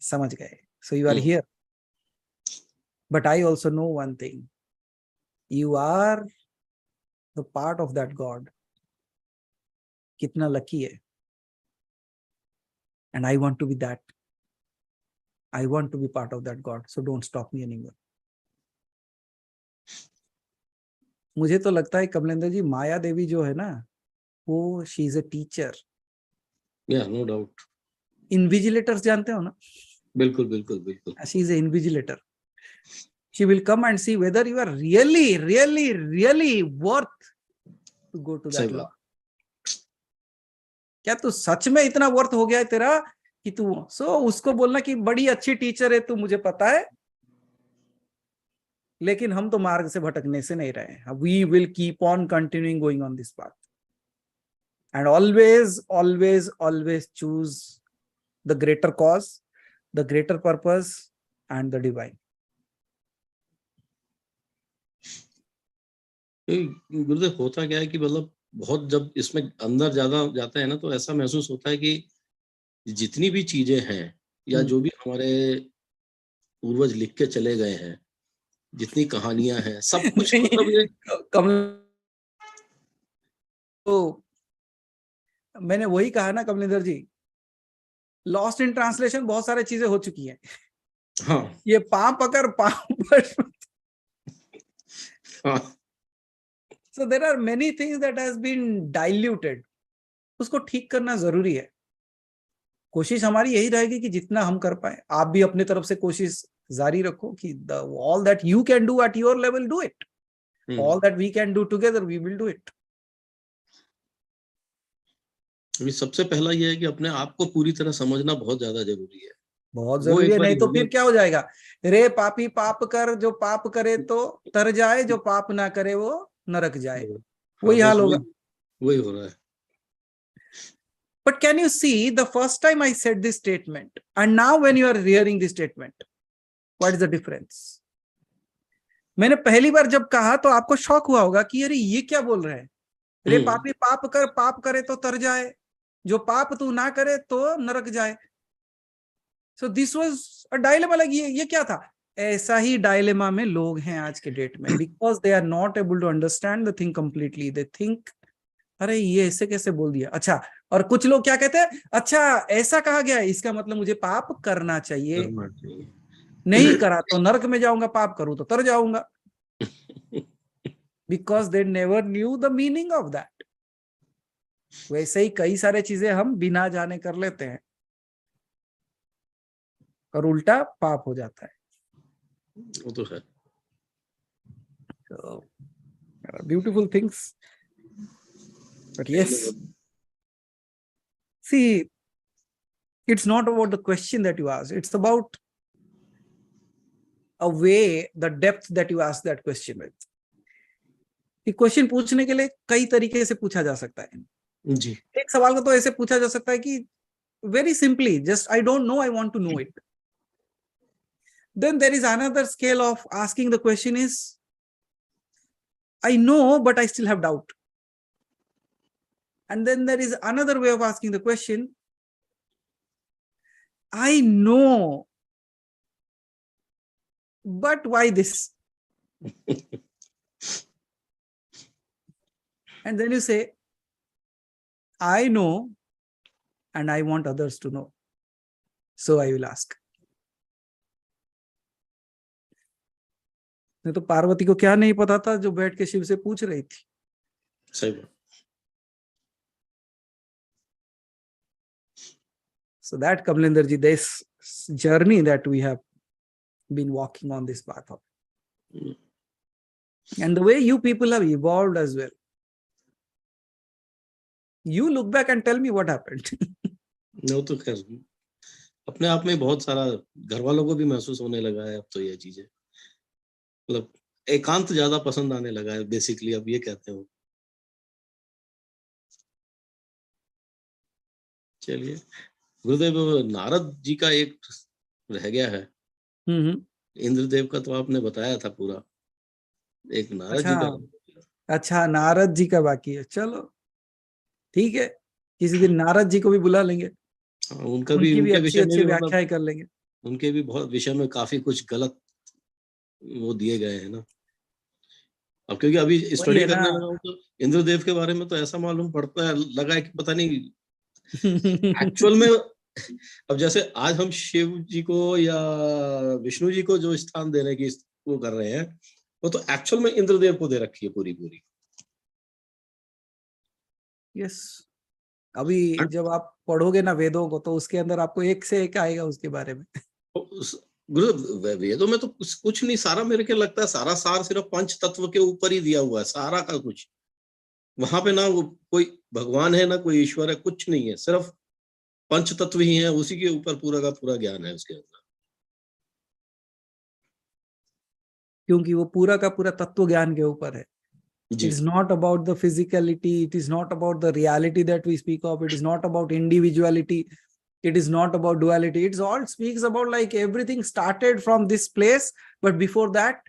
"Samajh gaye." So you are here. But I also know one thing: you are the part of that God. Kitna lucky hai. And I want to be that. I want to be part of that God. So don't stop me anymore. मुझे तो लगता है कमलेंद्र जी, माया देवी जो है ना, वो she is a teacher. No doubt. Invigilators जानते हो ना? बिल्कुल बिल्कुल बिल्कुल. She is a invigilator. She will come and see whether you are really worth to go to that law. क्या तू सच में इतना वर्थ हो गया है तेरा कि तू उसको बोलना कि बड़ी अच्छी टीचर है तू, मुझे पता है, लेकिन हम तो मार्ग से भटकने से नहीं रहे. We will keep on continuing going on this path and always choose the greater cause, the greater purpose and the divine. Gurudev होता क्या है कि मतलब बहुत जब इसमें अंदर ज्यादा जाता है ना, तो ऐसा महसूस होता है कि जितनी भी चीजें हैं या जो भी हमारे पूर्वज लिख के चले गए हैं, जितनी कहानियां हैं, सब कुछ मतलब ये तो मैंने वही कहा ना कमलेंद्र जी, लॉस्ट इन ट्रांसलेशन बहुत सारी चीजें हो चुकी हैं. हाँ. ये पांव पकड़ पांव. हाँ. So there are many things that has been diluted. उसको ठीक करना जरूरी है। कोशिश हमारी यही रहेगी कि जितना हम कर पाए, आप भी अपने तरफ से कोशिश जारी रखो कि all that you can do at your level, do it. All that we can do together, we will do it. अभी सबसे पहला ये है कि अपने आप को पूरी तरह समझना बहुत ज्यादा जरूरी है। बहुत वो जरूरी एक है, बार नहीं तो योगा फिर क्या हो जाएगा, रे पापी पाप कर, जो पाप करे तो तर जाए, जो पाप ना करे वो नरक जाए। हाँ, वही बस हाल होगा। वही हो रहा है। But can you see, the first time I said this statement and now when you are hearing this statement, what is the difference? मैंने पहली बार जब कहा तो आपको शॉक हुआ होगा कि अरे ये क्या बोल रहे हैं, रे पापी पाप कर, पाप करे तो तर जाए, जो पाप तू ना करे तो नरक जाए। So this was a dilemma, like ये क्या था? ऐसा ही डायलेमा में लोग हैं आज के डेट में, because they are not able to understand the thing completely. They think अरे ये ऐसे कैसे बोल दिया। अच्छा, और कुछ लोग क्या कहते हैं, अच्छा ऐसा कहा गया है, इसका मतलब मुझे पाप करना चाहिए, नहीं करा तो नरक में जाऊंगा, पाप करूं तो तर जाऊंगा। Because they never knew the meaning of that. वैसे ही कई सारे चीजें हम बिना जाने कर लेते हैं और उल्टा पाप हो जाता है। वो तो है। So, beautiful things. But yes, see, it's not about the question that you ask. It's about a way, the depth that you ask that question with. कि क्वेश्चन पूछने के लिए कई तरीके से पूछा जा सकता है जी। एक सवाल को तो ऐसे पूछा जा सकता है कि very simply, just I don't know, I want to know it. Then there is another scale of asking the question is, I know, but I still have doubt. And then there is another way of asking the question, I know, but why this? And then you say, I know, and I want others to know. So I will ask. नहीं तो पार्वती को क्या नहीं पता था जो बैठ के शिव से पूछ रही थी। सही बात। So that, Kamlender ji, this journey that we have been walking on this path of, and the way you people have evolved as well. You look back and tell me what happened. वो तो खैर अपने आप में बहुत सारा घर वालों को भी महसूस होने लगा है अब तो ये चीजें, मतलब एकांत ज्यादा पसंद आने लगा है बेसिकली, अब ये कहते हो। चलिए, गुरुदेव, नारद जी का एक रह गया है। इंद्रदेव का तो आपने बताया था पूरा, एक नारद जी का। अच्छा, नारद जी का बाकी है। चलो ठीक है, किसी दिन नारद जी को भी बुला लेंगे। उनका भी, उनकी भी उनके अच्छी विषय में अच्छी भी व्याख्याएं कर लेंगे। उनके भी बहुत विषय में काफी कुछ गलत वो दिए गए हैं ना। अब क्योंकि अभी स्टडी करने लगा हूं तो इंद्रदेव के बारे में तो ऐसा मालूम पड़ता है, लगा है कि पता नहीं एक्चुअल में। अब जैसे आज हम शिव जी को या विष्णु जी को जो स्थान देने की वो कर रहे हैं, वो तो एक्चुअल में इंद्रदेव को दे रखी है पूरी पूरी। यस, अभी जब आप पढ़ोगे ना वेदों को तो उसके अंदर आपको एक से एक आएगा उसके बारे में। गुरु, वेदों में तो कुछ नहीं, सारा मेरे को लगता है सारा सार सिर्फ पंच तत्व के ऊपर ही दिया हुआ है, सारा का कुछ। वहां पे ना वो कोई भगवान है ना कोई ईश्वर है, कुछ नहीं है, सिर्फ पंच तत्व ही है, उसी के ऊपर पूरा का पूरा ज्ञान है उसके अंदर। क्योंकि वो पूरा का पूरा तत्व ज्ञान के ऊपर है। It is not about the physicality, it is not about the reality that we speak of, it is not about individuality, it is not about duality. It all speaks about like everything started from this place, but before that,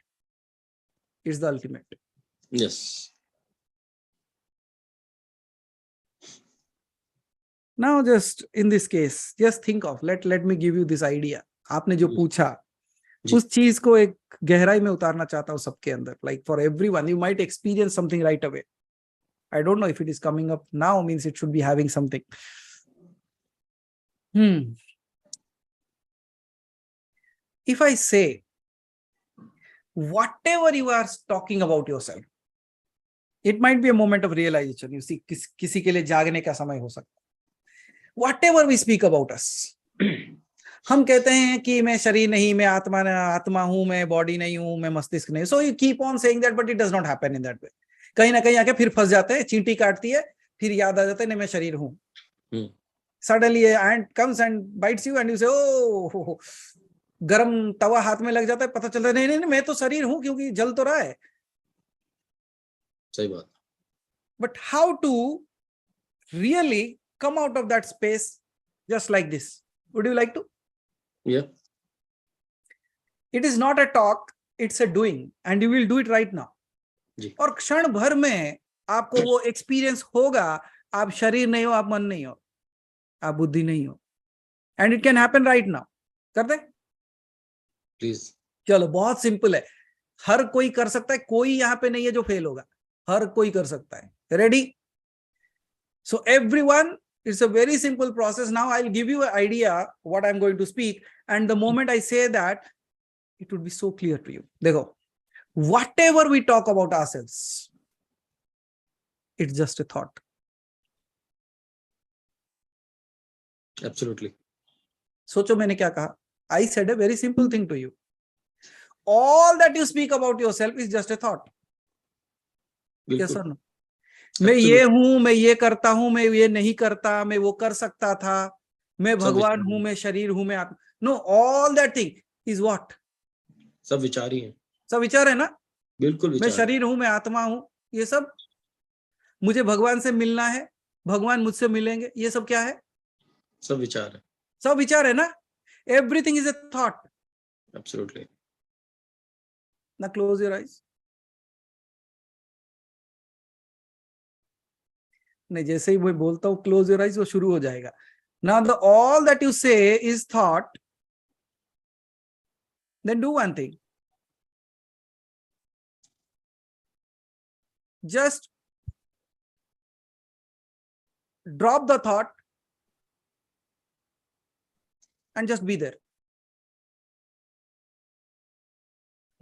it's the ultimate. Yes. Now just in this case, just think of, let me give you this idea. आपने जो पूछा उस चीज को एक गहराई में उतारना चाहता हूं सबके अंदर, like for everyone, you might experience something right away. I don't know if it is coming up now, means it should be having something. If I say, whatever you are talking about yourself, It might be a moment of realization. You see, किसी के लिए जागने का समय हो सकता है. Whatever we speak about us, हम कहते हैं कि मैं शरीर नहीं, मैं आत्मा हूं, मैं बॉडी नहीं हूं, मैं मस्तिष्क नहीं. So you keep on saying that, but it does not happen in that way. कहीं ना कहीं आके फिर फंस जाते हैं, चींटी काटती है, फिर याद आ जाता है नहीं मैं शरीर हूं. Suddenly an ant comes and bites you and you say, oh, गरम तवा हाथ में लग जाता है, पता चलता है नहीं नहीं मैं तो शरीर हूं क्योंकि जल तो रहा है. सही बात. But how to really come out of that space just like this? Would you like to? Yeah. It is not a talk, it's a doing, and you will do it right now. जी. और क्षण भर में आपको वो experience होगा, आप शरीर नहीं हो, आप मन नहीं हो, आप बुद्धि नहीं हो. And it can happen right now. कर दे प्लीज. चलो, बहुत सिंपल है, हर कोई कर सकता है, कोई यहाँ पे नहीं है जो फेल होगा, हर कोई कर सकता है. Ready? So everyone, it's a very simple process. Now I'll give you an idea what I'm going to speak, and the moment I say that, it would be so clear to you. Dekho, whatever we talk about ourselves, it's just a thought. Absolutely. सोचो मैंने क्या कहा? I said a very simple thing to you. All that you speak about yourself is just a thought. Yes or no? मैं ये हूं, मैं ये करता हूं, मैं ये नहीं करता, मैं वो कर सकता था, मैं भगवान हूं, मैं शरीर हूं, मैं आत्मा. No, all that thing is what? सब विचार ही है. सब विचार है ना? बिल्कुल विचार. मैं शरीर हूं, मैं आत्मा हूं, ये सब. मुझे भगवान से मिलना है, भगवान मुझसे मिलेंगे, ये सब क्या है? सब विचार है. सब विचार है ना? Everything is a thought. Absolutely. Now close your eyes. नहीं, जैसे ही मैं बोलता हूं क्लोज योर आइज, वो शुरू हो जाएगा. Now the all that you say is thought. Then do one thing. Just drop the thought and just be there.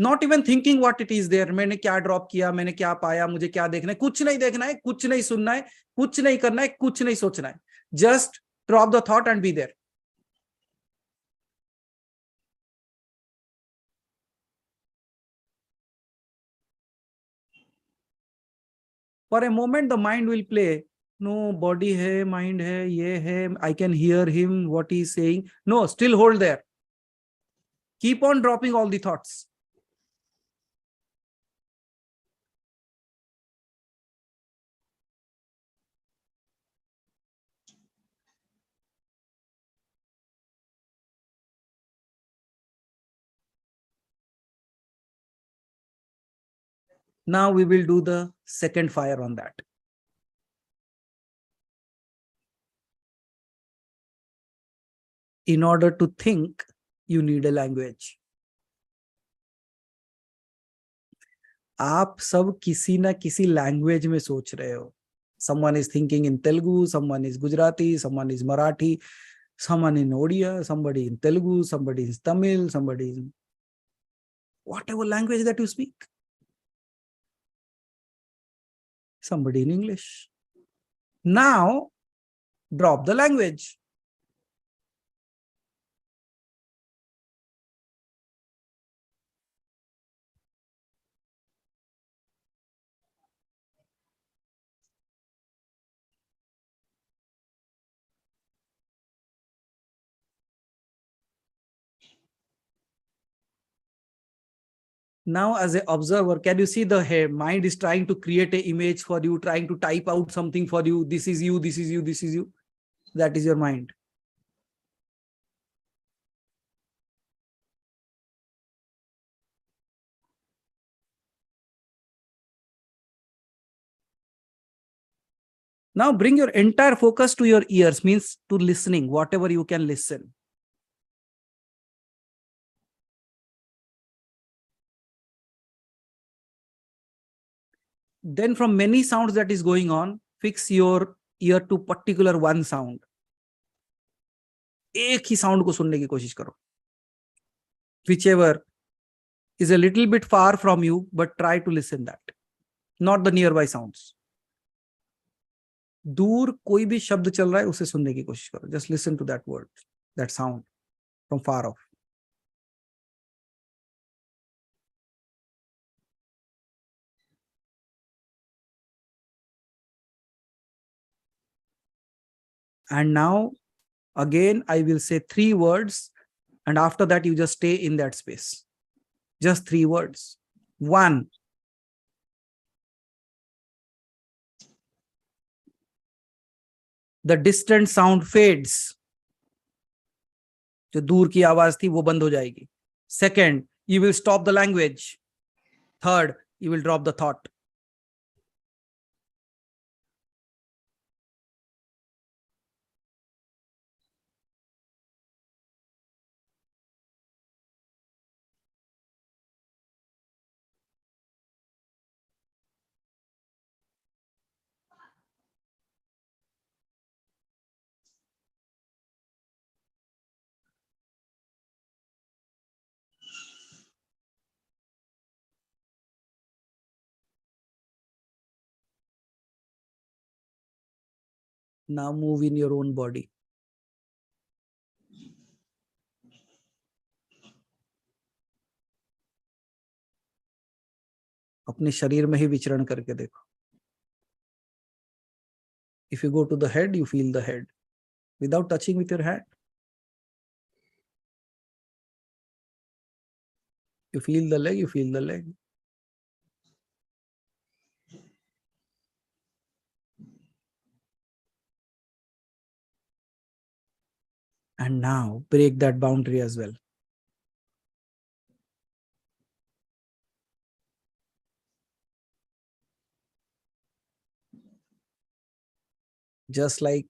Not even thinking what it is there. मैंने क्या ड्रॉप किया, मैंने क्या पाया, मुझे क्या देखना है, कुछ नहीं देखना है, कुछ नहीं सुनना है, कुछ नहीं करना है, कुछ नहीं सोचना है. Just drop the thought and be there. For a moment the mind will play. No, body है, माइंड है, ये है, I can hear him what he is saying. No, still hold there. Keep on dropping all the thoughts. Now we will do the second fire on that. In order to think, you need a language. आप सब किसी ना किसी language में सोच रहे हो. Someone is thinking in Telugu, someone is Gujarati, someone is Marathi, someone in Odia, somebody in Telugu, somebody is Tamil, somebody is whatever language that you speak. Somebody in English. Now, drop the language. Now, as an observer, can you see the mind is trying to create an image for you, trying to type out something for you? This is you, this is you, this is you. That is your mind. Now bring your entire focus to your ears, means to listening, whatever you can listen. Then from many sounds that is going on, fix your ear to particular one sound. एक ही sound को सुनने की कोशिश करो. Whichever is a little bit far from you, but try to listen that. not the nearby sounds. दूर कोई भी शब्द चल रहा है उसे सुनने की कोशिश करो. Just listen to that word, that sound from far off. And now again I will say 3 words, and after that you just stay in that space. Just 3 words. 1. The distant sound fades. जो दूर की आवाज थी वो बंद हो जाएगी. 2nd, you will stop the language. 3rd, you will drop the thought. Now move in your own body. अपने शरीर में ही विचरण करके देखो. If you go to the head, you feel the head without touching with your hand. You feel the leg, you feel the leg. And now break that boundary as well. Just like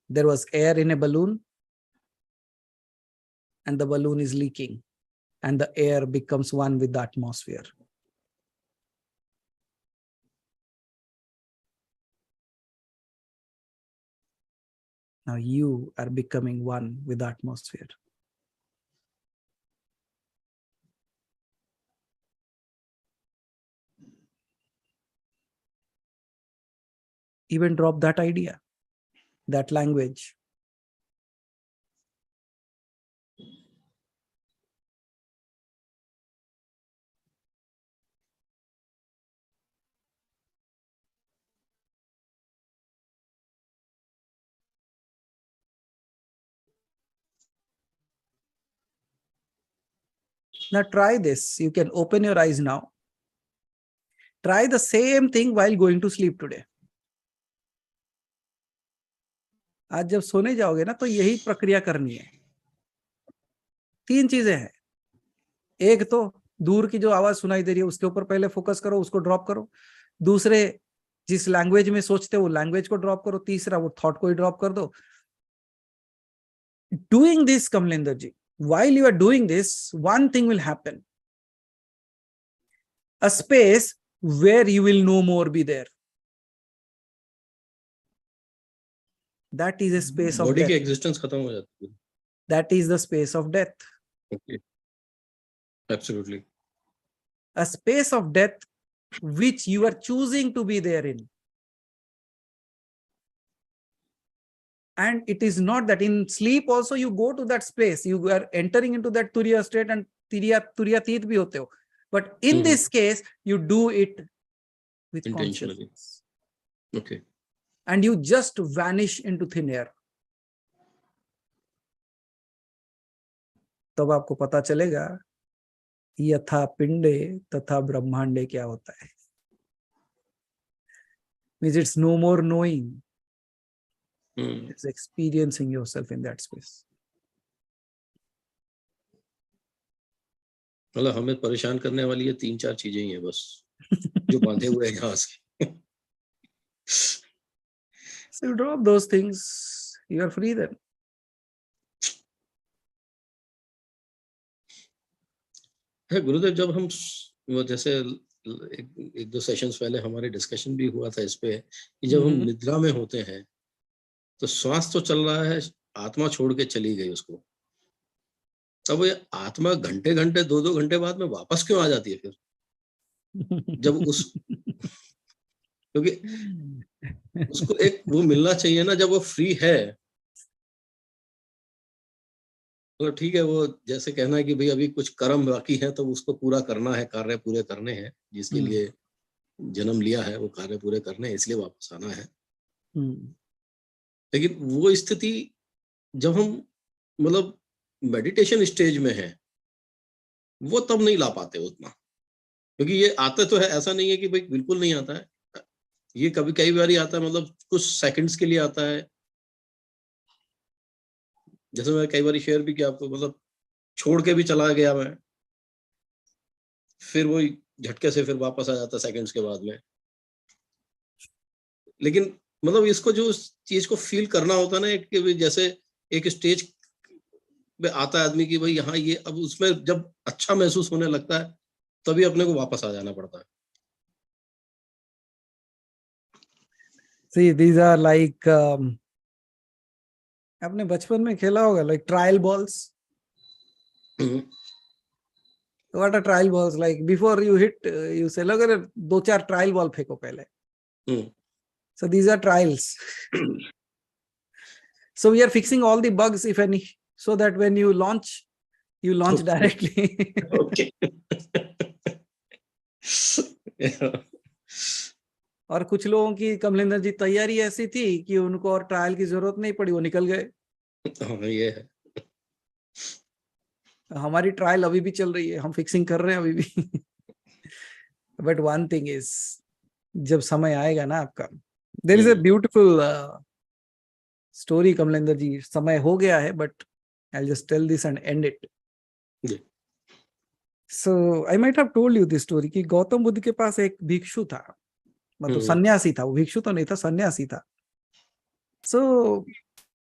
there was air in a balloon and the balloon is leaking and the air becomes one with the atmosphere. Now you are becoming one with the atmosphere. Even drop that idea, that language. Now try this. You can open your eyes now. Try the same thing while going to sleep today. आज जब सोने जाओगे ना तो यही प्रक्रिया करनी है. 3 चीजें हैं. एक तो दूर की जो आवाज सुनाई दे रही है उसके ऊपर पहले फोकस करो, उसको ड्रॉप करो. दूसरे, जिस लैंग्वेज में सोचते हो वो लैंग्वेज को ड्रॉप करो. तीसरा, वो थॉट को ही ड्रॉप कर दो. Doing this, Kamlender ji, while you are doing this, one thing will happen. A space where you will no more be there. That is a space of body death. की existence खत्म हो जाती है. That is the space of death. Okay. Absolutely. A space of death which you are choosing to be there in. And it is not that in sleep also you go to that space, you are entering into that turiya state and turyatit bhi hote ho. But in this case, you do it with Intentionally. consciousness. Okay. And you just vanish into thin air. तब आपको पता चलेगा यथा पिंडे तथा ब्रह्मांडे क्या होता है. Means it's no more knowing. It's experiencing yourself in that space. मतलब हमें परेशान करने वाली ये 3-4 चीजें ही हैं बस जो बांधे हुए हैं यहाँ से. So you drop those things, you are free then. गुरुदेव, जब हम वो जैसे एक दो सेशंस पहले हमारे डिस्कशन भी हुआ था इस पे कि जब हम निद्रा में होते हैं तो श्वास तो चल रहा है, आत्मा छोड़ के चली गई उसको. तब ये आत्मा घंटे 2-2 घंटे बाद में वापस क्यों आ जाती है फिर? जब क्योंकि उसको एक वो मिलना चाहिए ना जब वो फ्री है। तो ठीक है, वो जैसे कहना है कि भाई अभी कुछ कर्म बाकी है तो उसको पूरा करना है, कार्य पूरे करने हैं, जिसके लिए जन्म लिया है वो कार्य पूरे करने हैं, इसलिए वापस आना है। लेकिन वो स्थिति जब हम मतलब मेडिटेशन स्टेज में है, वो तब नहीं ला पाते उतना, क्योंकि ये आता तो है, ऐसा नहीं है कि भाई बिल्कुल नहीं आता है, ये कभी कई बार ही आता है, मतलब कुछ सेकंड्स के लिए आता है। जैसे मैं कई बार शेयर भी किया आपको, मतलब छोड़ के भी चला गया मैं, फिर वही झटके से फिर वापस आ जाता सेकंड्स के बाद में। लेकिन मतलब इसको जो चीज को फील करना होता है ना, एक जैसे एक स्टेज पे आता है आदमी की भाई यहाँ ये, अब उसमें जब अच्छा महसूस होने लगता है तभी अपने को वापस आ जाना पड़ता है। See, these are like आपने बचपन में खेला होगा like trial balls. What are trial balls like? Before you hit, you say, "Look, 2-4 trial ball फेंको पहले." So these are trials. So we are fixing all the bugs, if any, so that when you launch Okay. directly. Okay. और कुछ लोगों की कमलेंद्र जी तैयारी ऐसी थी कि उनको और ट्रायल की जरूरत नहीं पड़ी, वो निकल गए। ये है। हमारी ट्रायल अभी भी चल रही है, हम फिक्सिंग कर रहे हैं अभी भी। बट वन थिंग इज, जब समय आएगा ना आपका, there is a beautiful story Kamlendra ji, समय हो गया है but I just tell this and end it. So I might have told you this story कि गौतम बुद्ध के पास एक भिक्षु था, मतलब सन्यासी था, वो भिक्षु तो नहीं था, सन्यासी था। सो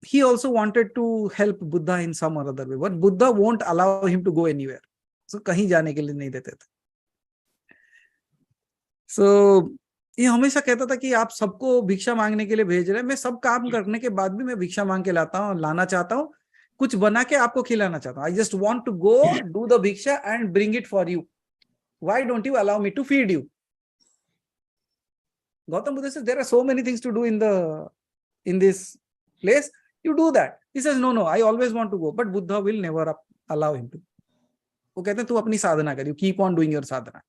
he also wanted to help Buddha in some or other way, but Buddha won't allow him to go anywhere. So कहीं जाने के लिए नहीं देते थे। So ये हमेशा कहता था कि आप सबको भिक्षा मांगने के लिए भेज रहे हैं, मैं सब काम करने के बाद भी मैं भिक्षा मांग के लाना चाहता हूँ, कुछ बना के आपको खिलाना चाहता हूँ। I just want to go do the भिक्षा and bring it for you. Why don't you allow me to feed you? Gautam Buddha says there are so many things to do in this place. You do that. He says no, I always want to go, but Buddha will never allow him to. वो कहते हैं तू अपनी साधना कर, you keep on doing your sadhana.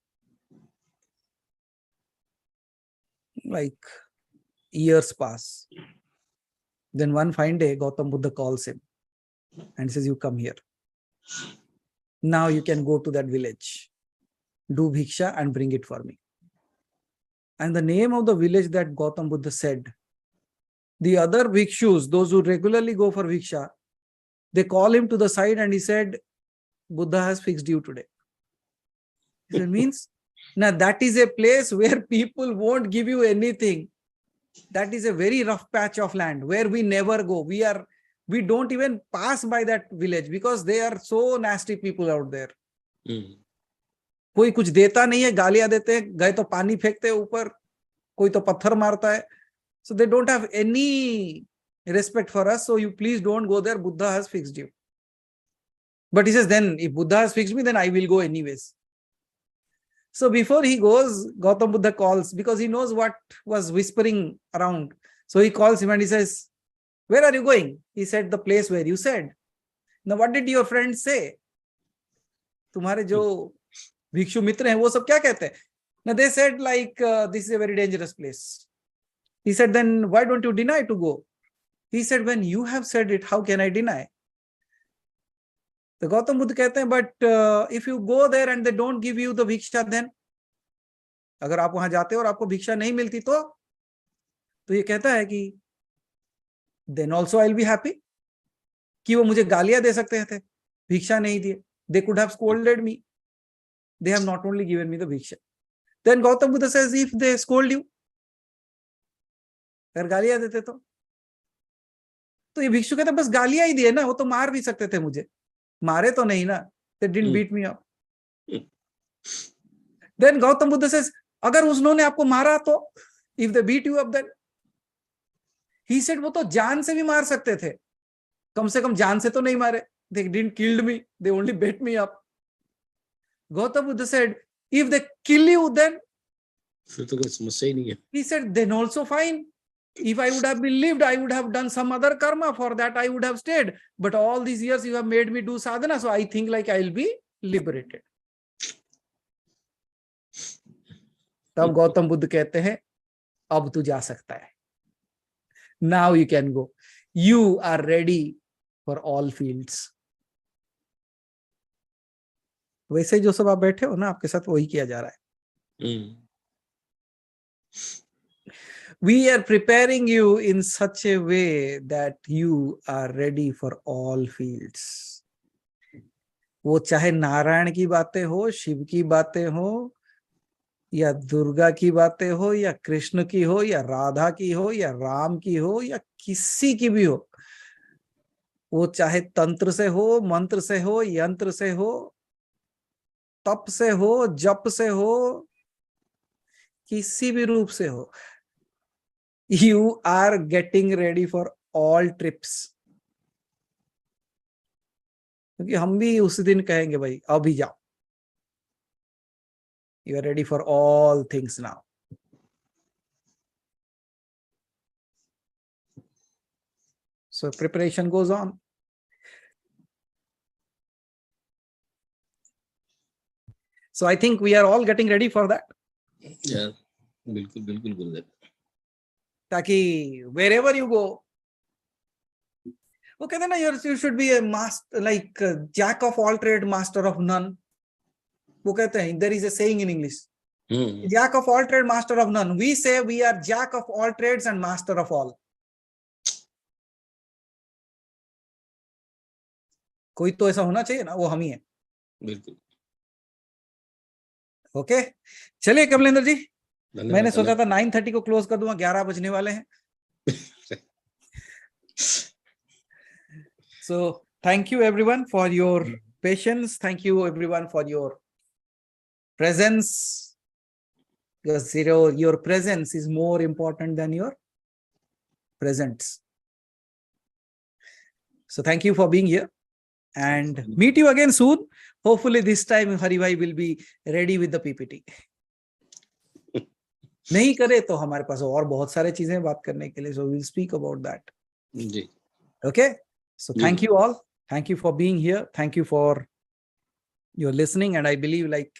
Like years pass. Then one fine day, Gautam Buddha calls him and says, you come here. Now you can go to that village, do bhiksha and bring it for me. And the name of the village that Gautam Buddha said, the other bhikshus, those who regularly go for bhiksha, they call him to the side and he said, Buddha has fixed you today. It means, now that is a place where people won't give you anything. That is a very rough patch of land where we never go. We don't even pass by that village because they are so nasty people out there. कोई कुछ देता नहीं है, गालियां देते हैं, गए तो पानी फेंकते हैं ऊपर, कोई तो पत्थर मारता है. So they don't have any respect for us. So you please don't go there. Buddha has fixed you. But he says, then if Buddha has fixed me, then I will go anyways. So before he goes, Gautam Buddha calls because he knows what was whispering around. So he calls him and he says, where are you going? He said, the place where you said. Now what did your friends say? तुम्हारे जो भिक्षु मित्र हैं वो सब क्या कहते हैं? Now they said like, this is a very dangerous place. He said, then why don't you deny to go? He said, when you have said it, how can I deny? तो गौतम बुद्ध कहते हैं, but if you go there and they don't give you the भिक्षा, then अगर आप वहां जाते हो और आपको भिक्षा नहीं मिलती तो ये कहता है कि then also I'll be happy, कि वो मुझे गालियां दे सकते थे, भिक्षा नहीं दिए. They could have scolded me. They have not only given me the भिक्षा. Then Gautam Buddha says, if they scold you, अगर गालियां देते तो ये भिक्षु कहता बस गालियां ही दिए ना, वो तो मार भी सकते थे मुझे, मारे तो नहीं ना. They didn't beat me up. Then Gautam Buddha says, अगर उन्होंने आपको मारा तो, if they beat you up, then he said, वो तो जान से भी मार सकते थे, कम से कम जान से तो नहीं मारे. They didn't kill me, they only beat me up. Gautam Buddha said, if they kill you, then फिर तो कोई समस्या ही नहीं है. He said, then also fine. If I would have been lived, I would have done some other karma. For that, I would have stayed. But all these years, you have made me do sadhana. So I think like I'll be liberated. तब गौतम बुद्ध कहते हैं, अब तू जा सकता है. Now you can go. You are ready for all fields. वैसे जो सब आप बैठे हो ना, आपके साथ वही किया जा रहा है. We are preparing you in such a way that you are ready for all fields. वो चाहे नारायण की बातें हो, शिव की बातें हो, या दुर्गा की बातें हो, या कृष्ण की हो, या राधा की हो, या राम की हो, या किसी की भी हो. वो चाहे तंत्र से हो, मंत्र से हो, यंत्र से हो, तप से हो, जप से हो, किसी भी रूप से हो. You are getting ready for all trips. क्योंकि हम भी उस दिन कहेंगे भाई अभी जाओ. You are ready for all things now. So preparation goes on. So I think we are all getting ready for that. Yeah, बिल्कुल बिल्कुल गुरुदेव. ताकि wherever you go, वो कहते हैं ना, you should be a master, like a jack of all trade, master of none. वो कहते हैं, there is a saying in English, jack of all trade, master of none. We say we are jack of all trades and master of all. कोई तो ऐसा होना चाहिए ना, वो हम ही है. बिल्कुल. ओके, चलिए कमलेंद्र जी. मैंने सोचा था 9:30 को क्लोज कर दूंगा, 11 बजने वाले हैं. So thank you everyone for your patience. Thank you everyone for your presence. Because your presence is more important than your presence. So thank you for being here and meet you again soon. Hopefully this time Hari Bhai will be ready with the PPT. नहीं करे तो हमारे पास और बहुत सारे चीजें बात करने के लिए. So we'll speak about that. Ji. Okay. So thank you all. Thank you for being here. Thank you for your listening. And I believe like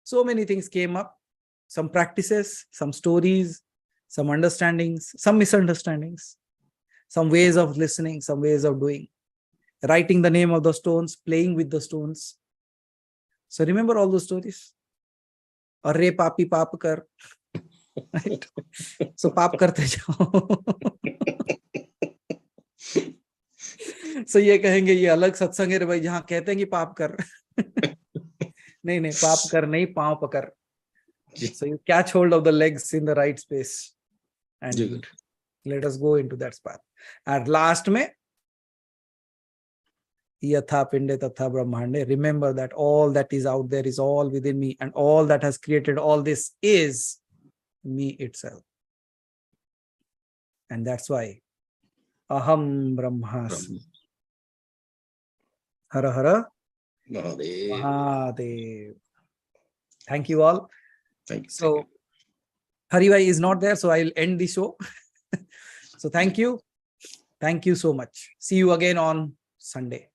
so many things came up. Some practices, some stories, some understandings, some misunderstandings, some ways of listening, some ways of doing, writing the name of the stones, playing with the stones. So remember all those stories. Arre papi paap kar. Right? So paap karte jao. So ये कहेंगे ये अलग सत्संग है रे भाई, जहां कहते हैं कि पाप कर. नहीं नहीं, पाप कर नहीं, पांव पकड़. So you catch hold of the legs in the right space and let us go into that spot. And last में yatha pinde tatha brahmande. Remember that all that is out there is all within me, and all that has created all this is me itself. And that's why aham brahmasmi. Hara Hara Mahadev. Thank you all. Thank you. So Hari Bhai is not there, so I'll end the show. So thank you. Thank you so much. See you again on Sunday.